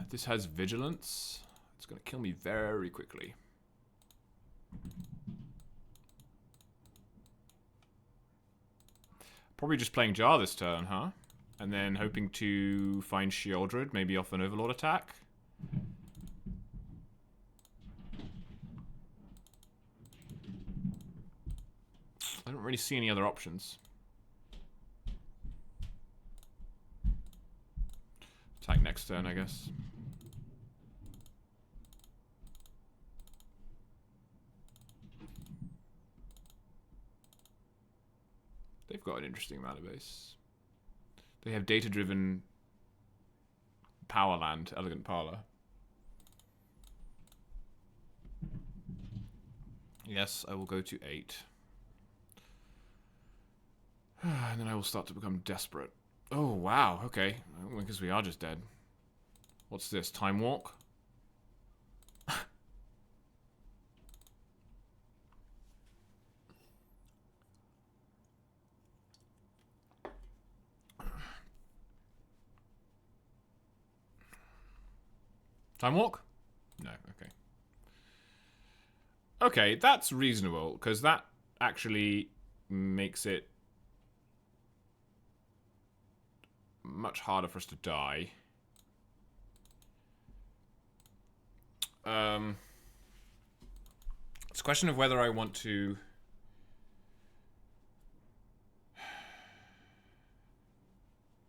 This has vigilance. It's going to kill me very quickly. Probably just playing Jar this turn, huh? And then hoping to find Sheoldred, maybe off an Overlord attack. I don't really see any other options. Attack next turn, I guess. They've got an interesting mana base. They have data-driven power land, Elegant Parlor. Yes, I will go to 8. And then I will start to become desperate. Oh, wow, okay. Because we are just dead. What's this, Time Walk? Time Walk? No, okay. Okay, that's reasonable, because that actually makes it much harder for us to die. It's a question of whether I want to...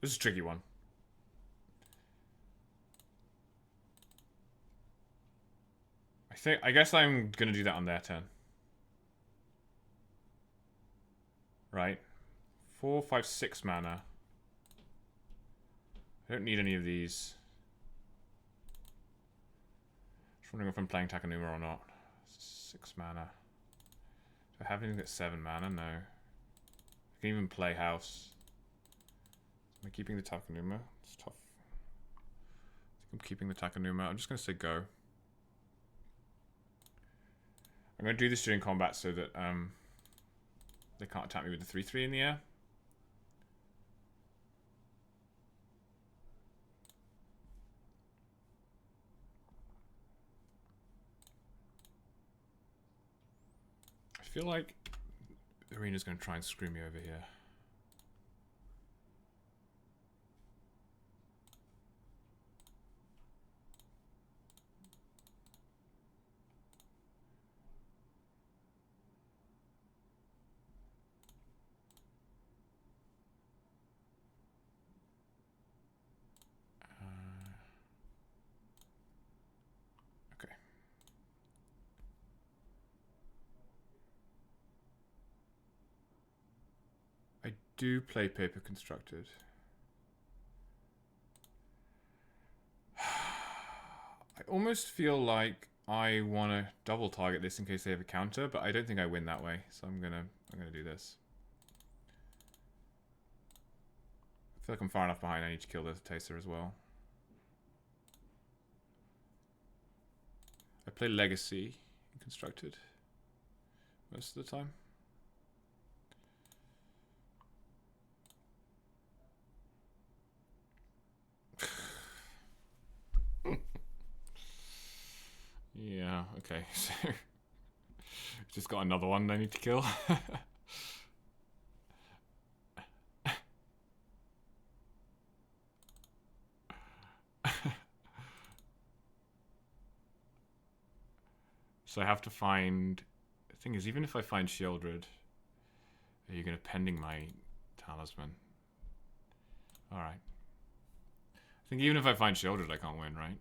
This is a tricky one. I guess I'm gonna do that on their turn. Right. 4, 5, 6 mana. I don't need any of these. Just wondering if I'm playing Takenuma or not. 6 mana. Do I have anything that's 7 mana? No. I can even play House. Am I keeping the Takenuma? It's tough. I think I'm keeping the Takenuma. I'm just gonna say go. I'm going to do this during combat so that they can't attack me with the 3/3 in the air. I feel like Arena's going to try and screw me over here. Okay. I do play Paper Constructed. I almost feel like I want to double target this in case they have a counter, but I don't think I win that way, so I'm gonna do this. I feel like I'm far enough behind. I need to kill the Taster as well. play Legacy in Constructed most of the time. Yeah, okay. So just got another one I need to kill. So I have to find... The thing is, even if I find Shieldred, are you going to pending my talisman? Alright. I think even if I find Shieldred, I can't win, right?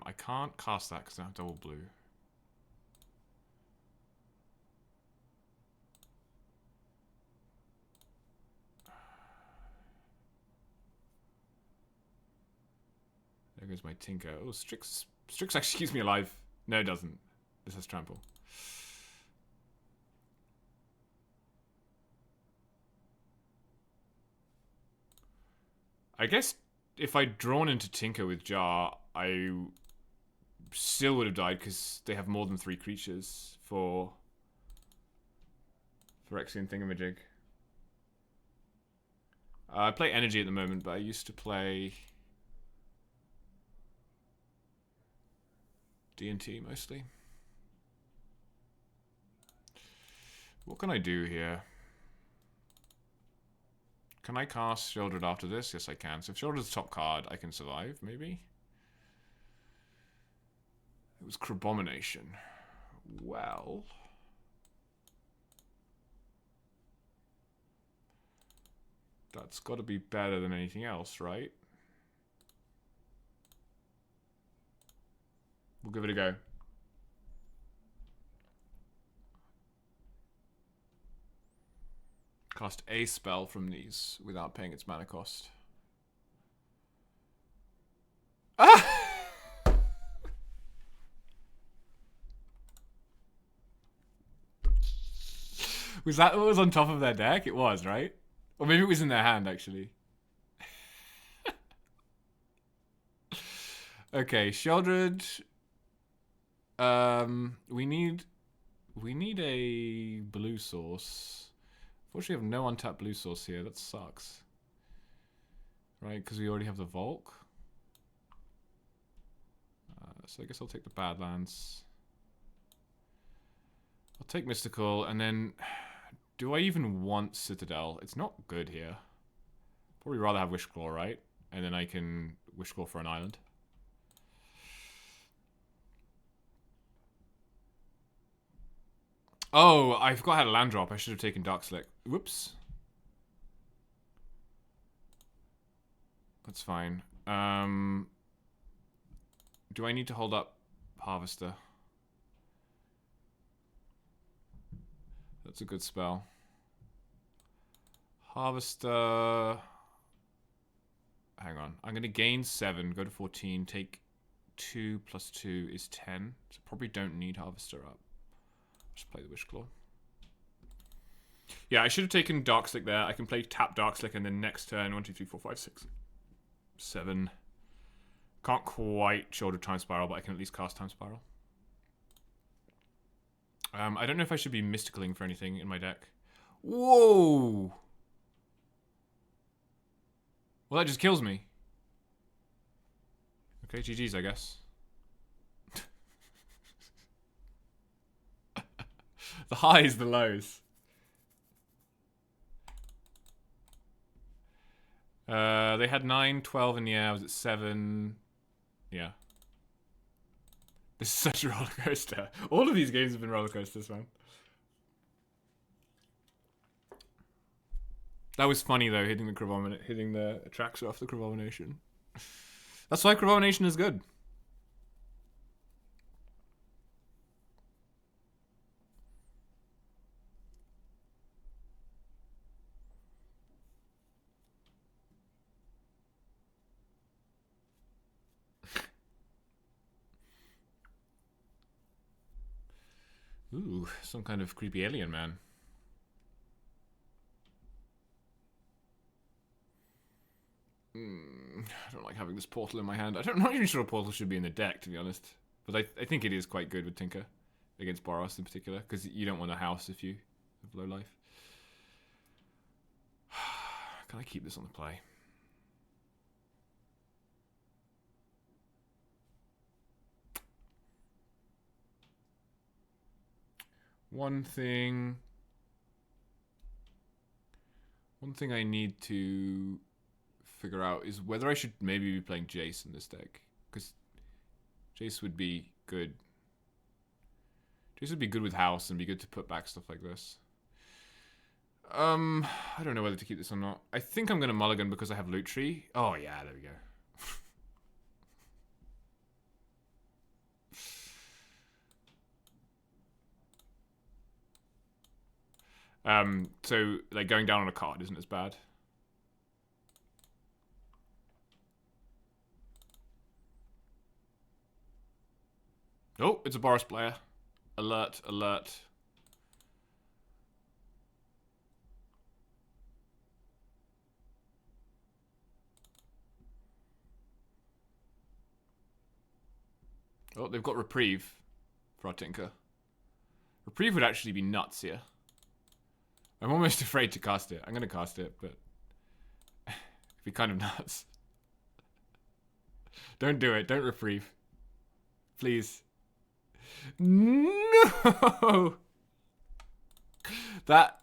I can't cast that because I have double blue. There goes my Tinker. Oh, Strix actually keeps me alive. No, it doesn't. This has Trample. I guess if I'd drawn into Tinker with Jar, I still would have died because they have more than 3 creatures for Phyrexian Thingamajig. I play Energy at the moment, but I used to play D&T mostly. What can I do here? Can I cast Shieldred after this? Yes, I can. So if Shieldred's top card, I can survive, maybe? It was Crabomination. Well... that's got to be better than anything else, right? We'll give it a go. Cast a spell from these without paying its mana cost. Ah! Was that what was on top of their deck? It was, right? Or maybe it was in their hand, actually. Okay, Sheldred. We need a blue source. Unfortunately, we have no untapped blue source here. That sucks. Right, because we already have the Volk. So I guess I'll take the Badlands. I'll take Mystical, and then... do I even want Citadel? It's not good here. Probably rather have Wishclaw, right? And then I can Wishclaw for an island. Oh, I forgot I had a land drop. I should have taken Darkslick. Whoops. That's fine. Do I need to hold up Harvester? That's a good spell. Harvester... hang on. I'm going to gain 7, go to 14, take 2 plus 2 is 10. So probably don't need Harvester up. Just play the Wishclaw. Yeah, I should have taken Darkslick there. I can play tap Darkslick and then next turn 1, 2, 3, 4, 5, 6, 7. Can't quite shoulder Time Spiral, but I can at least cast Time Spiral. I don't know if I should be mysticaling for anything in my deck. Whoa! Well, that just kills me. Okay, GG's, I guess. The highs, the lows. They had 9, 12 in the air. I was at 7. Yeah. This is such a roller coaster. All of these games have been roller coasters, man. That was funny though, hitting the Atraxa off the Crabomination. That's why Crabomination is good. Ooh, some kind of creepy alien man. having this portal in my hand. I'm not even sure a portal should be in the deck, to be honest. But I think it is quite good with Tinker against Boros in particular, because you don't want a house if you have low life. Can I keep this on the play? One thing I need to figure out is whether I should maybe be playing Jace in this deck, because Jace would be good. Jace would be good with house and be good to put back stuff like this. I don't know whether to keep this or not. I think I'm gonna mulligan because I have Loot Tree. Oh yeah, there we go. So like going down on a card isn't as bad. Oh, it's a Boros player. Alert, alert. Oh, they've got Reprieve for our Tinker. Reprieve would actually be nuts here. I'm almost afraid to cast it. I'm going to cast it, but it'd be kind of nuts. Don't do it. Don't Reprieve. Please. No! That...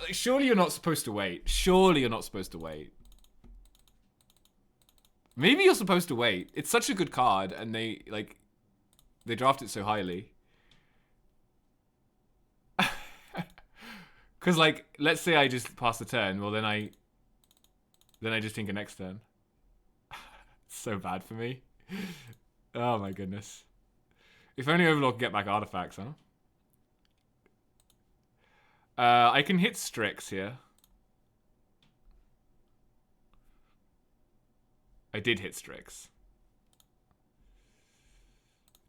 surely you're not supposed to wait. Surely you're not supposed to wait. Maybe you're supposed to wait. It's such a good card, and they draft it so highly. Because, like, let's say I just pass the turn. Well, then I just think a next turn. It's so bad for me. Oh, my goodness. If only Overlord could get back artifacts, huh? I can hit Strix here. I did hit Strix.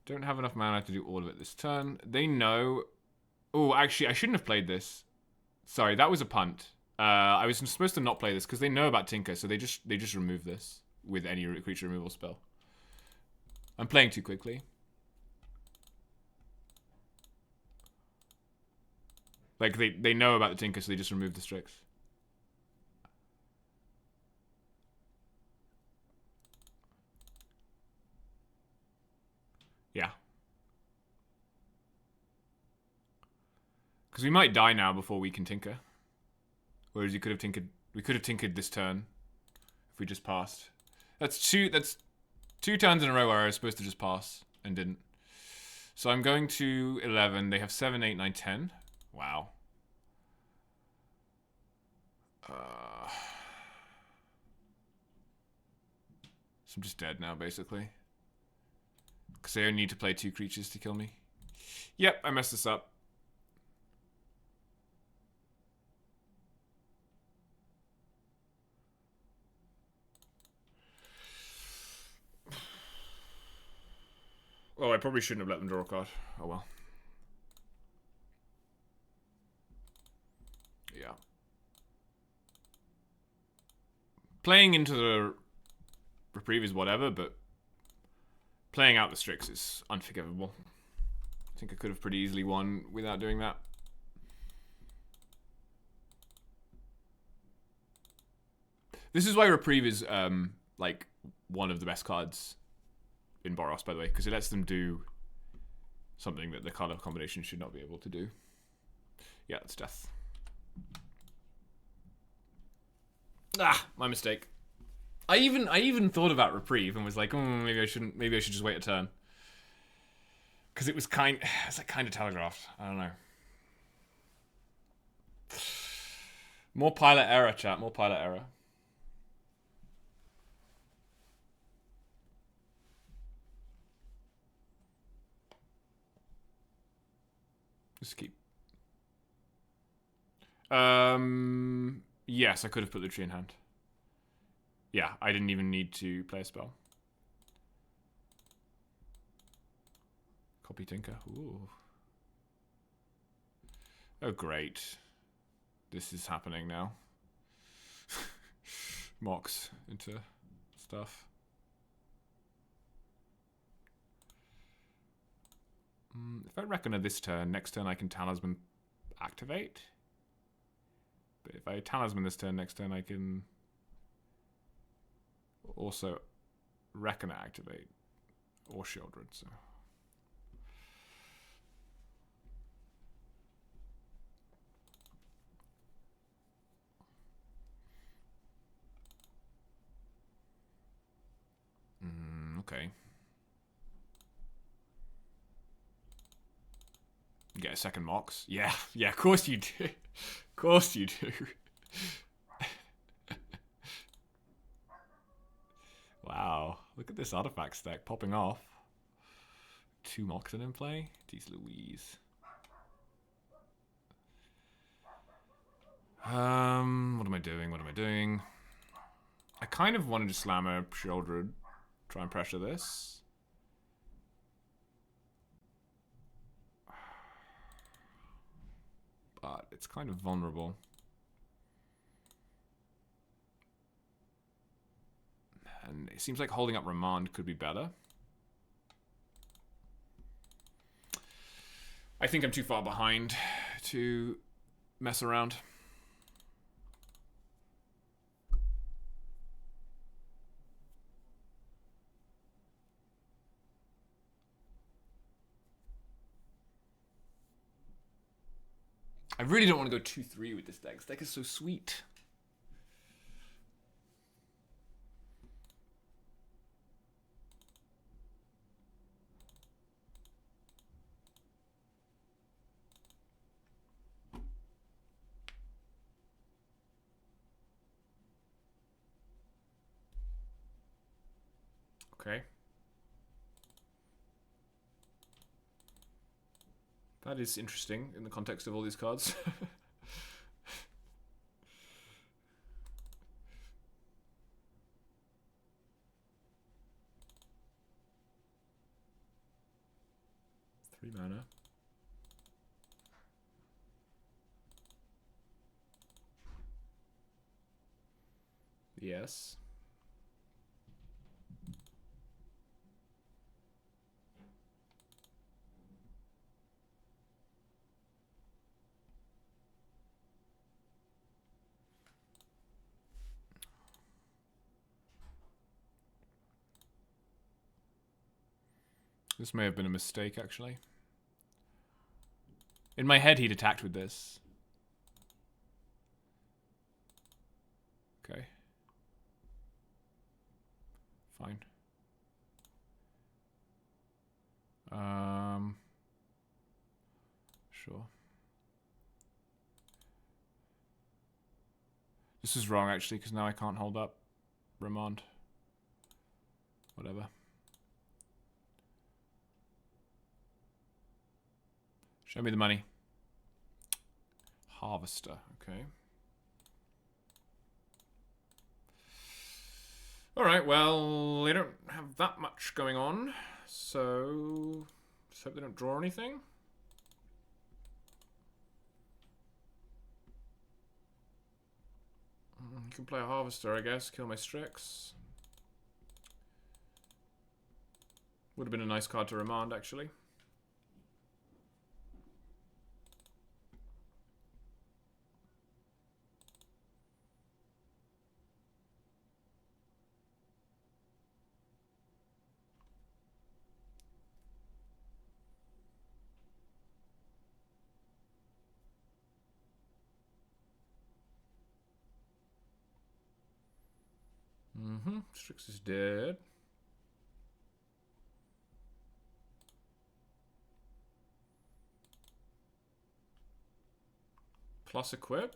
Don't have enough mana to do all of it this turn. They know... Oh, actually, I shouldn't have played this. Sorry, that was a punt. I was supposed to not play this because they know about Tinker, so they just remove this with any creature removal spell. I'm playing too quickly. Like, they know about the Tinker, so they just remove the Strix. Yeah. Because we might die now before we can Tinker. Whereas you could have tinkered... We could have tinkered this turn if we just passed. That's two turns in a row where I was supposed to just pass and didn't. So I'm going to 11. They have 7, 8, 9, 10. Wow. So I'm just dead now, basically. Because they only need to play 2 creatures to kill me. Yep, I messed this up. Oh, I probably shouldn't have let them draw a card. Oh well. Yeah. Playing into the Reprieve is whatever, but playing out the Strix is unforgivable. I think I could have pretty easily won without doing that. This is why Reprieve is like one of the best cards in Boros, by the way, because it lets them do something that the color combination should not be able to do. Yeah, it's death. Ah, my mistake. I even thought about Reprieve and was like, maybe I shouldn't. Maybe I should just wait a turn. Because it was kind of telegraphed. I don't know. More pilot error, chat. More pilot error. Just keep. Yes, I could have put the tree in hand. Yeah, I didn't even need to play a spell. Copy Tinker. Ooh. Oh, great. This is happening now. Mox into stuff. If I reckon this turn, next turn I can Talisman activate. But if I Talisman this turn, next turn I can also Reckon activate. Or Shieldred, so. Okay. Get a second Mox. Yeah, of course you do. Of course you do. Wow, look at this artifact stack popping off. 2 Moxen in play? Jeez Louise. What am I doing? I kind of wanted to slam a Shieldred, try and pressure this. But it's kind of vulnerable. And it seems like holding up Remand could be better. I think I'm too far behind to mess around. I really don't want to go 2-3 with this deck. This deck is so sweet. Okay. That is interesting in the context of all these cards. Three mana. Yes. This may have been a mistake, actually. In my head, he'd attacked with this. Okay. Fine. Sure. This is wrong, actually, because now I can't hold up Remand. Whatever. Show me the money. Harvester, okay. Alright, well, they don't have that much going on, so just hope they don't draw anything. You can play a Harvester, I guess, kill my Strix. Would have been a nice card to Remand, actually. Strix is dead. Plus equip.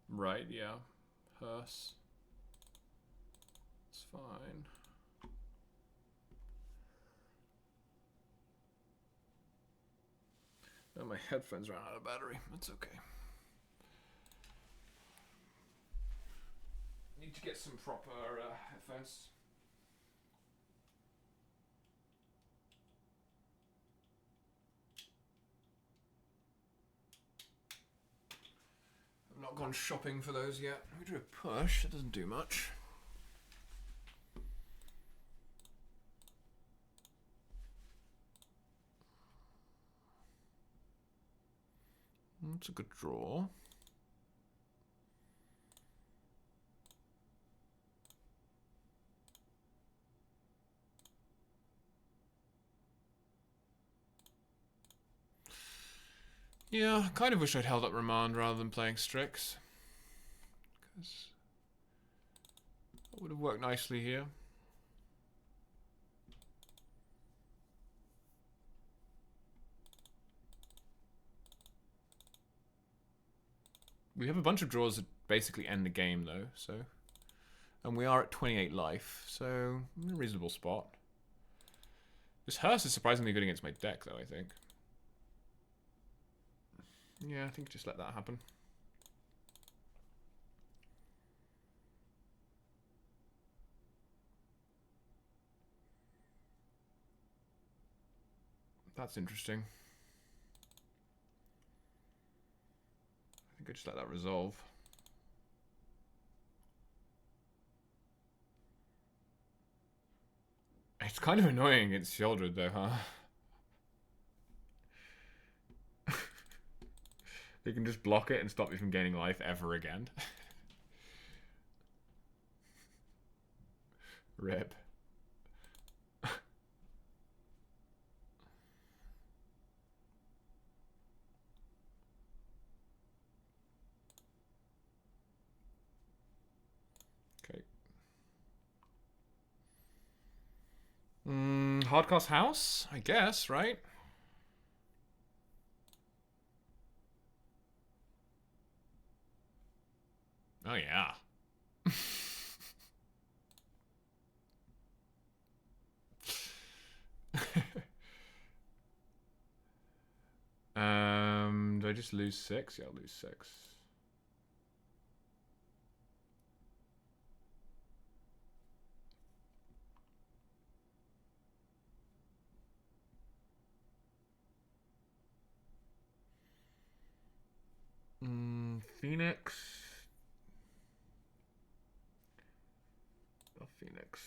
Right, yeah. Hearse. It's fine. Oh, my headphones ran out of battery. That's okay. Need to get some proper headphones. gone shopping for those yet. We drew a push. It doesn't do much. That's a good draw. Yeah, I kind of wish I'd held up Remand rather than playing Strix. Because that would have worked nicely here. We have a bunch of draws that basically end the game, though, so... And we are at 28 life, so... in a reasonable spot. This Hearse is surprisingly good against my deck, though, I think. Yeah, I think just let that happen. That's interesting. I think I just let that resolve. It's kind of annoying against Sheoldred, though, huh? You can just block it and stop you from gaining life ever again. Rip. Okay. Hardcast House? I guess, right? Oh, yeah. Do I just lose 6? Yeah, I'll lose 6. Phoenix. Oh, Phoenix.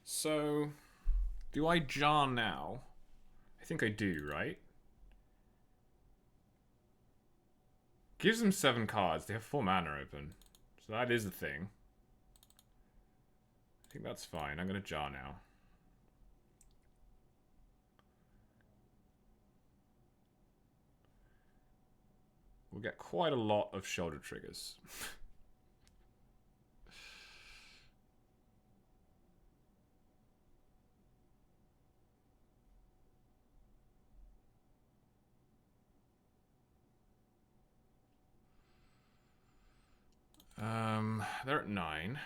So, do I jar now? I think I do, right? Gives them 7 cards. They have 4 mana open. So that is a thing. I think that's fine. I'm going to jar now. We'll get quite a lot of shoulder triggers. They're at 9.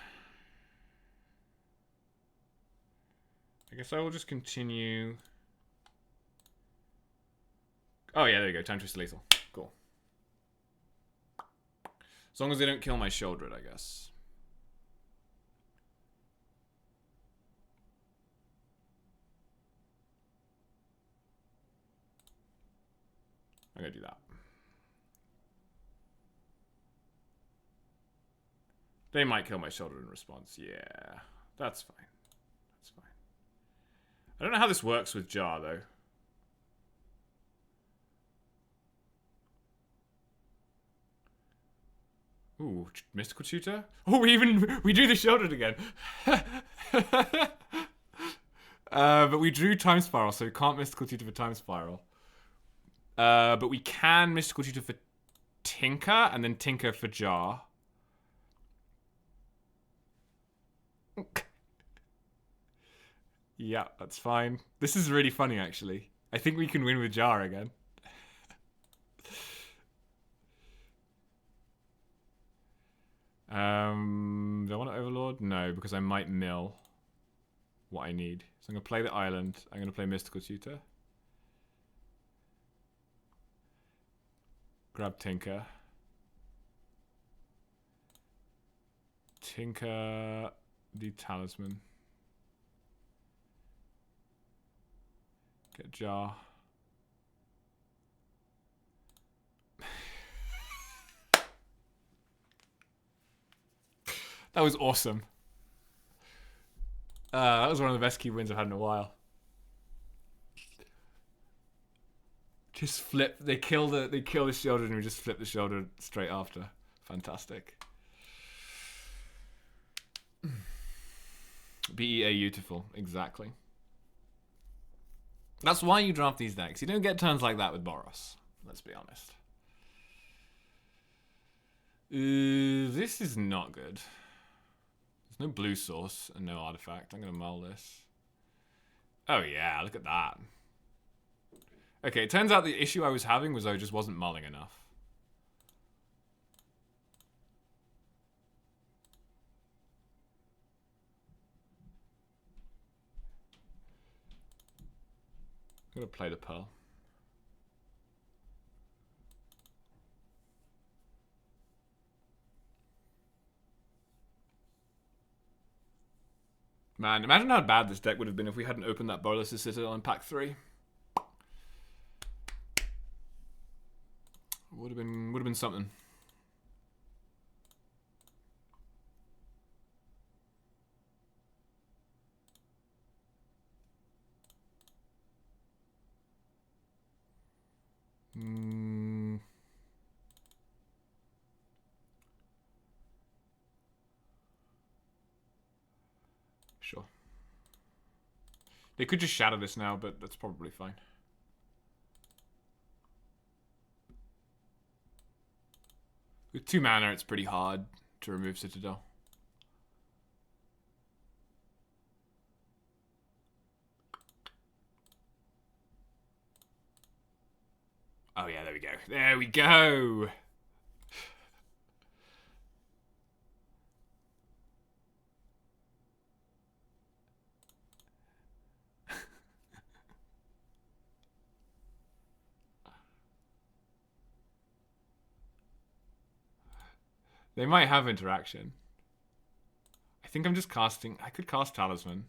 I guess I will just continue. Oh yeah, there you go. Time twist lethal. Cool. As long as they don't kill my Sheoldred, I guess. I'm gonna do that. They might kill my Sheoldred in response. Yeah, that's fine. That's fine. I don't know how this works with Jar, though. Ooh, Mystical Tutor? Oh, we do the Sheoldred again. But we drew Time Spiral, so we can't Mystical Tutor for Time Spiral. But we can Mystical Tutor for Tinker, and then Tinker for Jar. Yeah, that's fine. This is really funny, actually. I think we can win with Jar again. Do I want to Overlord? No, because I might mill what I need. So I'm going to play the island. I'm going to play Mystical Tutor. Grab Tinker. Tinker the Talisman. Get Jar. That was awesome. That was one of the best key wins I've had in a while. Just flip. They kill the shoulder and we just flip the shoulder straight after. Fantastic. BEA beautiful. Exactly. That's why you draft these decks. You don't get turns like that with Boros. Let's be honest. This is not good. There's no blue source and no artifact. I'm going to mull this. Oh yeah, look at that. Okay, it turns out the issue I was having was I just wasn't mulling enough. I'm going to play the Pearl. Man, imagine how bad this deck would have been if we hadn't opened that Bolas' Citadel in pack 3. Would have been something. Sure. They could just shatter this now, but that's probably fine. With 2 mana, it's pretty hard to remove Citadel. Oh yeah, there we go. There we go! They might have interaction. I think I'm just casting... I could cast Talisman.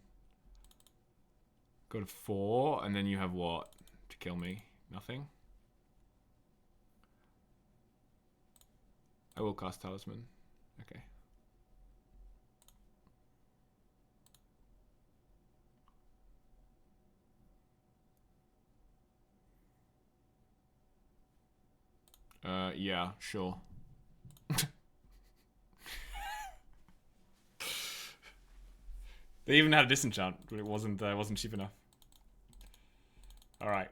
Go to 4, and then you have what? To kill me? Nothing? I will cast Talisman. Okay. Yeah, sure. They even had a disenchant, but it wasn't cheap enough. All right.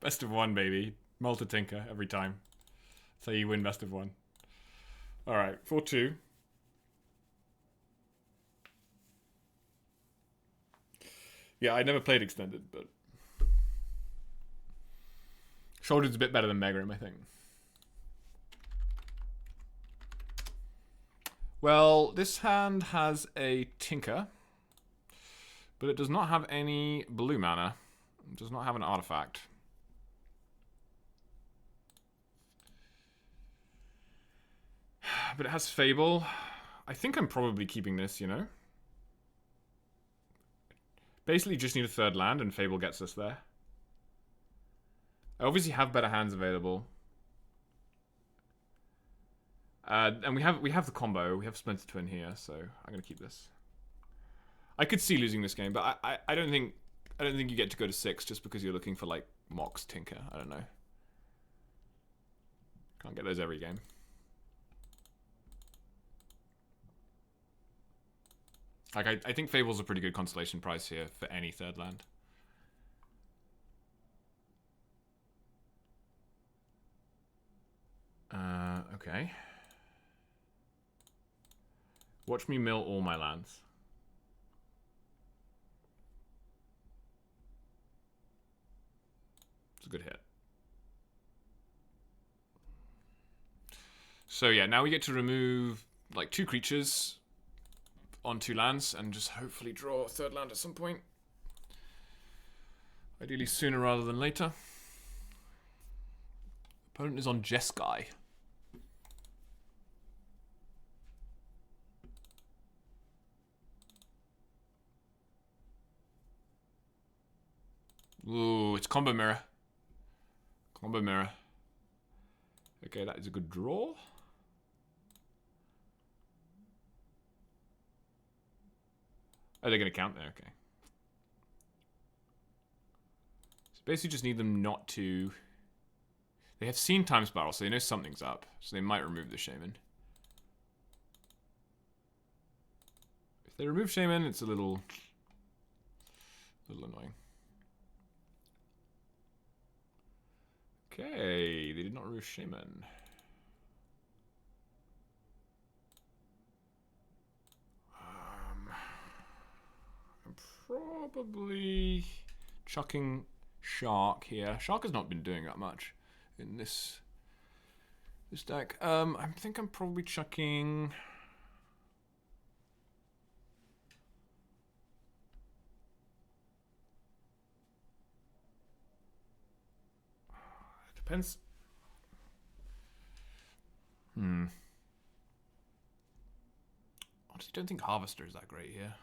Best of 1, baby. Malta Tinker every time. That's how you win best of 1. All right, 4-2. Yeah, I never played extended, but Shoulder's a bit better than Megrim, I think. Well, this hand has a Tinker, but it does not have any blue mana. It does not have an artifact. But it has Fable. I think I'm probably keeping this, you know? Basically just need a 3rd land and Fable gets us there. I obviously have better hands available. And we have the combo. We have Splinter Twin here, so I'm gonna keep this. I could see losing this game, but I don't think you get to go to 6 just because you're looking for like Mox Tinker. I don't know. Can't get those every game. Like I think Fable's a pretty good consolation prize here for any 3rd land. Okay. Watch me mill all my lands. It's a good hit. So yeah, now we get to remove like 2 creatures on 2 lands and just hopefully draw a 3rd land at some point. Ideally sooner rather than later. Opponent is on Jeskai. Ooh, it's Combo Mirror. Combo Mirror. Okay, that is a good draw. Oh, they're going to count there, okay. So basically just need them not to... They have seen Time Spiral, so they know something's up. So they might remove the Shaman. If they remove Shaman, it's a little annoying. Okay, they did not remove Shaman. I'm probably chucking Shark here. Shark has not been doing that much in this deck. I think I'm probably chucking... Depends. Honestly, don't think Harvester is that great here.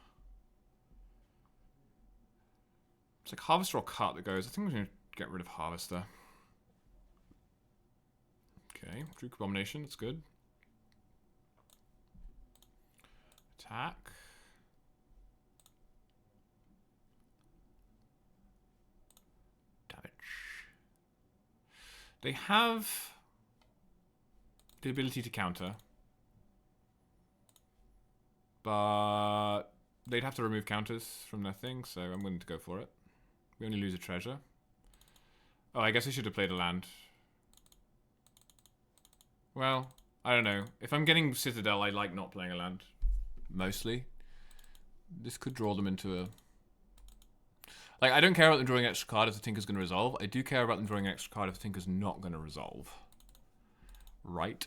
It's like Harvester or Cut that goes. I think I'm going to get rid of Harvester. Okay, Juke Abomination, that's good. Attack. Damage. They have the ability to counter. But they'd have to remove counters from their thing, so I'm willing to go for it. We only lose a treasure. Oh, I guess I should have played a land. Well, I don't know. If I'm getting Citadel, I like not playing a land. Mostly. This could draw them into a... Like, I don't care about them drawing an extra card if the Tinker's going to resolve. I do care about them drawing an extra card if the Tinker's not going to resolve. Right.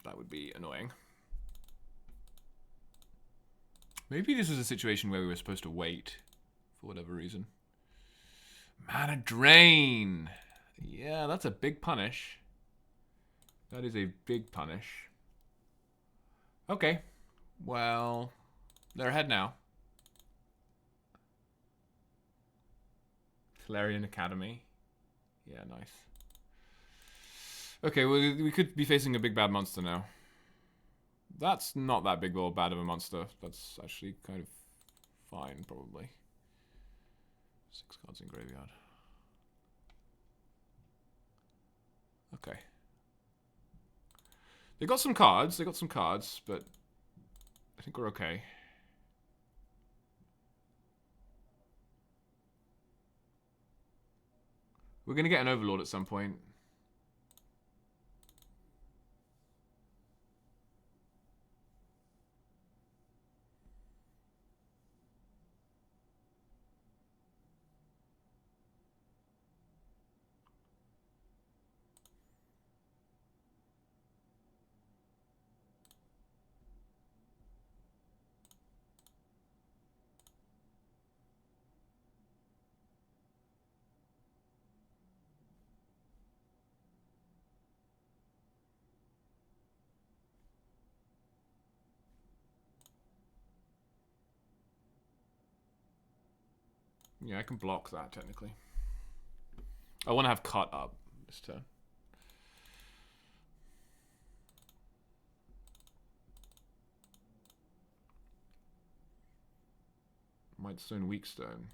That would be annoying. Maybe this was a situation where we were supposed to wait for whatever reason. Mana Drain! Yeah, that's a big punish. That is a big punish. Okay. Well, they're ahead now. Clarion Academy. Yeah, nice. Okay, well, we could be facing a big bad monster now. That's not that big or bad of a monster. That's actually kind of fine, probably. 6 cards in graveyard. Okay. They got some cards, but I think we're okay. We're going to get an Overlord at some point. Yeah, I can block that, technically. I want to have Cut up this turn. White Stone, Weak Stone.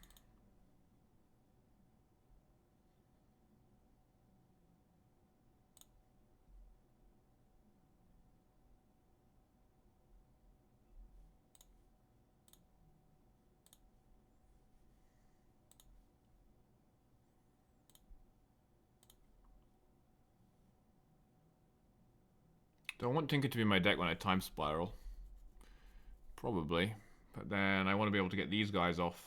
Do I want Tinker to be in my deck when I Time Spiral? Probably. But then I want to be able to get these guys off.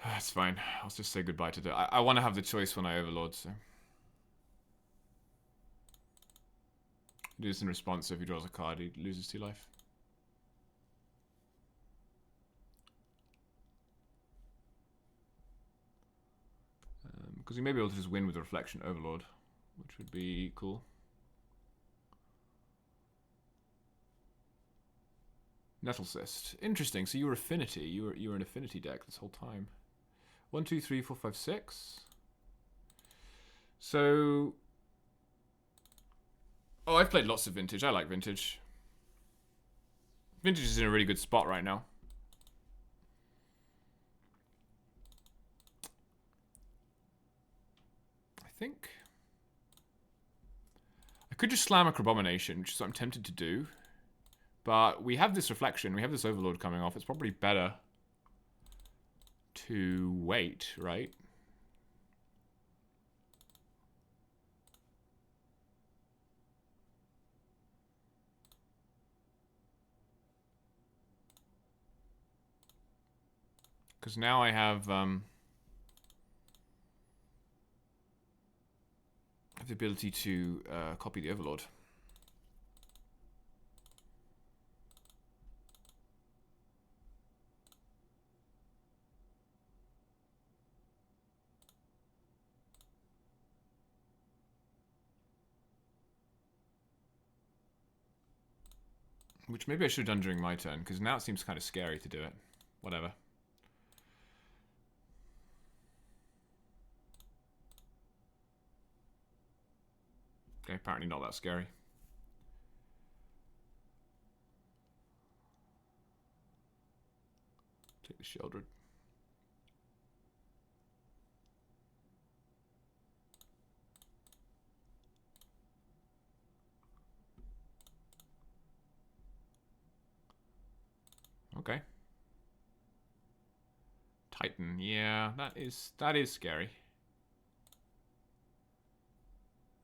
That's fine. I'll just say goodbye to that. I want to have the choice when I Overlord, so. Do this in response, so if he draws a card, he loses 2 life. Because he may be able to just win with a Reflection Overlord, which would be cool. Nettle Cyst. Interesting. So you were Affinity. You were an Affinity deck this whole time. 1, 2, 3, 4, 5, 6. So... Oh, I've played lots of Vintage. I like Vintage. Vintage is in a really good spot right now. I think... I could just slam a Crabomination, which is what I'm tempted to do. But we have this Reflection. We have this Overlord coming off. It's probably better to wait, right? Because now I have the ability to copy the Overlord. Which maybe I should have done during my turn, because now it seems kind of scary to do it. Whatever. Okay, apparently not that scary. Take the Sheoldred. Okay. Titan, yeah, that is scary.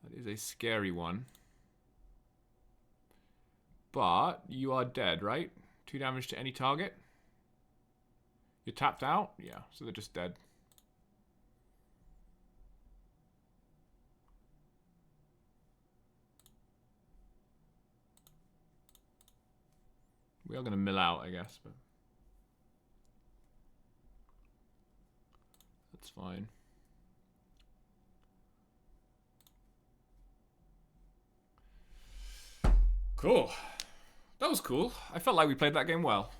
That is a scary one. But you are dead, right? 2 damage to any target. You're tapped out? Yeah, so they're just dead. We are going to mill out, I guess, but that's fine. Cool. That was cool. I felt like we played that game well.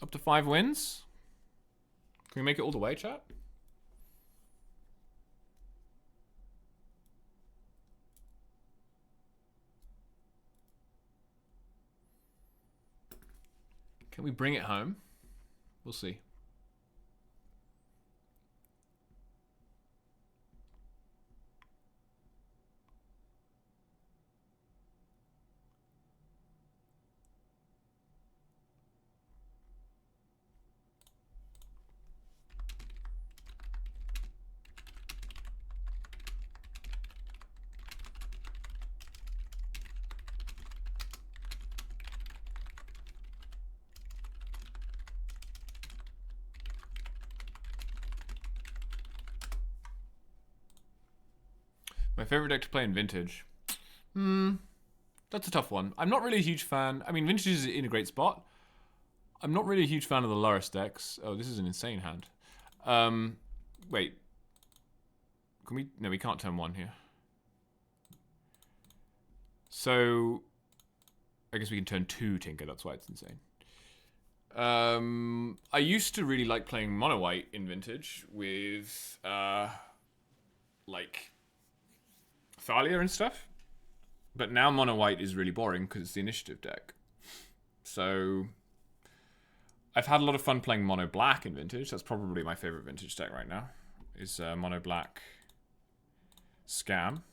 Up to 5 wins. Can we make it all the way, chat? Can we bring it home? We'll see. My favorite deck to play in Vintage. That's a tough one. I'm not really a huge fan. I mean, Vintage is in a great spot. I'm not really a huge fan of the Loris decks. Oh, this is an insane hand. Wait. Can we? No, we can't turn 1 here. So, I guess we can turn 2 Tinker. That's why it's insane. I used to really like playing Mono White in Vintage with, like, Thalia and stuff. But now Mono White is really boring because it's the initiative deck. So I've had a lot of fun playing Mono Black in Vintage. That's probably my favorite Vintage deck right now. Is Mono Black Scam.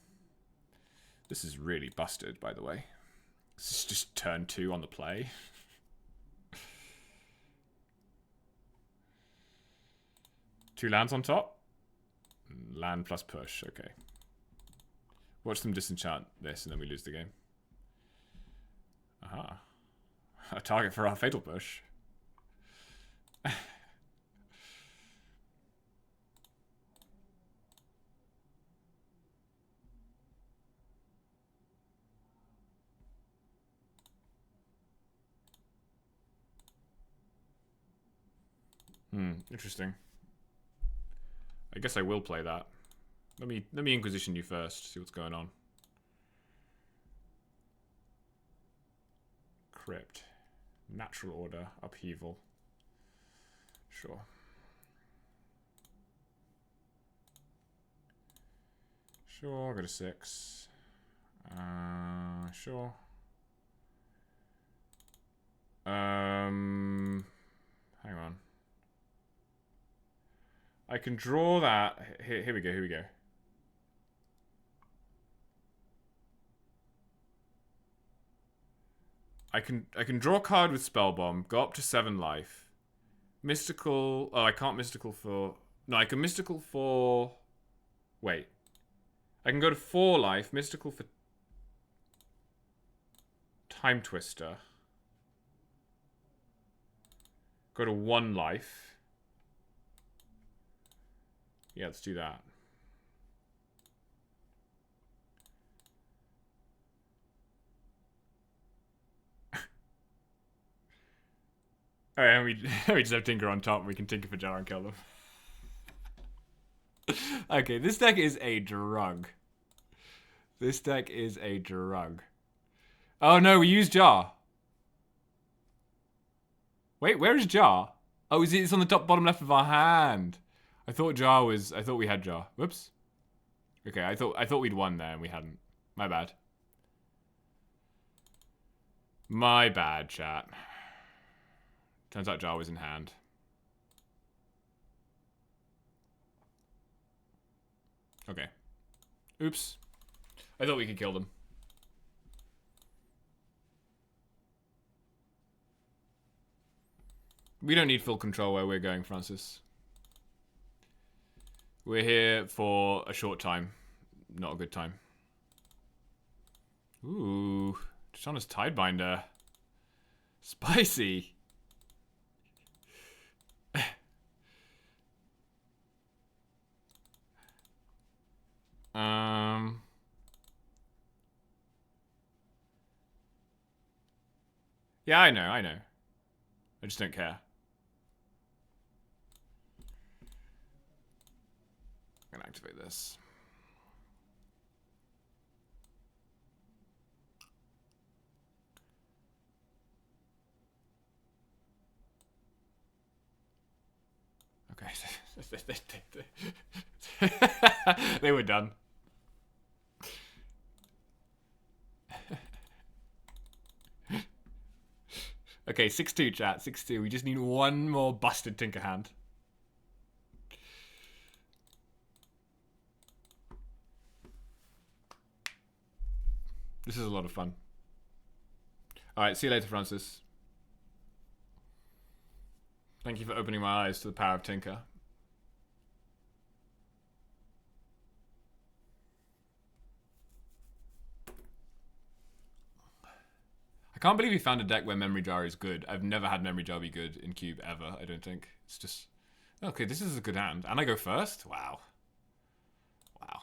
This is really busted, by the way. This is just turn 2 on the play. Two lands on top. Land plus push, okay. Watch them disenchant this and then we lose the game. Aha. A target for our fatal push. Interesting. I guess I will play that. Let me Inquisition you first, see what's going on. Crypt. Natural order. Upheaval. Sure. Sure, I'll go to 6. Sure. Hang on. I can draw that. Here we go, here we go. I can draw a card with Spellbomb, go up to 7 life. Mystical. Oh, I can't mystical for. No, I can mystical for. Wait. I can go to 4 life, mystical for Time Twister. Go to 1 life. Yeah, let's do that. Alright, and we just have Tinker on top and we can Tinker for Jar and kill them. Okay, this deck is a drug. This deck is a drug. Oh no, we use Jar. Wait, where is Jar? Oh, it's on the top bottom left of our hand. I thought we had Jar. Whoops. Okay, I thought we'd won there and we hadn't. My bad. My bad, chat. Turns out Jar was in hand. Okay. Oops. I thought we could kill them. We don't need full control where we're going, Francis. We're here for a short time. Not a good time. Ooh. Shauna's Tidebinder. Spicy. Yeah, I know. I just don't care. I'm gonna activate this. Okay. They were done. Okay, 6-2, chat. 6-2. We just need one more busted Tinker hand. This is a lot of fun. Alright, see you later, Francis. Thank you for opening my eyes to the power of Tinker. I can't believe we found a deck where Memory Jar is good. I've never had Memory Jar be good in Cube ever, I don't think. It's just... Okay, this is a good hand. And I go first? Wow. Wow.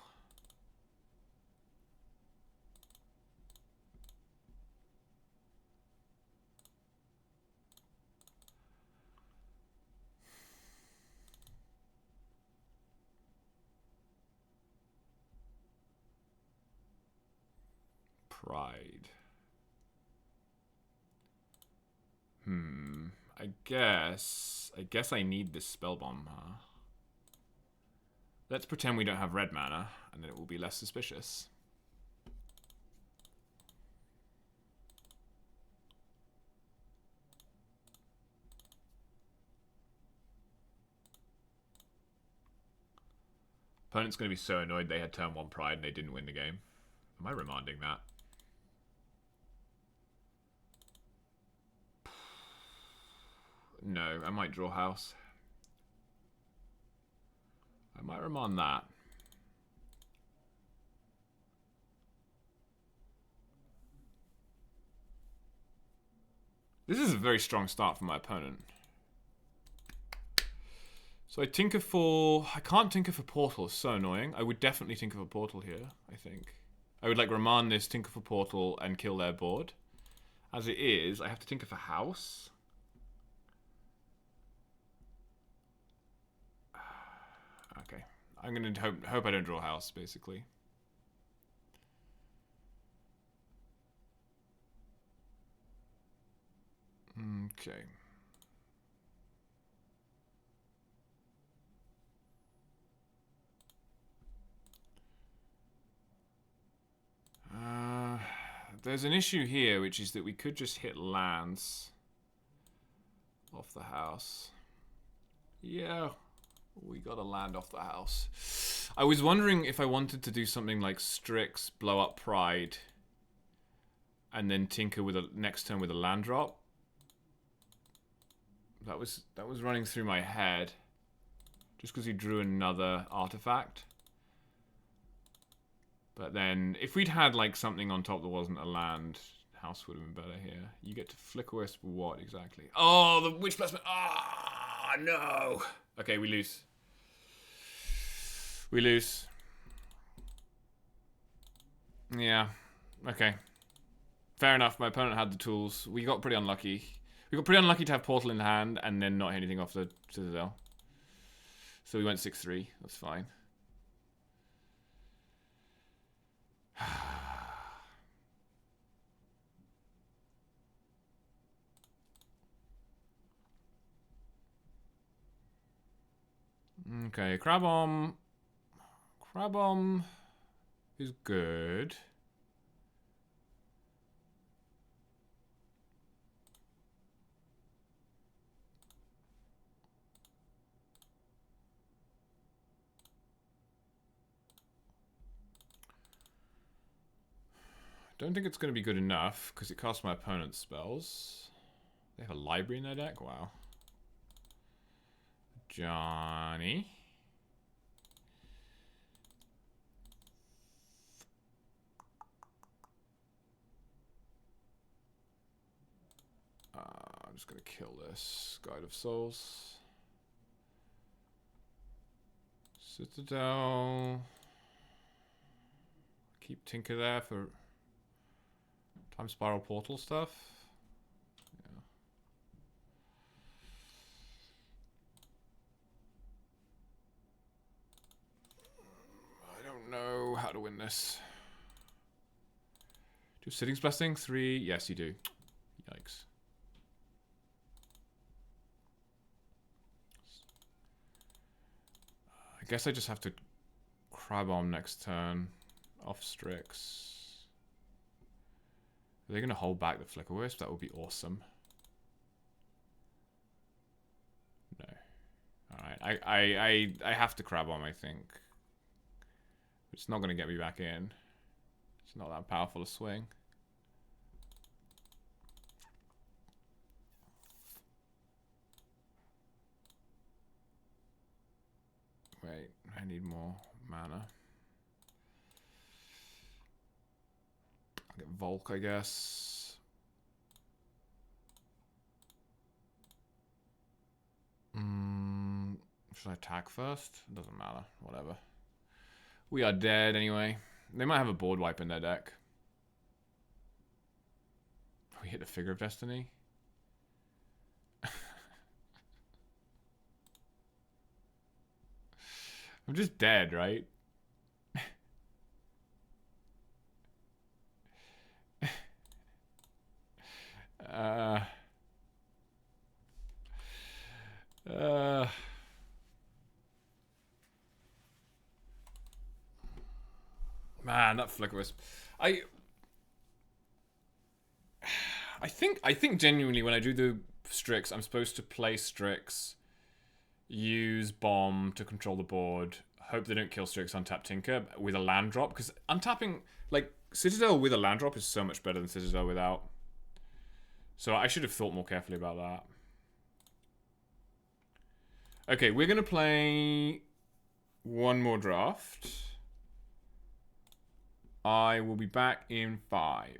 Pride. I guess I need this spell bomb, huh? Let's pretend we don't have red mana, and then it will be less suspicious. Opponent's going to be so annoyed they had turn 1 Pride and they didn't win the game. Am I remanding that? No, I might draw house. I might remand that. This is a very strong start for my opponent. So I tinker for... I can't tinker for Portal. It's so annoying. I would definitely tinker for Portal here, I think. I would like remand this, tinker for Portal, and kill their board. As it is, I have to tinker for house. Okay. I'm going to hope I don't draw house, basically. Okay. There's an issue here, which is that we could just hit lands off the house. Yeah, we got a land off the house. I was wondering if I wanted to do something like Strix, blow up Pride, and then tinker with a next turn with a land drop. That was running through my head. Just because he drew another artifact. But then, if we'd had like something on top that wasn't a land, house would have been better here. You get to flicker wisp what exactly? Oh, the witch placement. Ah, no. Okay, we lose. We lose. Yeah. Okay. Fair enough. My opponent had the tools. We got pretty unlucky. We got pretty unlucky to have Portal in hand and then not hit anything off the Citadel. So we went 6-3. That's fine. Okay, Crabomb. Crabomb is good. Don't think it's going to be good enough because it costs my opponent's spells. They have a library in their deck? Wow. Johnny. I'm just going to kill this. Guide of Souls. Citadel. Keep Tinker there for Time Spiral Portal stuff. Yeah. I don't know how to win this. Do Sittings Blessing? 3? Yes, you do. Yikes. I guess I just have to Crabomb next turn. Off Strix. Are they going to hold back the Flicker Wisp? That would be awesome. No. Alright. I have to Crabomb, I think. It's not going to get me back in. It's not that powerful a swing. Wait, I need more mana. I'll get Volk, I guess. Should I attack first? It doesn't matter. Whatever. We are dead anyway. They might have a board wipe in their deck. We hit the Figure of Destiny. I'm just dead, right? Man, that Flicker Wisp. I think genuinely when I do the Strix, I'm supposed to play Strix, use Bomb to control the board, hope they don't kill Strix, untap Tinker with a land drop, because untapping, like, Citadel with a land drop is so much better than Citadel without. So I should have thought more carefully about that. Okay, we're going to play one more draft. I will be back in 5.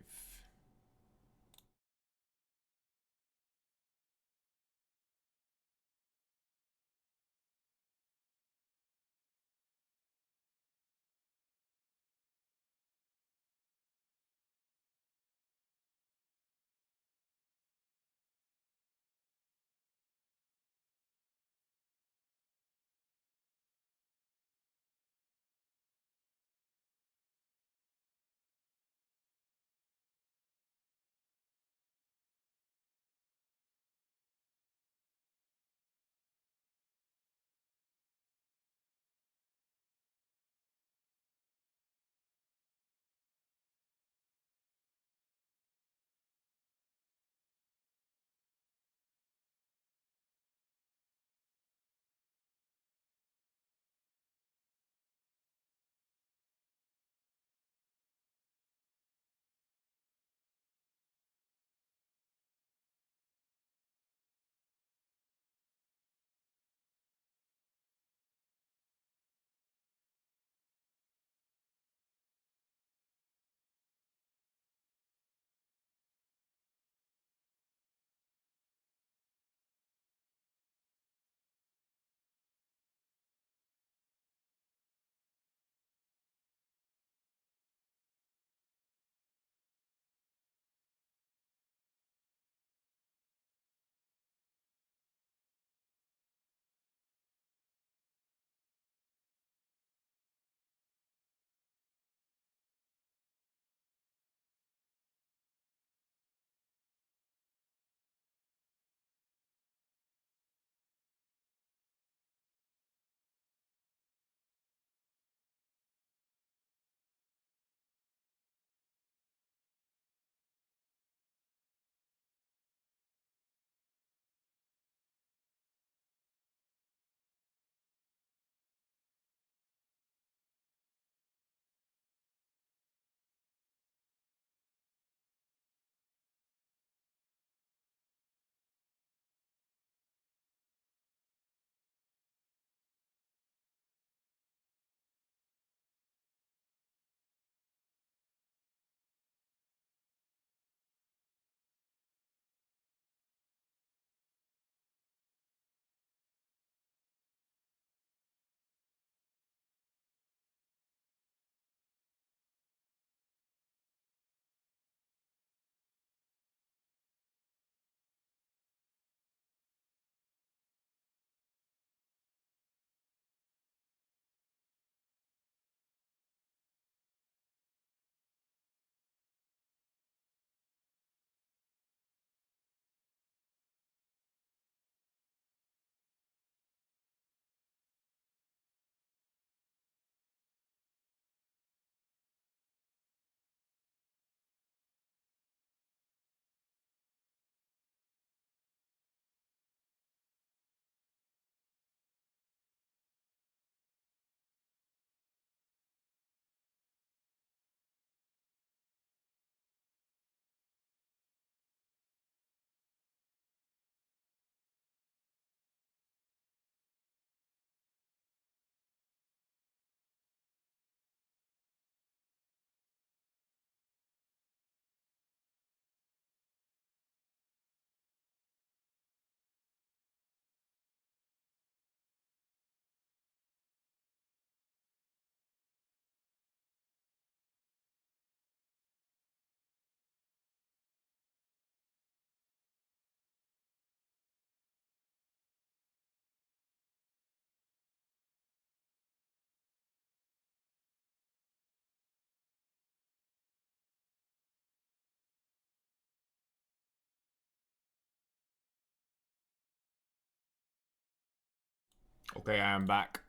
Okay, I am back.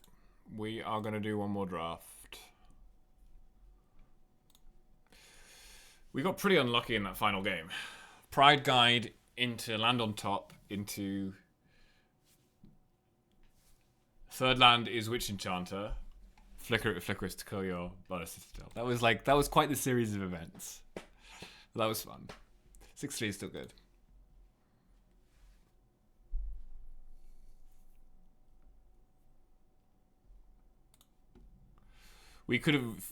We are going to do one more draft. We got pretty unlucky in that final game. Pride Guide into Land on Top into... Third land is Witch Enchanter. Flicker is to kill your bonus citadel. That was quite the series of events. That was fun. 6-3 is still good. We could have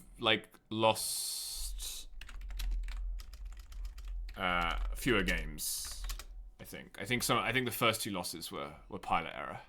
lost fewer games. I think. I think the first two losses were pilot error.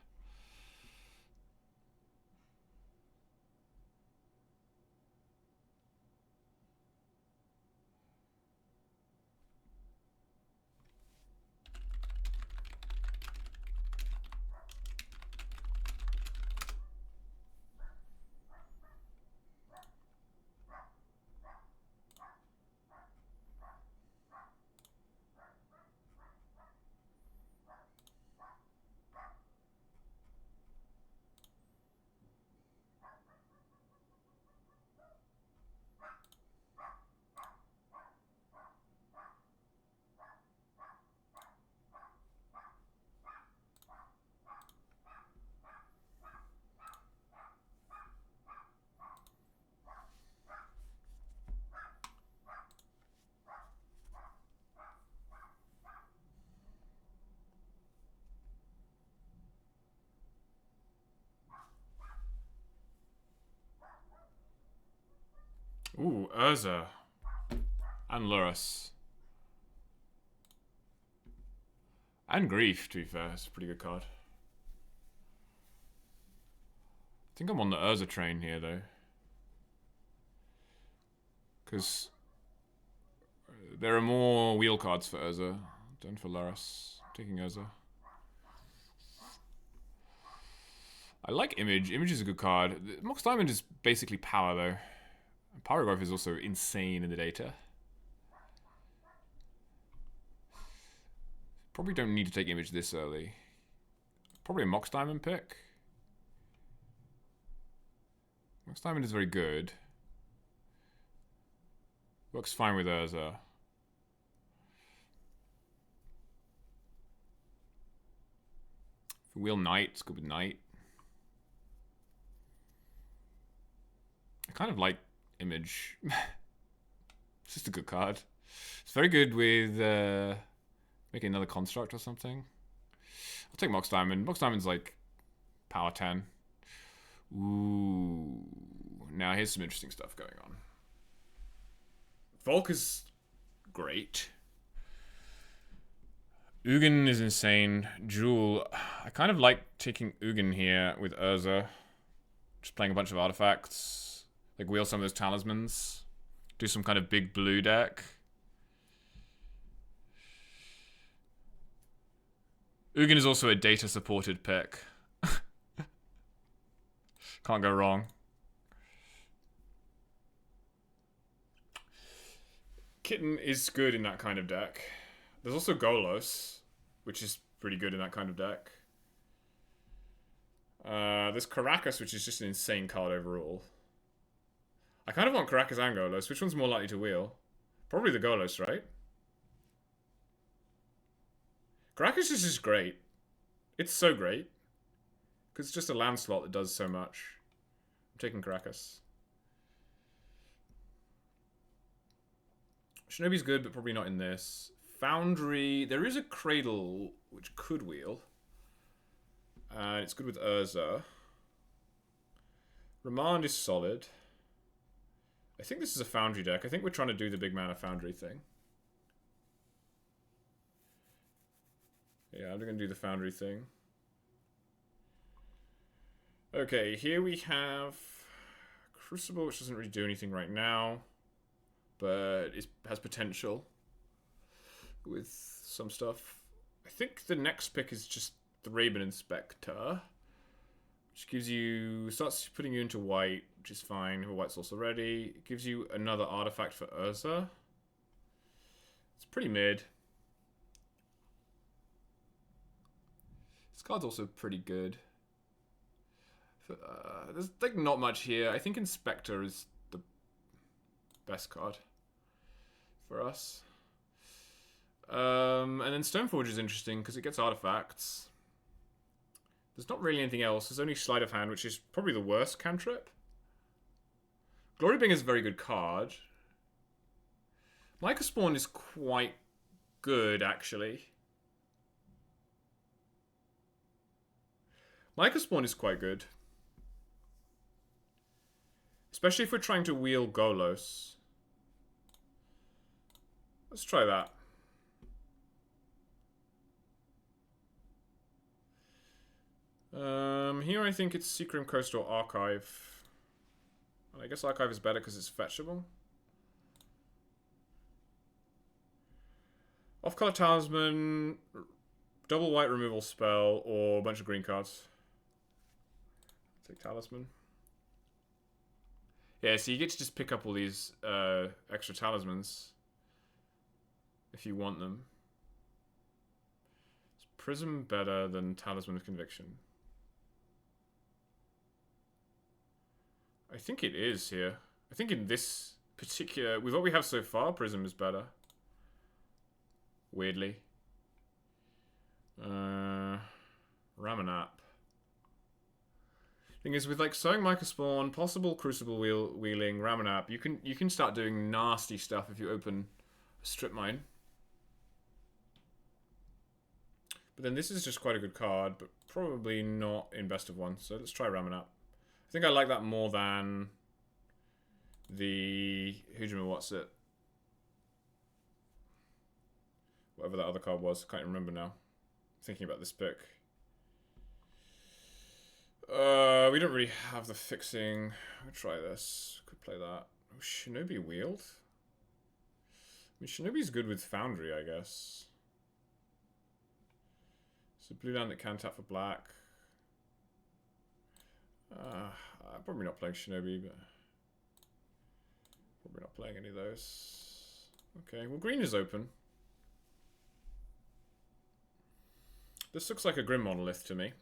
Ooh, Urza. And Lurrus. And Grief, to be fair. It's a pretty good card. I think I'm on the Urza train here, though. Because there are more wheel cards for Urza than for Lurrus. I'm taking Urza. I like Image. Image is a good card. Mox Diamond is basically power, though. Pyrograph is also insane in the data. Probably don't need to take Image this early. Probably a Mox Diamond pick. Mox Diamond is very good. Works fine with Urza. For Wheel Knight, it's good with Knight. I kind of like Image. It's just a good card. It's very good with making another construct or something. I'll take Mox Diamond. Mox Diamond's like power 10. Ooh. Now here's some interesting stuff going on. Volk is great. Ugin is insane. Jewel. I kind of like taking Ugin here with Urza. Just playing a bunch of artifacts. Like wheel some of those talismans. Do some kind of big blue deck. Ugin is also a data supported pick. Can't go wrong. Kitten is good in that kind of deck. There's also Golos, which is pretty good in that kind of deck. There's Caracas, which is just an insane card overall. I kind of want Caracas and Golos. Which one's more likely to wheel? Probably the Golos, right? Caracas is just great. It's so great. Because it's just a land slot that does so much. I'm taking Caracas. Shinobi's good, but probably not in this. Foundry. There is a Cradle, which could wheel. And it's good with Urza. Remand is solid. I think this is a Foundry deck. I think we're trying to do the big mana Foundry thing. Yeah, I'm going to do the Foundry thing. Okay, here we have Crucible, which doesn't really do anything right now, but it has potential with some stuff. I think the next pick is just the Raven Inspector, which gives you, starts putting you into white, which is fine. Your white's also ready. It gives you another artifact for Urza. It's pretty mid. This card's also pretty good. There's like not much here. I think Inspector is the best card for us. And then Stoneforge is interesting because it gets artifacts. There's not really anything else. There's only Sleight of Hand, which is probably the worst cantrip. Glory Bing is a very good card. Micah Spawn is quite good, actually. Micah Spawn is quite good. Especially if we're trying to wheel Golos. Let's try that. Here I think it's Secret Coast or Archive. And I guess Archive is better because it's fetchable. Off-color Talisman, double white removal spell, or a bunch of green cards. Take Talisman. Yeah, so you get to just pick up all these extra talismans if you want them. Is Prism better than Talisman of Conviction? I think it is here. I think in this particular... With what we have so far, Prism is better. Weirdly. Ramanap. Thing is, with like Sowing Micah Spawn, possible Crucible wheeling, Ramanap, you can start doing nasty stuff if you open a Strip Mine. But then this is just quite a good card, but probably not in best of one. So let's try Ramanap. I think I like that more than the what's it? Whatever that other card was, can't remember now. Thinking about this pick. We don't really have the fixing. I'll try this. Could play that. Oh, Shinobi Wheeled? I mean, Shinobi's good with Foundry, I guess. So blue land that can tap for black. I'm probably not playing Shinobi, but probably not playing any of those. Okay, well green is open. This looks like a Grim Monolith to me.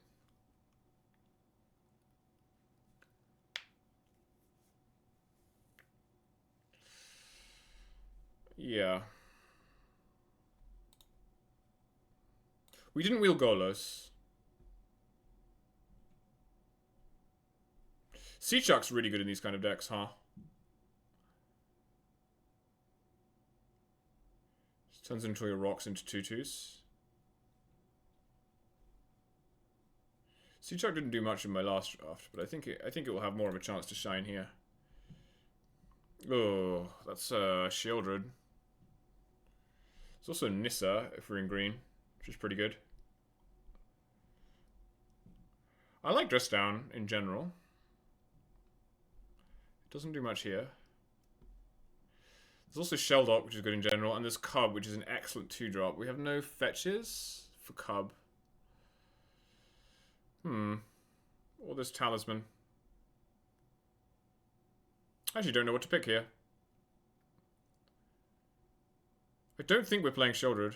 Yeah. We didn't wheel Golos. Seachuck's really good in these kind of decks, huh? Turns into your rocks into 2/2s. Seachuck didn't do much in my last draft, but I think it will have more of a chance to shine here. Oh, that's Shieldred. There's also Nissa if we're in green, which is pretty good. I like Dress Down in general. It doesn't do much here. There's also Sheldock, which is good in general, and there's Cub, which is an excellent 2-drop. We have no fetches for Cub. Or this Talisman. I actually don't know what to pick here. I don't think we're playing Shieldred.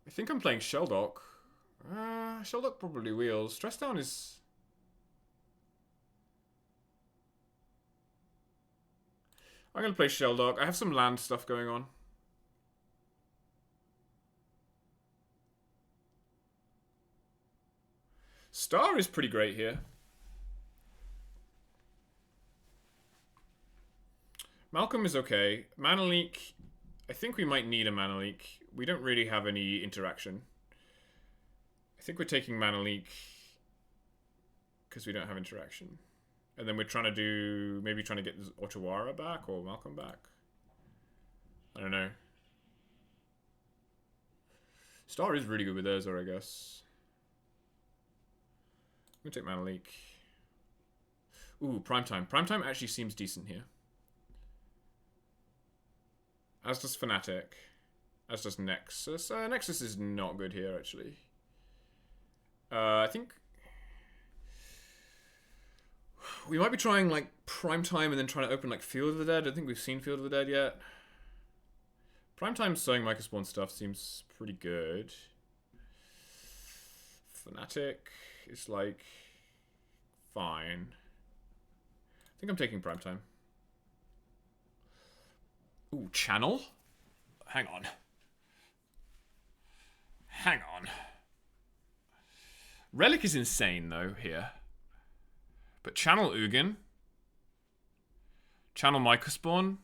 I think I'm playing Sheldock. Sheldock probably wheels. Stress Down is... I'm going to play Sheldock. I have some land stuff going on. Star is pretty great here. Malcolm is okay. Mana Leak, I think we might need a Mana Leak. We don't really have any interaction. I think we're taking Mana Leak because we don't have interaction. And then we're trying to do... Maybe trying to get Otawara back or Malcolm back. I don't know. Star is really good with Urza, I guess. I'm going to take Mana Leak. Ooh, Primetime. Primetime actually seems decent here. As does Fnatic. As does Nexus. Nexus is not good here, actually. I think... We might be trying, like, Primetime and then trying to open, like, Field of the Dead. I don't think we've seen Field of the Dead yet. Primetime sewing microspawn stuff seems pretty good. Fnatic is like fine. I think I'm taking primetime. Ooh, channel? Hang on. Hang on. Relic is insane though here. But channel Ugin. Channel microspawn.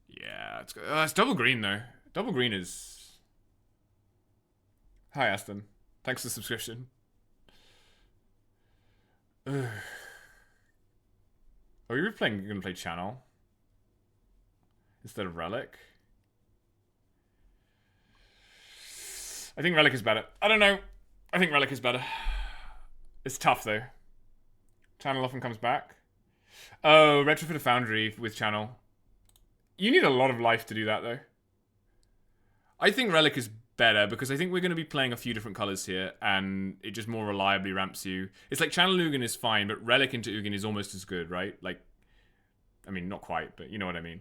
Yeah, it's double green though. Double green is... Hi Aston. Thanks for the subscription. Ugh. Are we gonna play channel? Instead of Relic? I think Relic is better. I don't know. I think Relic is better. It's tough though. Channel often comes back. Oh, retrofit a foundry with channel. You need a lot of life to do that though. I think Relic is better because I think we're going to be playing a few different colors here and it just more reliably ramps you. It's like channel Ugin is fine, but Relic into Ugin is almost as good, right? Like, I mean, not quite, but you know what I mean.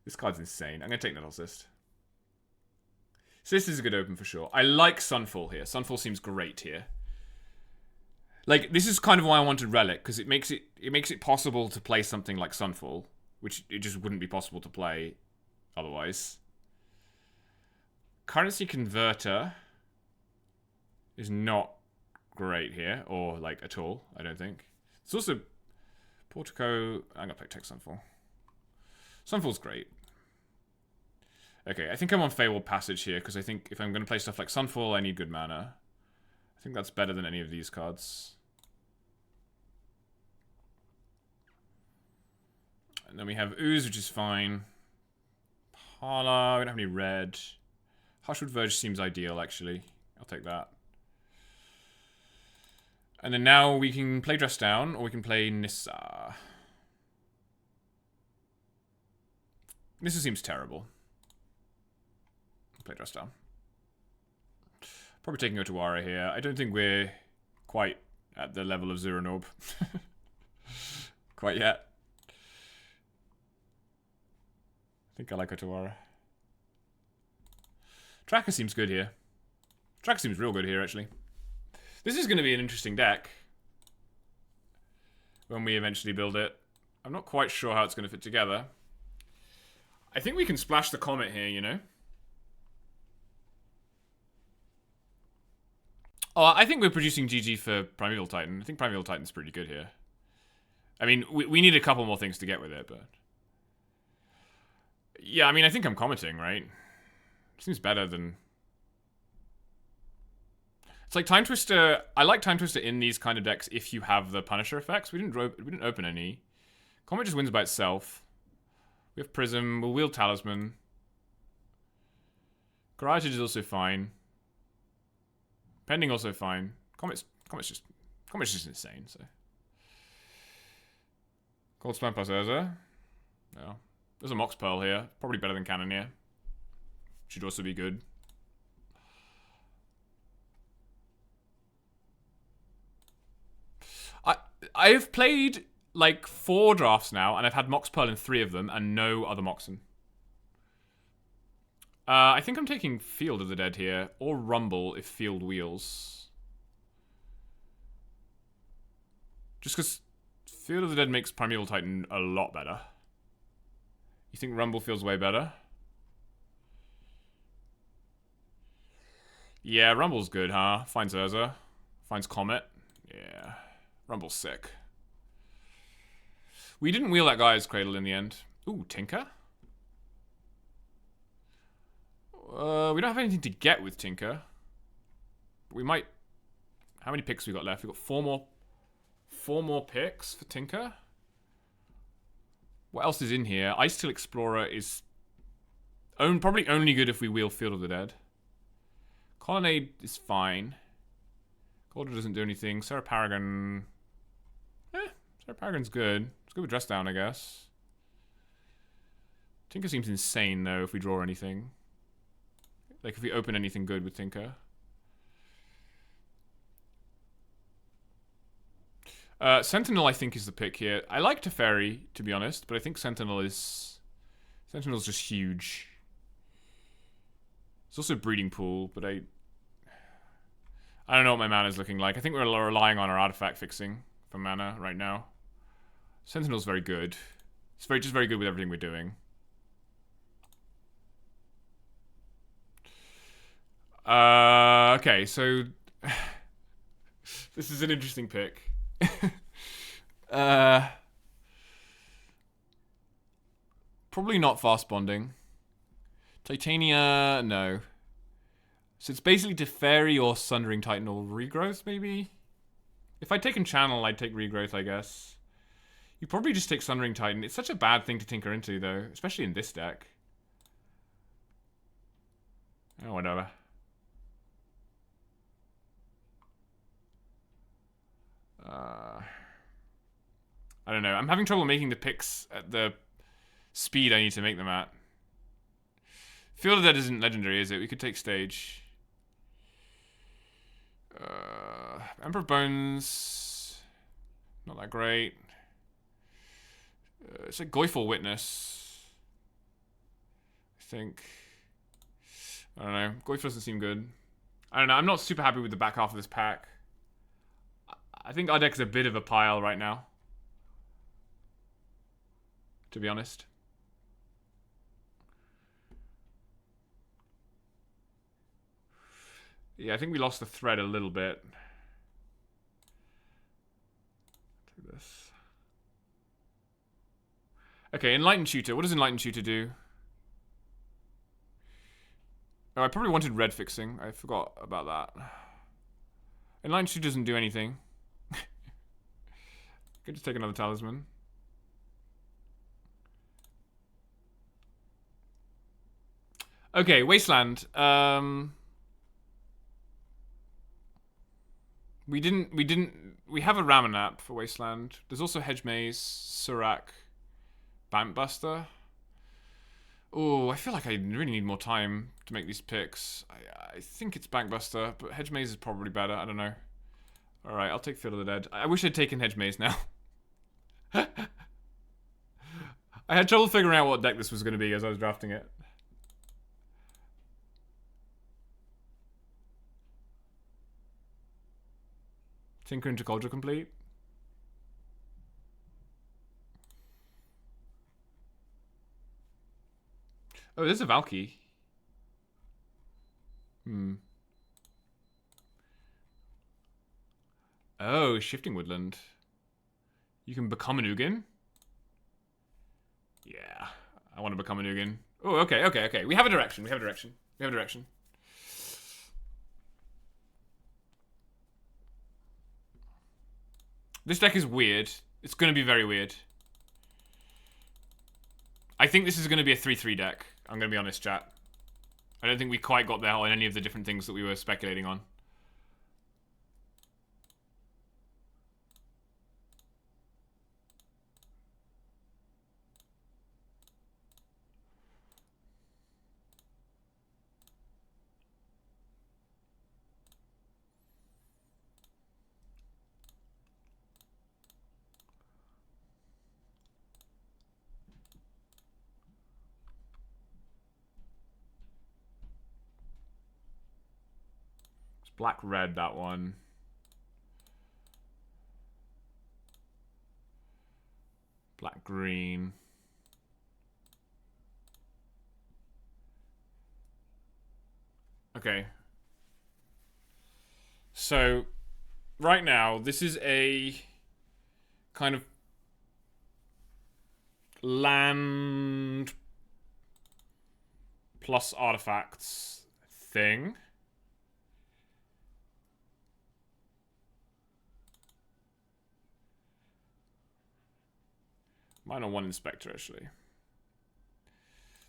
This card's insane. I'm going to take Nettle Cyst. So this is a good open for sure. I like Sunfall here. Sunfall seems great here. Like, this is kind of why I wanted Relic, because it makes it possible to play something like Sunfall, which it just wouldn't be possible to play otherwise. Currency Converter is not great here, or like at all, I don't think. It's also Portico. I'm gonna play Tech Sunfall. Sunfall's great. Okay, I think I'm on Feywild Passage here, because I think if I'm gonna play stuff like Sunfall, I need good mana. I think that's better than any of these cards. And then we have Ooze, which is fine. Parla, we don't have any red. Hushwood Verge seems ideal, actually. I'll take that. And then now we can play Dress Down, or we can play Nissa. Nissa seems terrible. Play Dress Down. Probably taking Otawara here. I don't think we're quite at the level of Zero-Norb. Quite yet. I think I like Otawara. Tracker seems good here. Tracker seems real good here, actually. This is going to be an interesting deck when we eventually build it. I'm not quite sure how it's going to fit together. I think we can splash the Comet here, you know? Oh, I think we're producing GG for Primeval Titan. I think Primeval Titan's pretty good here. I mean, we need a couple more things to get with it, but... Yeah, I mean, I think I'm commenting, right? Seems better than... It's like Time Twister... I like Time Twister in these kind of decks if you have the Punisher effects. We didn't open any. Comet just wins by itself. We have Prism. We'll wield Talisman. Garage is also fine. Pending also fine. Comet's just insane, so... Cold Spam plus Urza. No. There's a Mox Pearl here. Probably better than Cannoneer. Should also be good. I've played like 4 drafts now, and I've had Mox Pearl in 3 of them, and no other Moxen. I think I'm taking Field of the Dead here, or Rumble if Field wheels. Just because Field of the Dead makes Primeval Titan a lot better. You think Rumble feels way better? Yeah, Rumble's good, huh? Finds Urza. Finds Comet. Yeah. Rumble's sick. We didn't wheel that guy's Cradle in the end. Ooh, Tinker? We don't have anything to get with Tinker. But we might... How many picks we got left? We got 4 more picks for Tinker. What else is in here? Ice-Till Explorer is probably only good if we wheel Field of the Dead. Colonnade is fine. Golder doesn't do anything. Sarah Paragon... Sarah Paragon's good. It's good with Dress Down, I guess. Tinker seems insane, though, if we draw anything. Like, if we open anything good with Tinker. Sentinel, I think, is the pick here. I like Teferi, to be honest, but I think Sentinel's just huge. It's also breeding pool, but I don't know what my mana is looking like. I think we're relying on our artifact fixing for mana right now. Sentinel's very good. It's just very good with everything we're doing. Okay, so this is an interesting pick. Probably not fast bonding. Titania, no. So it's basically Teferi or Sundering Titan or Regrowth, maybe? If I'd taken Channel, I'd take Regrowth, I guess. You probably just take Sundering Titan. It's such a bad thing to tinker into, though. Especially in this deck. Oh, whatever. I don't know. I'm having trouble making the picks at the speed I need to make them at. Field of Dead isn't legendary, is it? We could take Stage. Emperor of Bones. Not that great. It's a Goyful Witness. I think. I don't know. Goyful doesn't seem good. I don't know. I'm not super happy with the back half of this pack. I think our deck's a bit of a pile right now. To be honest. Yeah, I think we lost the thread a little bit. Take this. Okay, Enlightened Tutor. What does Enlightened Tutor do? Oh, I probably wanted red fixing. I forgot about that. Enlightened Tutor doesn't do anything. Could just take another talisman. Okay, Wasteland. We have a Ramanap for Wasteland. There's also Hedge Maze, Surak, Bankbuster. Oh, I feel like I really need more time to make these picks. I think it's Bankbuster, but Hedge Maze is probably better. I don't know. Alright, I'll take Field of the Dead. I wish I'd taken Hedge Maze now. I had trouble figuring out what deck this was going to be as I was drafting it. Tinker into Cauldron complete. Oh, there's a Valky. Oh, Shifting Woodland. You can become an Ugin? Yeah. I want to become an Ugin. Oh, okay. We have a direction. This deck is weird. It's going to be very weird. I think this is going to be a 3-3 deck. I'm going to be honest, chat. I don't think we quite got there on any of the different things that we were speculating on. Black-red, that one. Black-green. Okay. So, right now, this is a kind of land plus artifacts thing. Mine are one Inspector, actually.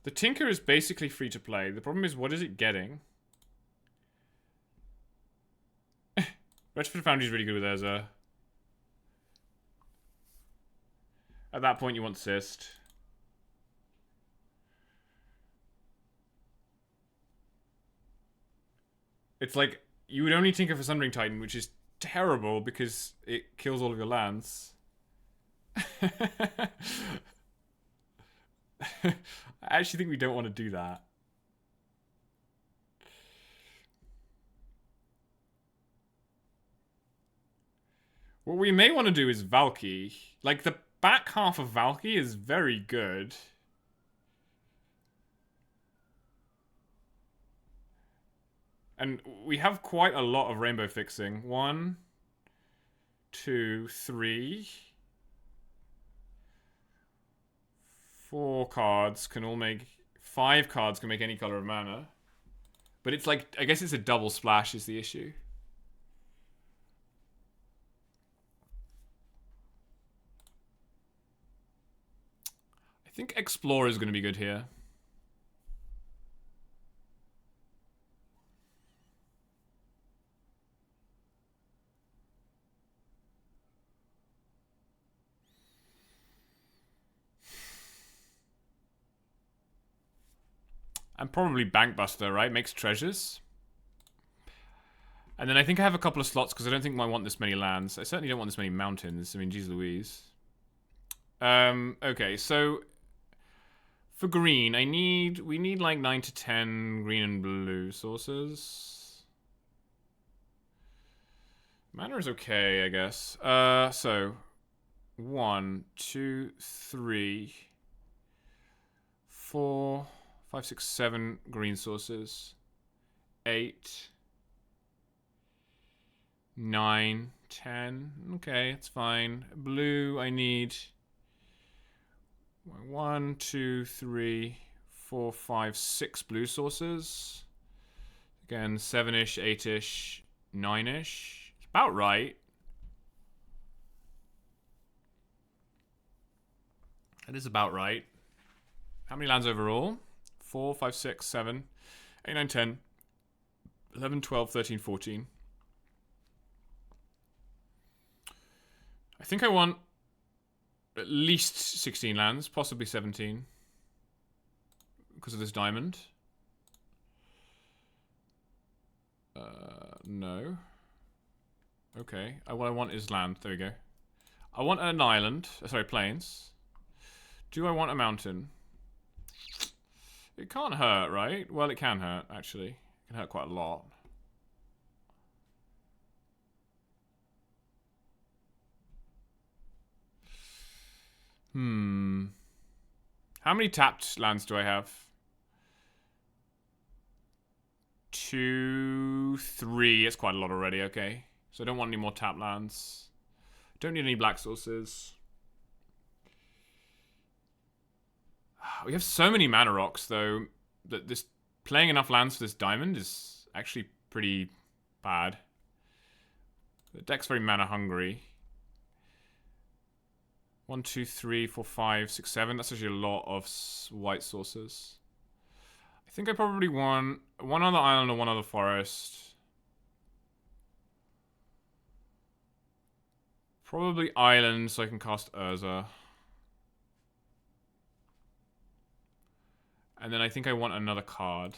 The Tinker is basically free to play. The problem is, what is it getting? Retrofit Foundry is really good with Urza. At that point, you want Cyst. It's like, you would only Tinker for Sundering Titan, which is terrible because it kills all of your lands. I actually think we don't want to do that. What we may want to do is Valky. Like, the back half of Valky is very good. And we have quite a lot of rainbow fixing. 1, 2, 3. 4 cards can all make... 5 cards can make any color of mana. But it's like... I guess it's a double splash is the issue. I think Explorer is going to be good here. And probably Bankbuster, right? Makes treasures. And then I think I have a couple of slots because I don't think I want this many lands. I certainly don't want this many mountains. I mean, geez Louise. Okay, so for green, we need like 9 to 10 green and blue sources. Mana is okay, I guess. So 1, 2, 3, 4, 5, 6, 7 green sources. 8, 9, 10. Okay, it's fine. Blue, I need 1, 2, 3, 4, 5, 6 blue sources. Again, 7-ish, 8-ish, 9-ish. It's about right. That is about right. How many lands overall? 4, 5, 6, 7, 8, 9, 10, 11, 12, 13, 14. I think I want at least 16 lands, possibly 17. Because of this diamond. No. Okay. What I want is land. There we go. I want an island. Sorry, plains. Do I want a mountain? It can't hurt, right? Well, it can hurt, actually. It can hurt quite a lot. How many tapped lands do I have? 2, 3. It's quite a lot already, okay. So I don't want any more tapped lands. Don't need any black sources. We have so many mana rocks, though, that this playing enough lands for this diamond is actually pretty bad. The deck's very mana hungry. 1, 2, 3, 4, 5, 6, 7. That's actually a lot of white sources. I think I probably want one other island or one other forest. Probably island so I can cast Urza. And then I think I want another card.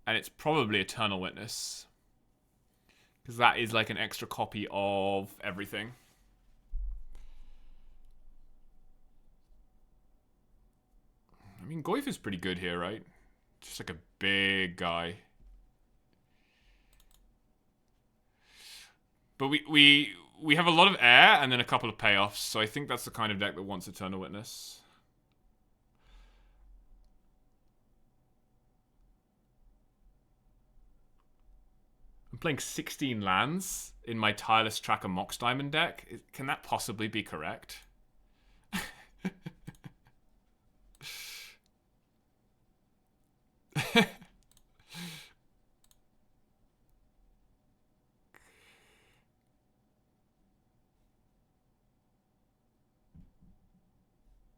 And it's probably Eternal Witness. Because that is like an extra copy of everything. I mean, Goyf is pretty good here, right? Just like a big guy. But we have a lot of air and then a couple of payoffs, so I think that's the kind of deck that wants Eternal Witness. I'm playing 16 lands in my Tireless Tracker Mox Diamond deck. Can that possibly be correct?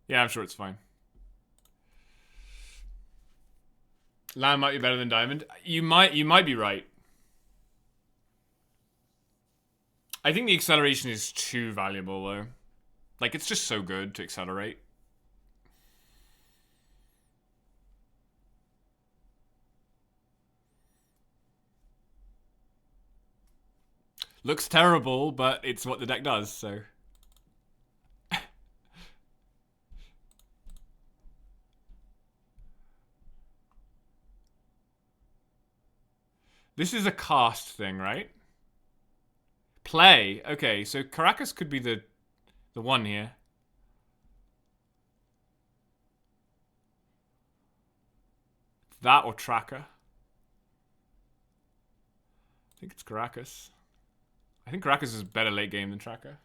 Yeah, I'm sure it's fine. Land might be better than Diamond. You might be right. I think the acceleration is too valuable, though. Like, it's just so good to accelerate. Looks terrible, but it's what the deck does, so. This is a cast thing, right? Play. Okay, so Caracas could be the one here. That or Tracker. I think it's Caracas. I think Caracas is a better late game than Tracker.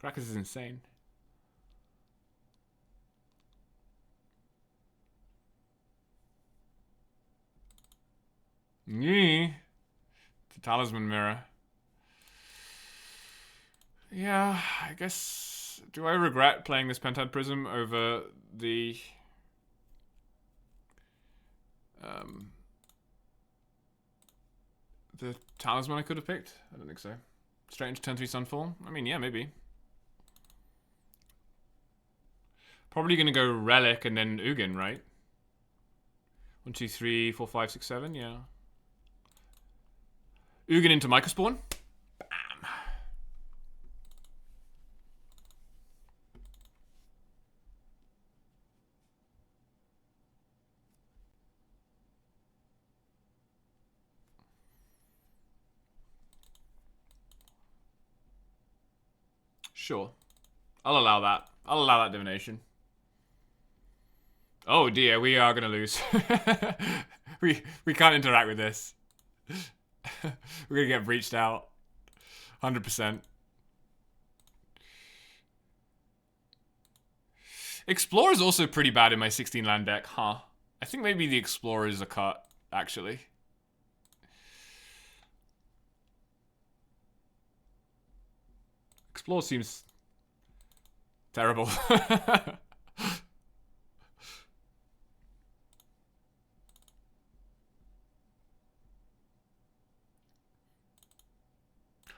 Caracas is insane. Yeah. The Talisman Mirror. Yeah, I guess... Do I regret playing this Pentad Prism over the... the Talisman I could have picked? I don't think so. Straight into turn 3 Sunfall? I mean, yeah, maybe. Probably going to go Relic and then Ugin, right? 1, 2, 3, 4, 5, 6, 7, yeah. Ugin into Microspawn. Bam. Sure. I'll allow that. I'll allow that divination. Oh dear, we are gonna lose. we can't interact with this. We're gonna get breached out. 100%. Explorer is also pretty bad in my 16 land deck, huh? I think maybe the Explorer is a cut, actually. Explorer seems terrible.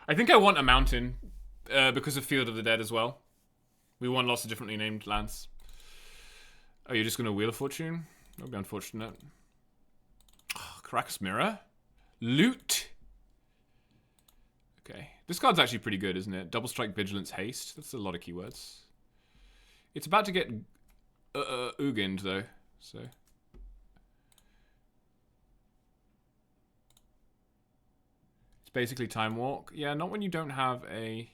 I think I want a mountain because of Field of the Dead as well. We want lots of differently named lands. Oh, you're just going to Wheel of Fortune? That would be unfortunate. Oh, Caracas Mirror? Loot? Okay. This card's actually pretty good, isn't it? Double Strike, Vigilance, Haste. That's a lot of keywords. It's about to get Ugined, though. So... basically Time Walk. Yeah, not when you don't have a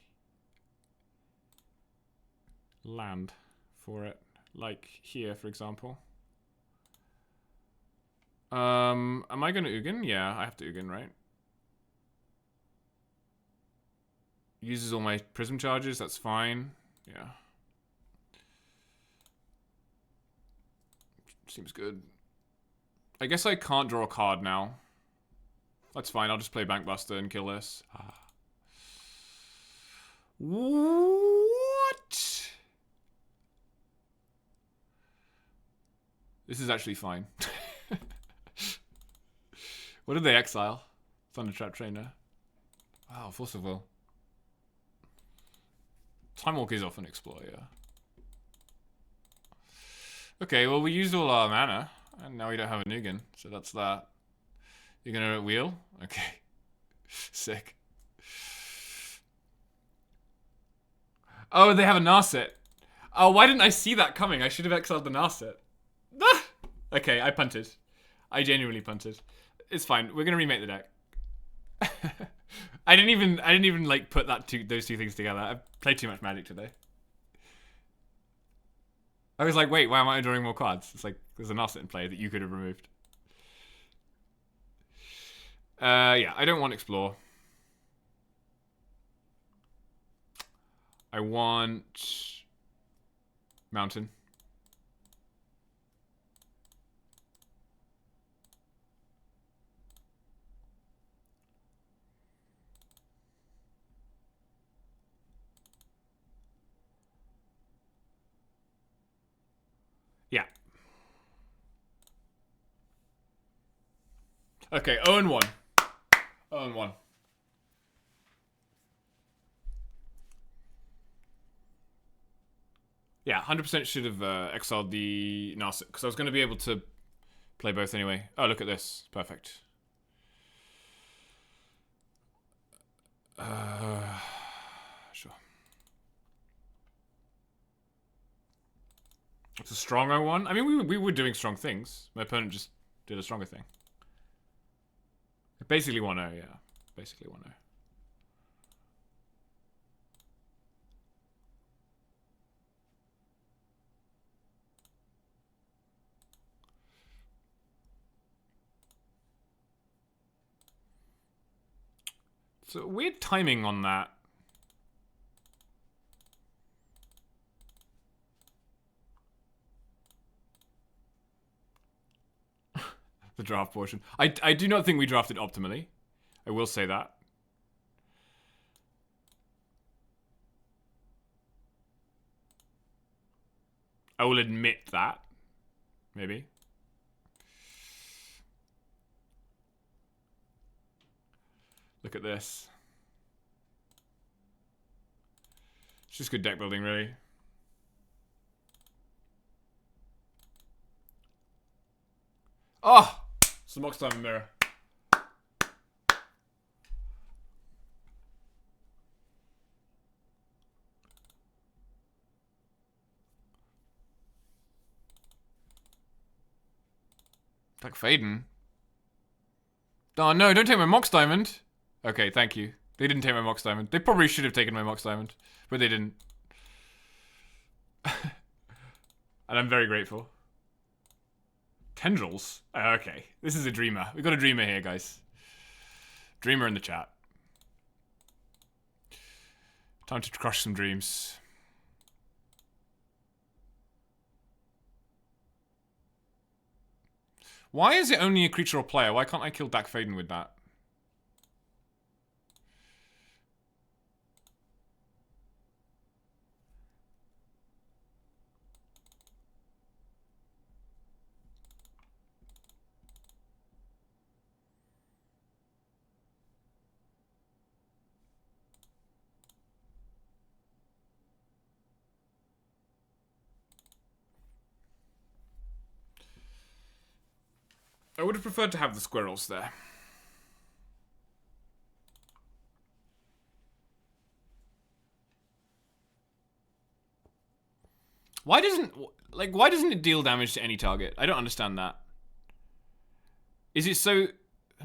land for it. Like here, for example. Am I going to Ugin? Yeah, I have to Ugin, right? Uses all my Prism charges, that's fine. Yeah. Seems good. I guess I can't draw a card now. That's fine, I'll just play Bankbuster and kill this. What? This is actually fine. What did they exile? Thundertrap Trainer. Wow, Force of Will. Time Walk is off an Explorer, yeah. Okay, well we used all our mana, and now we don't have a Nugan, so that's that. You're gonna wheel? Okay. Sick. Oh, they have a Narset. Oh, why didn't I see that coming? I should have exiled the Narset. Okay, I punted. I genuinely punted. It's fine. We're gonna remake the deck. I didn't even like put those two things together. I've played too much Magic today. I was like, wait, why am I drawing more cards? It's like there's a Narset in play that you could have removed. Yeah, I don't want Explore. I want Mountain. Yeah. Okay, 0-1. 0-1. Yeah, 100% should have exiled the Narset, because I was going to be able to play both anyway. Oh, look at this. Perfect. Sure. It's a strong 0-1. I mean, we were doing strong things. My opponent just did a stronger thing. Basically 1-0, yeah. Basically 1-0. So weird timing on that. The draft portion. I do not think we drafted optimally. I will say that. I will admit that. Maybe. Look at this. It's just good deck building, really. Oh! It's the Mox Diamond Mirror. Black Faden? Oh no, don't take my Mox Diamond. Okay, thank you. They didn't take my Mox Diamond. They probably should have taken my Mox Diamond, but they didn't. And I'm very grateful. Tendrils? Okay, this is a dreamer. We got a dreamer here, guys. Dreamer in the chat. Time to crush some dreams. Why is it only a creature or player? Why can't I kill Black Faden with that? I would have preferred to have the squirrels there. Why doesn't it deal damage to any target? I don't understand that. Is it so...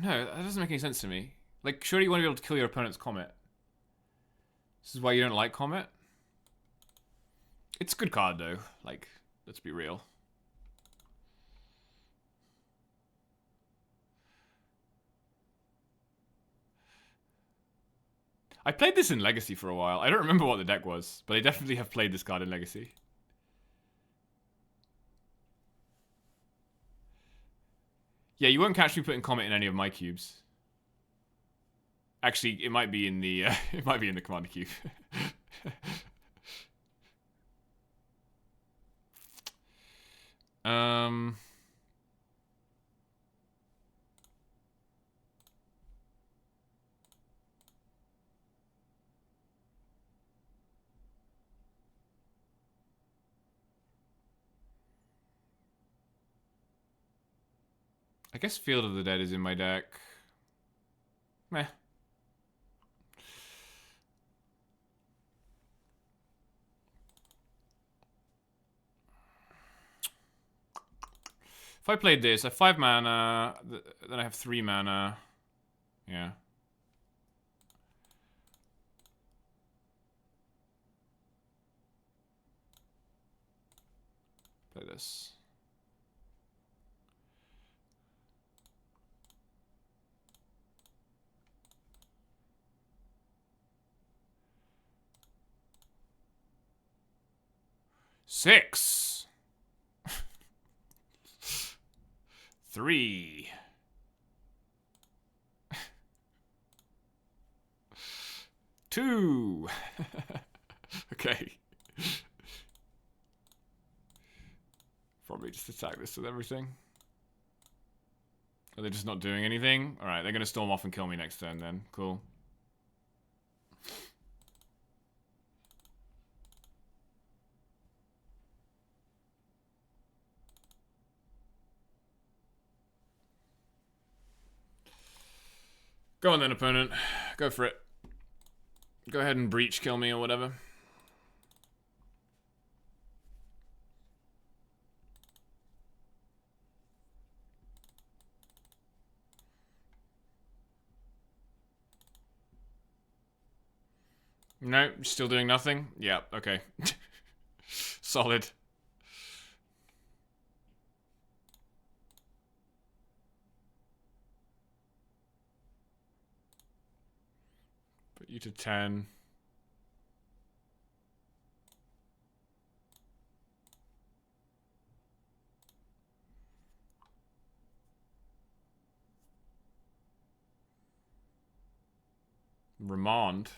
No, that doesn't make any sense to me. Like, surely you want to be able to kill your opponent's Comet. This is why you don't like Comet? It's a good card, though. Like, let's be real. I played this in Legacy for a while. I don't remember what the deck was, but I definitely have played this card in Legacy. Yeah, you won't catch me putting Comet in any of my cubes. Actually, it might be in the it might be in the Commander cube. I guess Field of the Dead is in my deck. Meh. If I played this, I have 5 mana, then I have 3 mana. Yeah. Play this. Six. 3. 2. Okay. Probably just attack this with everything. Are they just not doing anything? Alright, they're gonna storm off and kill me next turn then. Cool. Go on then, opponent. Go for it. Go ahead and breach kill me or whatever. No, still doing nothing? Yeah, okay. Solid. Put you to 10. Remand.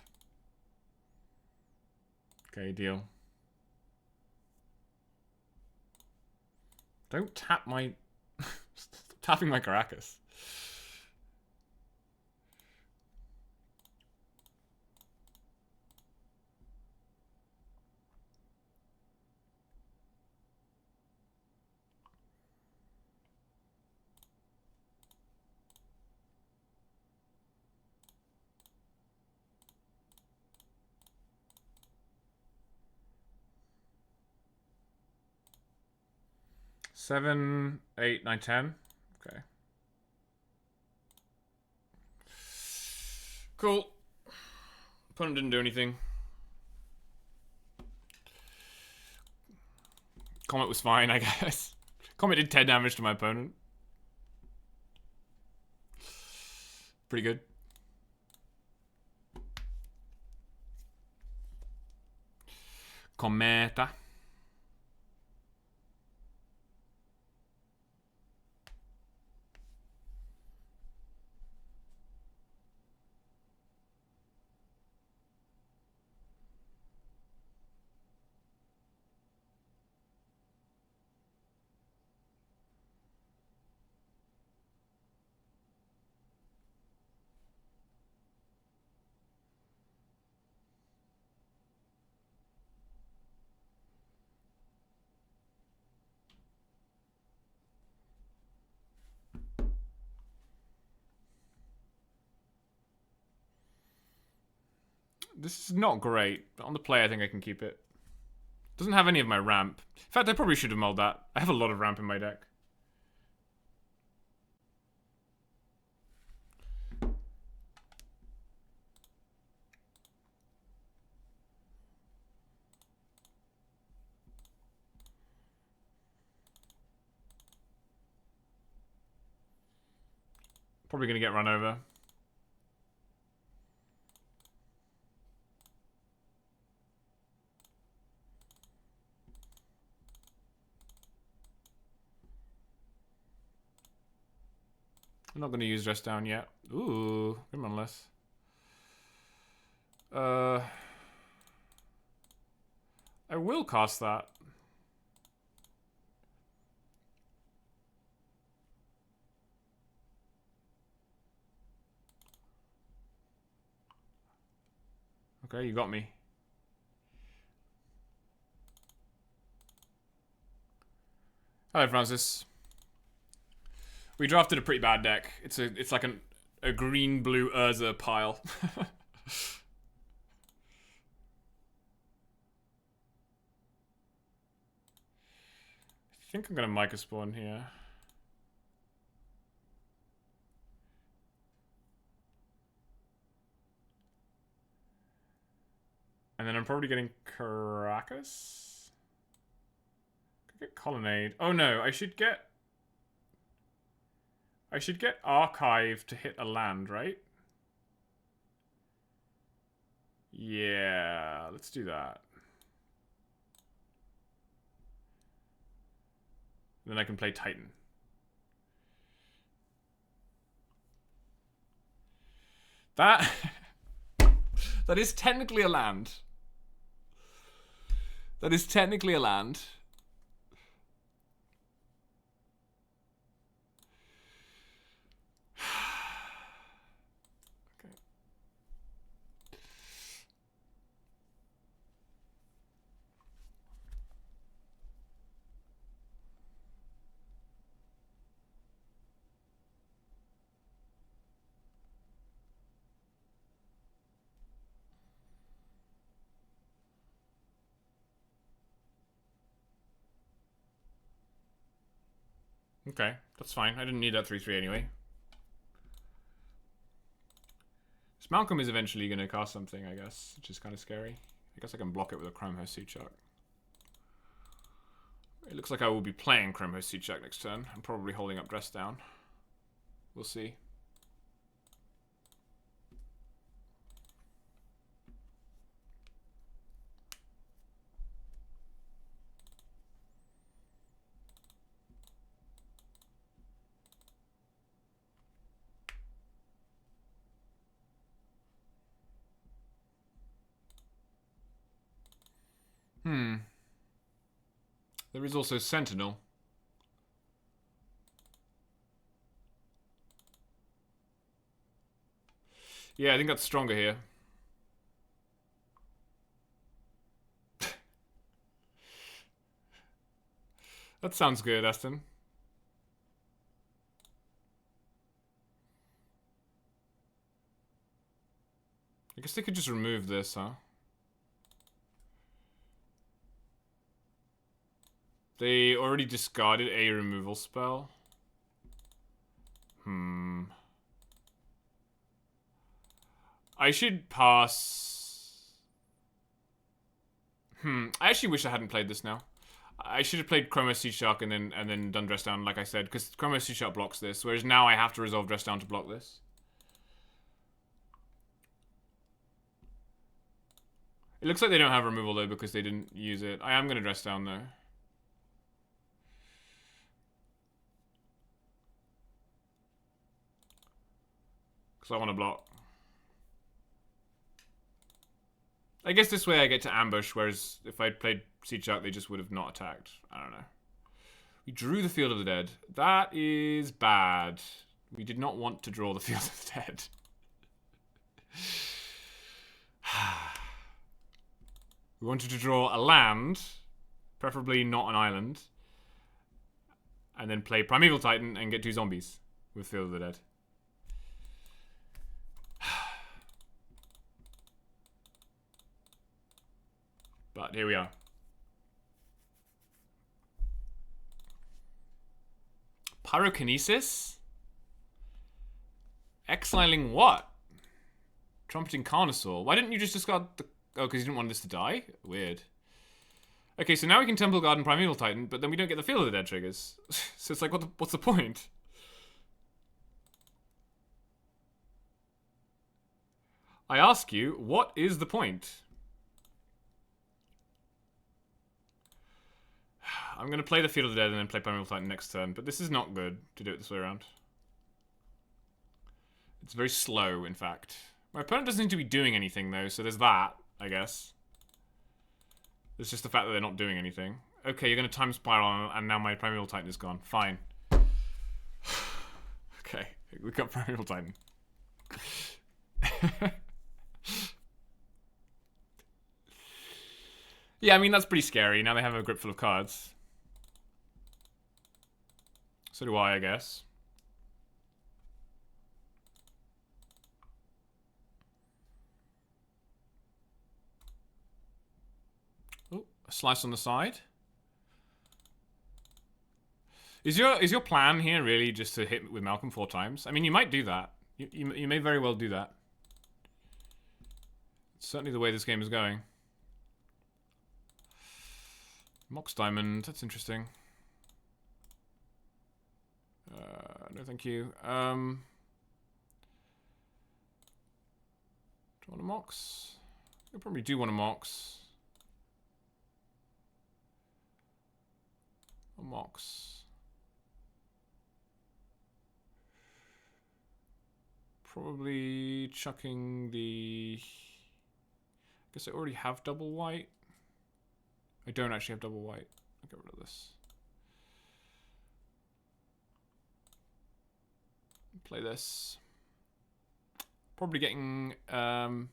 Okay, deal. Don't tap my... Stop tapping my Caracas. Seven, 8, 9, 10. Okay. Cool. Opponent didn't do anything. Comet was fine, I guess. Comet did 10 damage to my opponent. Pretty good. Cometa. This is not great, but on the play I think I can keep it. Doesn't have any of my ramp. In fact, I probably should have mulled that. I have a lot of ramp in my deck. Probably gonna get run over. I'm not gonna use dress down yet. Ooh, come on, less. I will cast that. Okay, you got me. Hello, Francis. We drafted a pretty bad deck. It's like a green blue Urza pile. I think I'm gonna Micah spawn here. And then I'm probably getting Caracas? Could get Colonnade. Oh no, I should get Archive to hit a land, right? Yeah, let's do that. Then I can play Titan. That that is technically a land. That is technically a land. Okay. Okay, that's fine. I didn't need that 3/3 anyway. This Malcolm is eventually going to cast something, I guess, which is kind of scary. I guess I can block it with a Chrome Host Suchak. It looks like I will be playing Chrome Host Suchak next turn. I'm probably holding up Dress Down. We'll see. There is also Sentinel. Yeah, I think that's stronger here. That sounds good, Aston. I guess they could just remove this, huh? They already discarded a removal spell. I should pass. I actually wish I hadn't played this now. I should have played Chroma Sea Shark and then done Dress Down, like I said, because Chroma Sea Shark blocks this, whereas now I have to resolve Dress Down to block this. It looks like they don't have removal though because they didn't use it. I am going to Dress Down though. Because I want to block. I guess this way I get to ambush, whereas if I'd played Sea Shark, they just would have not attacked. I don't know. We drew the Field of the Dead. That is bad. We did not want to draw the Field of the Dead. We wanted to draw a land, preferably not an island, and then play Primeval Titan and get 2 zombies with Field of the Dead. But here we are. Pyrokinesis? Exiling what? Trumpeting Carnosaur. Why didn't you just discard the... Oh, because you didn't want this to die? Weird. Okay, so now we can Temple Guard and Primeval Titan, but then we don't get the Field of the Dead triggers. So it's like, what's the point? I ask you, what is the point? I'm going to play the Field of the Dead and then play Primeval Titan next turn, but this is not good to do it this way around. It's very slow, in fact. My opponent doesn't seem to be doing anything, though, so there's that, I guess. There's just the fact that they're not doing anything. Okay, you're going to Time Spiral, and now my Primeval Titan is gone. Fine. Okay, we got Primeval Titan. Yeah, I mean, that's pretty scary. Now they have a grip full of cards. So do I guess. Oh, a slice on the side. Is your plan here really just to hit with Malcolm 4 times? I mean, you might do that. You may very well do that. It's certainly the way this game is going. Mox Diamond, that's interesting. No, thank you. Do you want a Mox? I probably do want a Mox. A Mox. Probably chucking the... I guess I already have double white. I don't actually have double white. I'll get rid of this. Play this. Probably getting countered.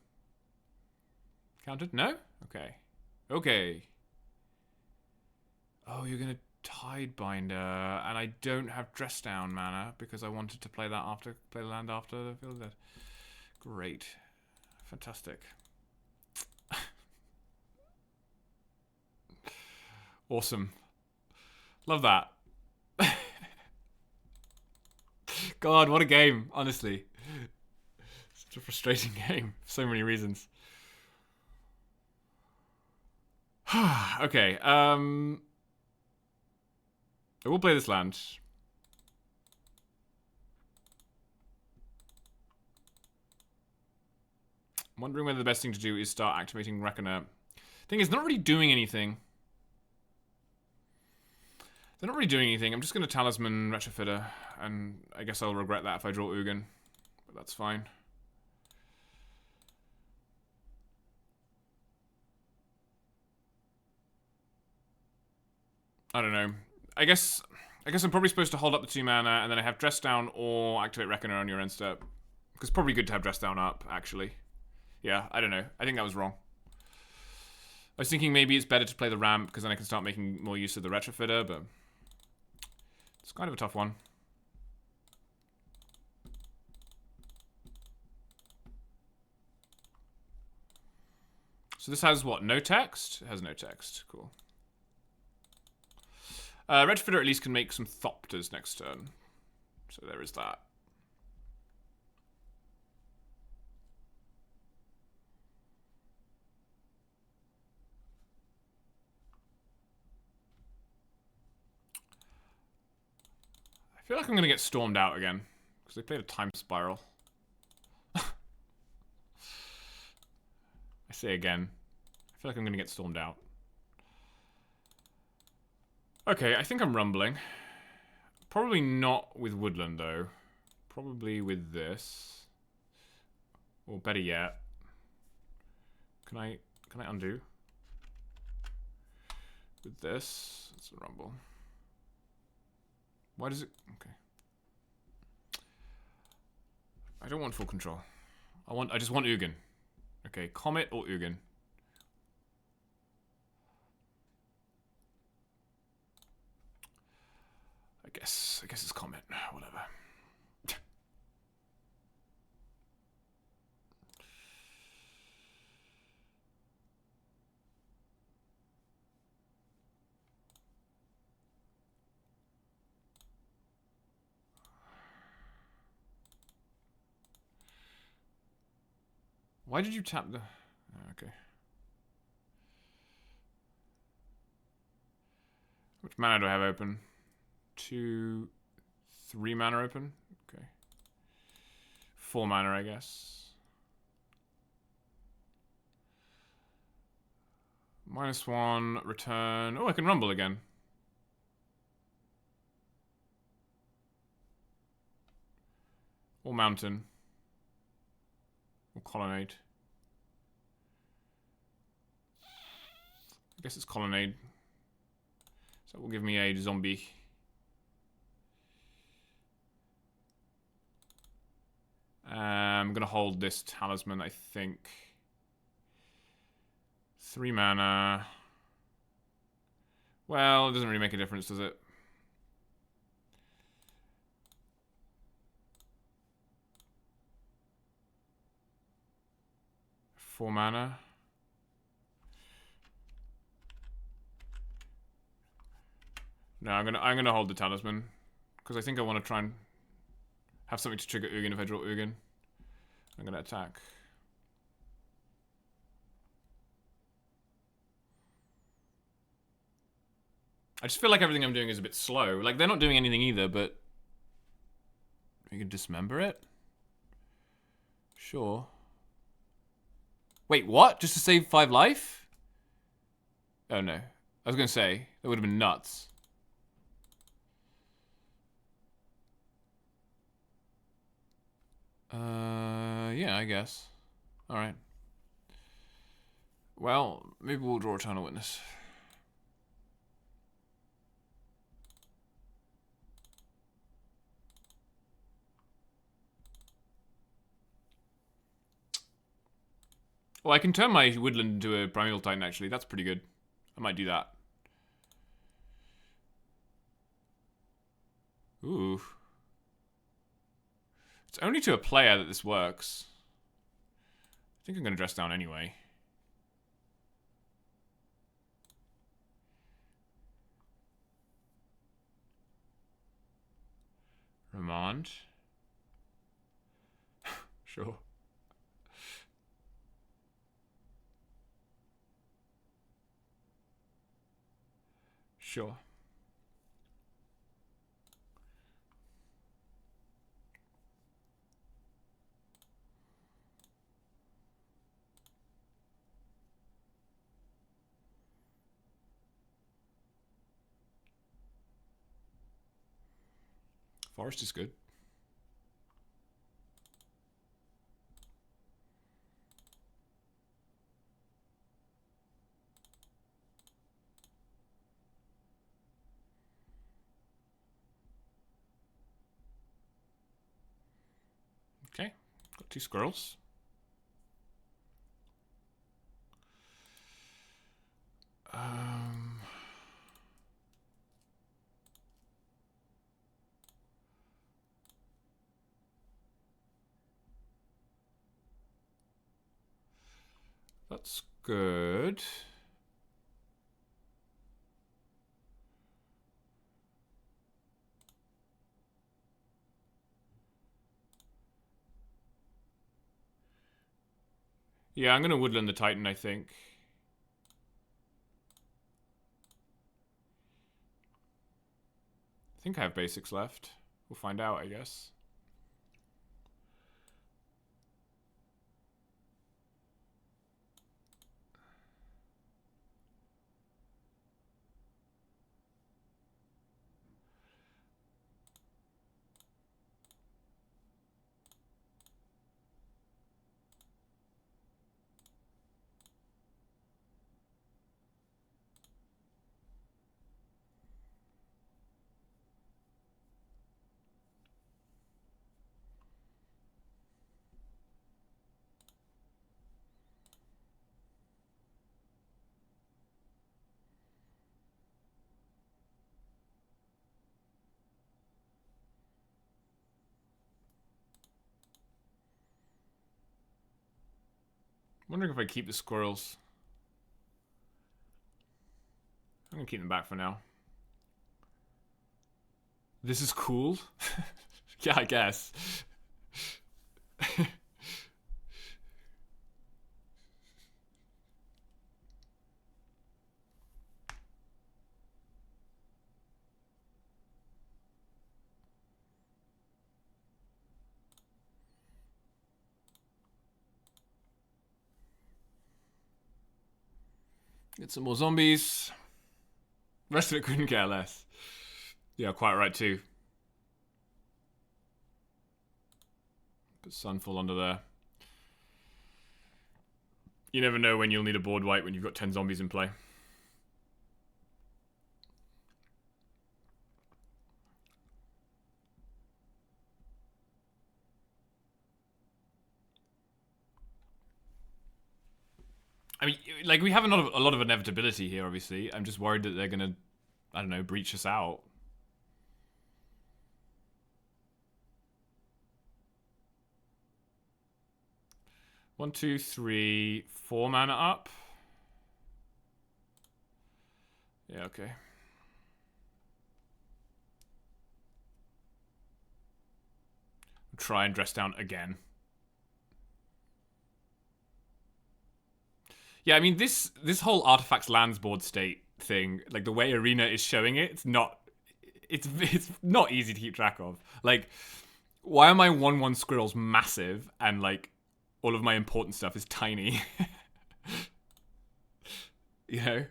No? Okay. Okay. Oh, you're gonna Tidebinder, and I don't have Dress Down mana because I wanted to play that after the land after the Field of the Dead. Great. Fantastic. Awesome. Love that. God, what a game, honestly. Such a frustrating game for so many reasons. Okay, I will play this land. I'm wondering whether the best thing to do is start activating Reckoner. Thing is, not really doing anything. They're not really doing anything. I'm just going to Talisman Retrofitter, and I guess I'll regret that if I draw Ugin. But that's fine. I don't know. I guess I'm probably supposed to hold up the 2 mana, and then I have Dress Down or activate Reckoner on your end step. Because it's probably good to have Dress Down up, actually. Yeah, I don't know. I think that was wrong. I was thinking maybe it's better to play the ramp, because then I can start making more use of the Retrofitter, but it's kind of a tough one. So this has what? No text? It has no text. Cool. Retrofitter at least can make some Thopters next turn. So there is that. I feel like I'm going to get stormed out again. Because they played a Time Spiral. I say again. I feel like I'm going to get stormed out. Okay, I think I'm rumbling. Probably not with Woodland, though. Probably with this. Or better yet. Can I undo? With this. It's a rumble. Why does it... Okay. I don't want full control. I just want Ugin. Okay, Comet or Ugin. I guess it's Comet. Whatever. Why did you tap the... Oh, okay. Which mana do I have open? 2, 3 mana open? Okay. 4 mana, I guess. -1, return. Oh, I can rumble again. Or mountain. Or colonnade. I guess it's colonnade. So that will give me a zombie. I'm gonna hold this talisman, I think. 3 mana. Well, it doesn't really make a difference, does it? Four mana. No, I'm gonna hold the talisman because I think I want to try and have something to trigger Ugin if I draw Ugin. I'm gonna attack. I just feel like everything I'm doing is a bit slow. Like, they're not doing anything either, but... You can dismember it? Sure. Wait, what? Just to save 5 life? Oh, no. I was gonna say, that would have been nuts. Yeah, I guess. Alright. Well, maybe we'll draw Eternal Witness. Well, I can turn my Woodland into a Primeval Titan, actually. That's pretty good. I might do that. Ooh. It's only to a player that this works. I think I'm going to dress down anyway. Remand. Sure. Sure. Forest is good. Okay, got 2 squirrels. That's good. Yeah, I'm gonna woodland the Titan, I think. I think I have basics left. We'll find out, I guess. Wondering if I keep the squirrels. I'm gonna keep them back for now. This is cool. Yeah, I guess. Get some more zombies. Rest of it couldn't care less. Yeah, quite right too. Put Sunfall under there. You never know when you'll need a board wipe when you've got 10 zombies in play. I mean, like, we have a lot of inevitability here, obviously. I'm just worried that they're gonna, I don't know, breach us out. One, two, three, 4 mana up. Yeah, okay. Try and dress down again. Yeah, I mean, this whole artifacts lands board state thing, like the way Arena is showing it, it's not easy to keep track of. Like, why are my 1/1 squirrels massive and like all of my important stuff is tiny? You know?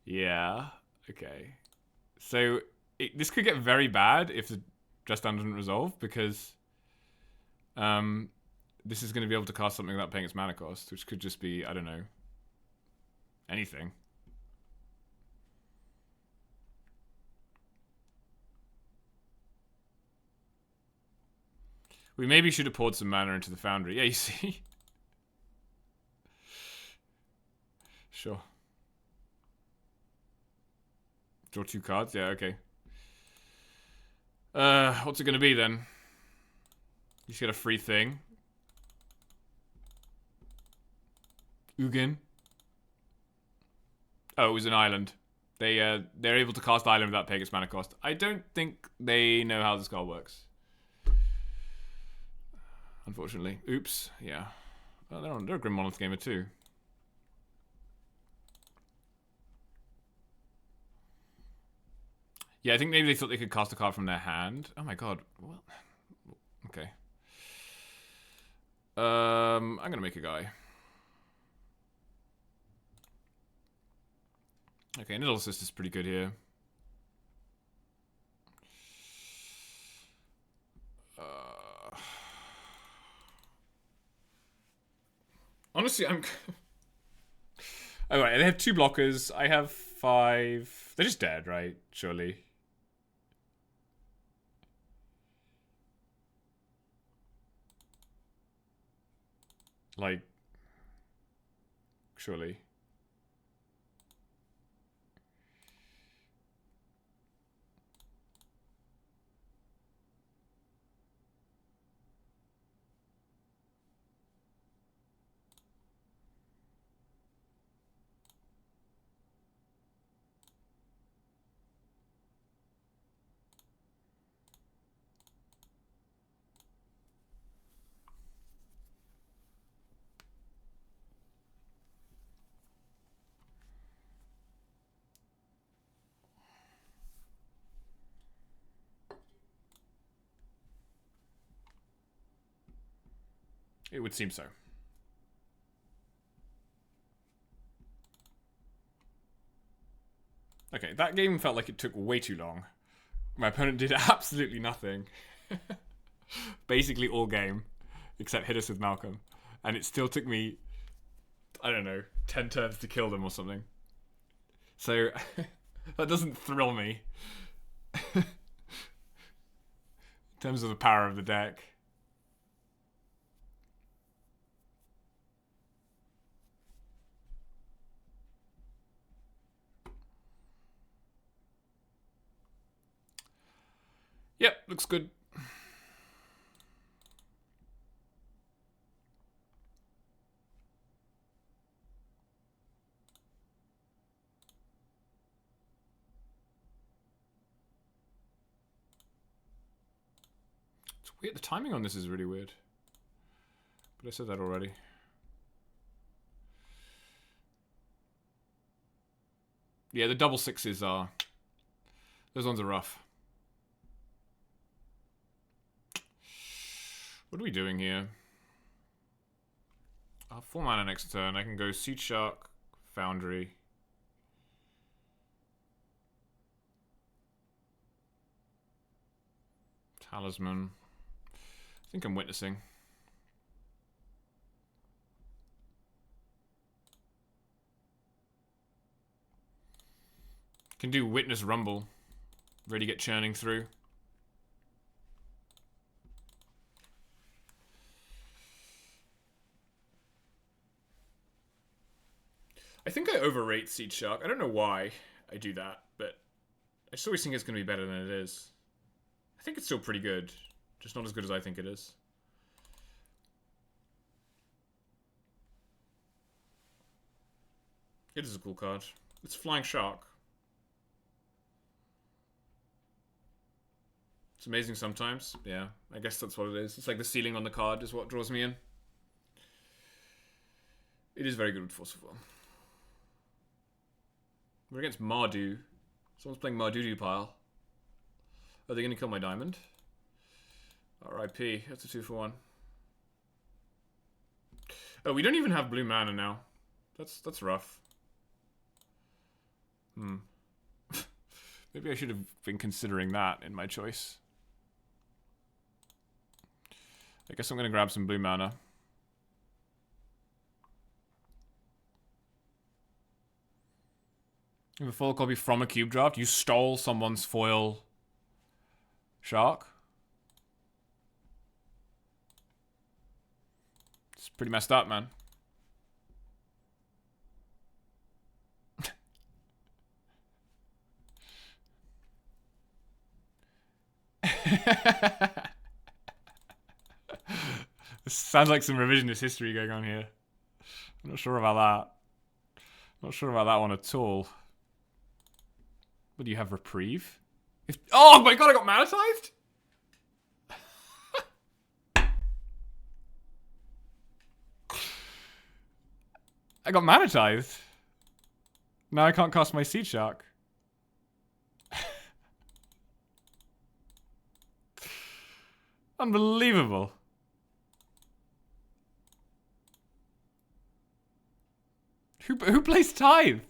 Yeah. Okay. So this could get very bad if the dress down doesn't resolve, because this is going to be able to cast something without paying its mana cost, which could just be, I don't know, anything. We maybe should have poured some mana into the Foundry. Yeah, you see? Sure. Draw 2 cards? Yeah, okay. What's it going to be then? You just get a free thing. Ugin. Oh, it was an island. They're able to cast island without paying its mana cost. I don't think they know how this card works. unfortunately. Oops. Yeah. Oh, they're a Grim Monolith gamer too. Yeah, I think maybe they thought they could cast a card from their hand. Oh my god. Well, okay. I'm gonna make a guy. Okay, Niddle Assist is pretty good here. Honestly, I'm... Alright, they have 2 blockers. I have 5... They're just dead, right? Surely. Like... Surely. It would seem so. Okay, that game felt like it took way too long. My opponent did absolutely nothing. Basically all game. Except hit us with Malcolm. And it still took me, I don't know, 10 turns to kill them or something. So, that doesn't thrill me. In terms of the power of the deck. Yep, looks good. It's weird. The timing on this is really weird. But I said that already. Yeah, the double sixes are... Those ones are rough. What are we doing here? 4 mana next turn. I can go Seed Shark, Foundry. Talisman. I think I'm witnessing. Can do Witness Rumble. Ready to get churning through. I think I overrate Seed Shark. I don't know why I do that, but I just always think it's going to be better than it is. I think it's still pretty good, just not as good as I think it is. It is a cool card. It's Flying Shark. It's amazing sometimes. Yeah, I guess that's what it is. It's like the ceiling on the card is what draws me in. It is very good with Force of Will. We're against Mardu. Someone's playing Mardu pile. Are they going to kill my diamond? R.I.P. That's a 2-for-1. Oh, we don't even have blue mana now. That's rough. Maybe I should have been considering that in my choice. I guess I'm going to grab some blue mana. You have a full copy from a cube draft. You stole someone's foil shark. It's pretty messed up, man. This sounds like some revisionist history going on here. I'm not sure about that. Not sure about that one at all. What do you have, Reprieve? Oh my god, I got monetized? I got manatized. Now I can't cast my Seed Shark. Unbelievable. Who plays Tithe?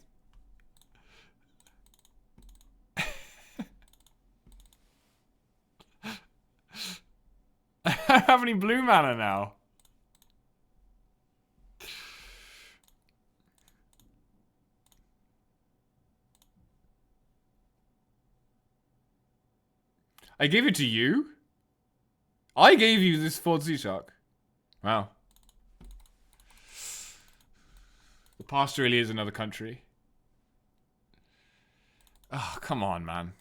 I don't have any blue mana now. I gave it to you? I gave you this Ford Sea Shark. Wow. The past really is another country. Oh, come on, man.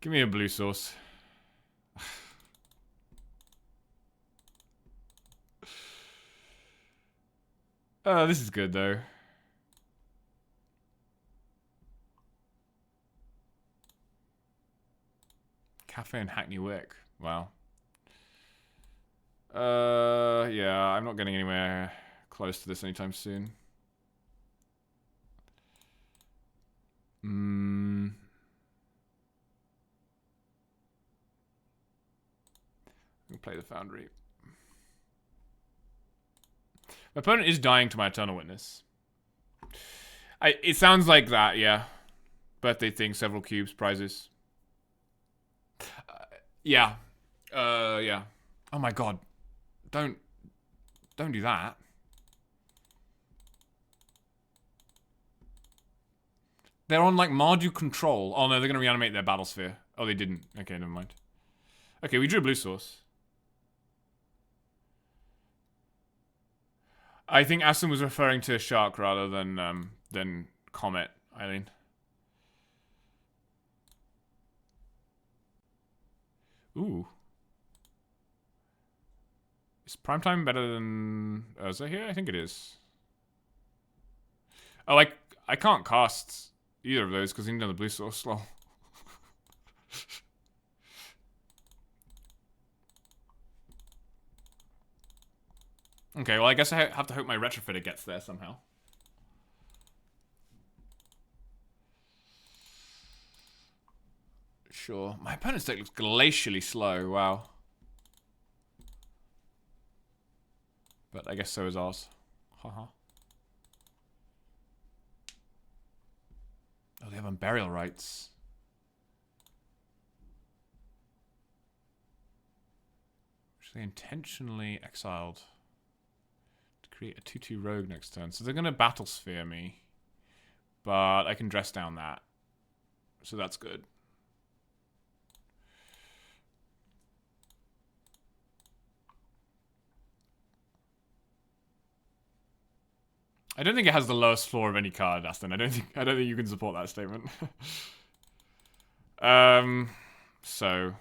Give me a blue source. Oh, this is good, though. Cafe and Hackney Wick. Wow. Yeah, I'm not getting anywhere close to this anytime soon. We'll play the Foundry. My opponent is dying to my Eternal Witness. It sounds like that, yeah. Birthday thing, several cubes, prizes. Yeah. Yeah. Oh my god. Don't do that. They're on, like, Mardu control. Oh no, they're gonna reanimate their battle sphere. Oh, they didn't. Okay, never mind. Okay, we drew a blue source. I think Aston was referring to a shark rather than Comet, Eileen. Ooh. Is Primetime better than Urza here? I think it is. Oh, I can't cast either of those because I need another blue source. Lol. Okay, well I guess I have to hope my retrofitter gets there somehow. Sure. My opponent's deck looks glacially slow, wow. But I guess so is ours. Haha. Oh, they have Unburial Rights. Which they intentionally exiled. To create a 2/2 rogue next turn. So they're going to Battle Sphere me. But I can dress down that. So that's good. I don't think it has the lowest floor of any card, Aston. I don't think you can support that statement. So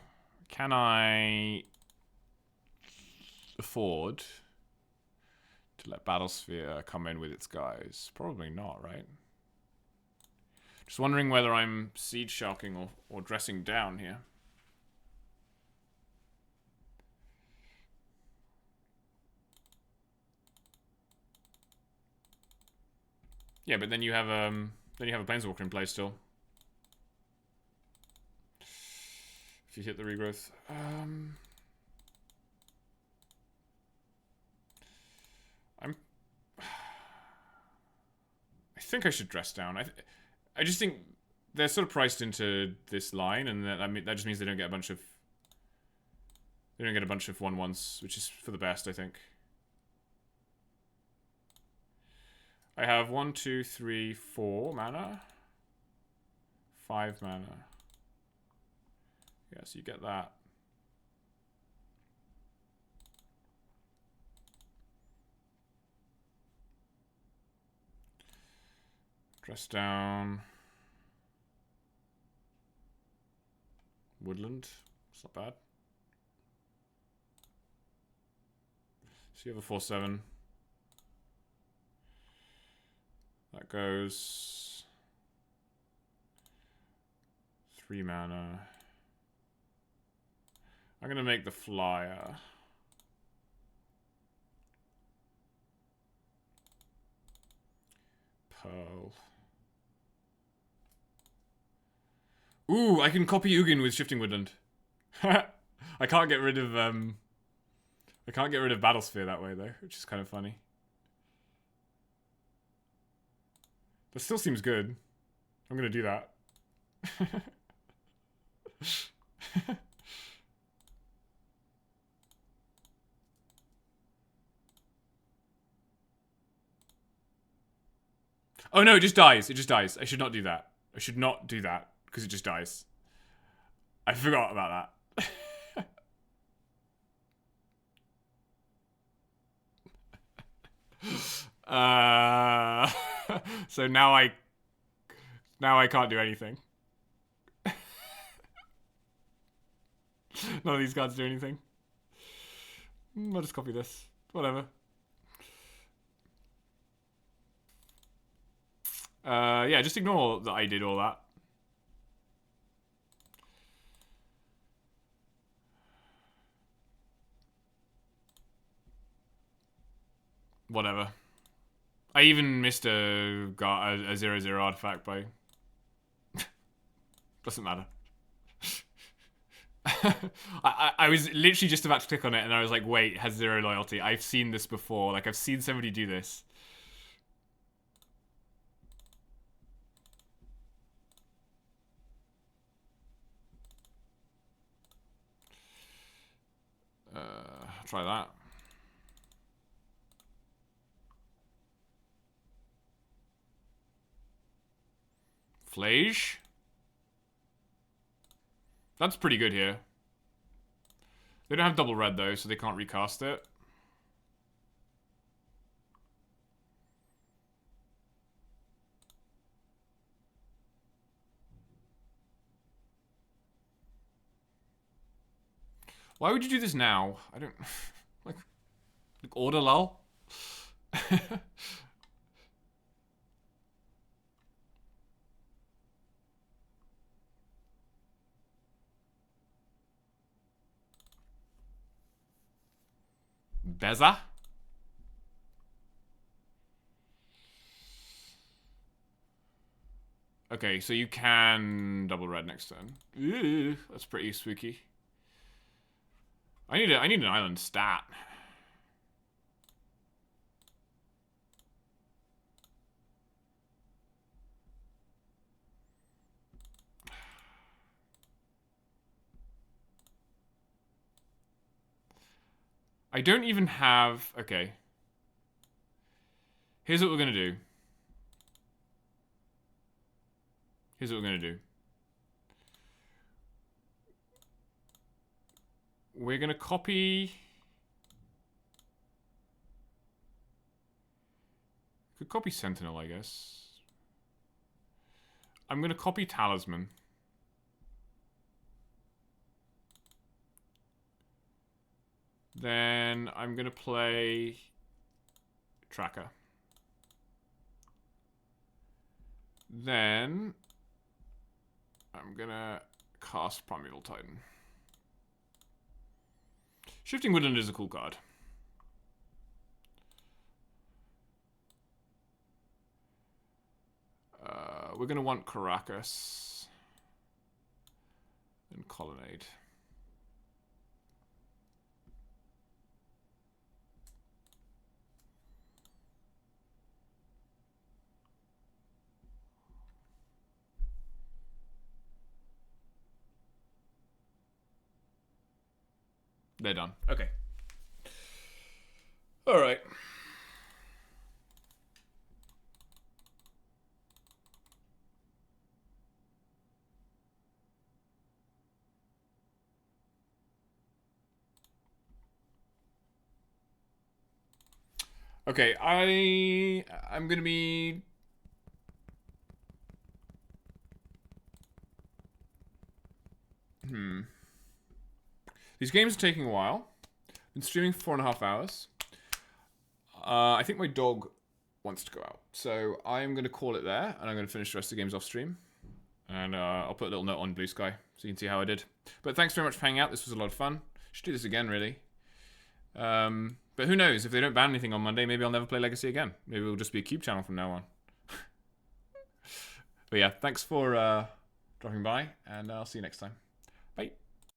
can I afford to let Battlesphere come in with its guys? Probably not, right? Just wondering whether I'm Siege Sharking or dressing down here. Yeah, but then you have a Planeswalker in play still. If you hit the regrowth. I think I should dress down. I just think they're sort of priced into this line, and that just means they don't get a bunch of 1/1s, which is for the best, I think. I have 1, 2, 3, 4 mana. 5 mana. Yeah, so you get that. Dress down. Woodland. It's not bad. So you have a 4/7. That goes 3 mana. I'm gonna make the flyer. Pearl. Ooh, I can copy Ugin with Shifting Woodland. I can't get rid of Battlesphere that way though, which is kind of funny. That still seems good. I'm gonna do that. Oh no, it just dies. It just dies. I should not do that. I should not do that because it just dies. I forgot about that. So now I can't do anything. None of these cards do anything. I'll just copy this. Whatever. Yeah, just ignore that I did all that. Whatever. I even missed a 0/0 artifact by... Doesn't matter. I was literally just about to click on it and I was like, wait, it has 0 loyalty. I've seen this before. Like, I've seen somebody do this. Try that. Flage? That's pretty good here. They don't have double red though, so they can't recast it. Why would you do this now? I don't... like order lull? Beza? Okay, so you can double red next turn. Ew, that's pretty spooky. I need an island stat. I don't even have... Okay. Here's what we're gonna do. Here's what we're gonna do. We're gonna copy... Could copy Sentinel, I guess. I'm gonna copy Talisman. Then I'm gonna play Tracker. Then I'm gonna cast Primeval Titan. Shifting Woodland is a cool card. We're gonna want Caracas and Colonnade. They're done. Okay. All right. Okay, I'm gonna be... These games are taking a while. Been streaming for 4.5 hours. I think my dog wants to go out. So I'm going to call it there, and I'm going to finish the rest of the games off stream. And I'll put a little note on Blue Sky so you can see how I did. But thanks very much for hanging out. This was a lot of fun. Should do this again, really. But who knows? If they don't ban anything on Monday, maybe I'll never play Legacy again. Maybe it'll just be a Cube channel from now on. But yeah, thanks for dropping by, and I'll see you next time.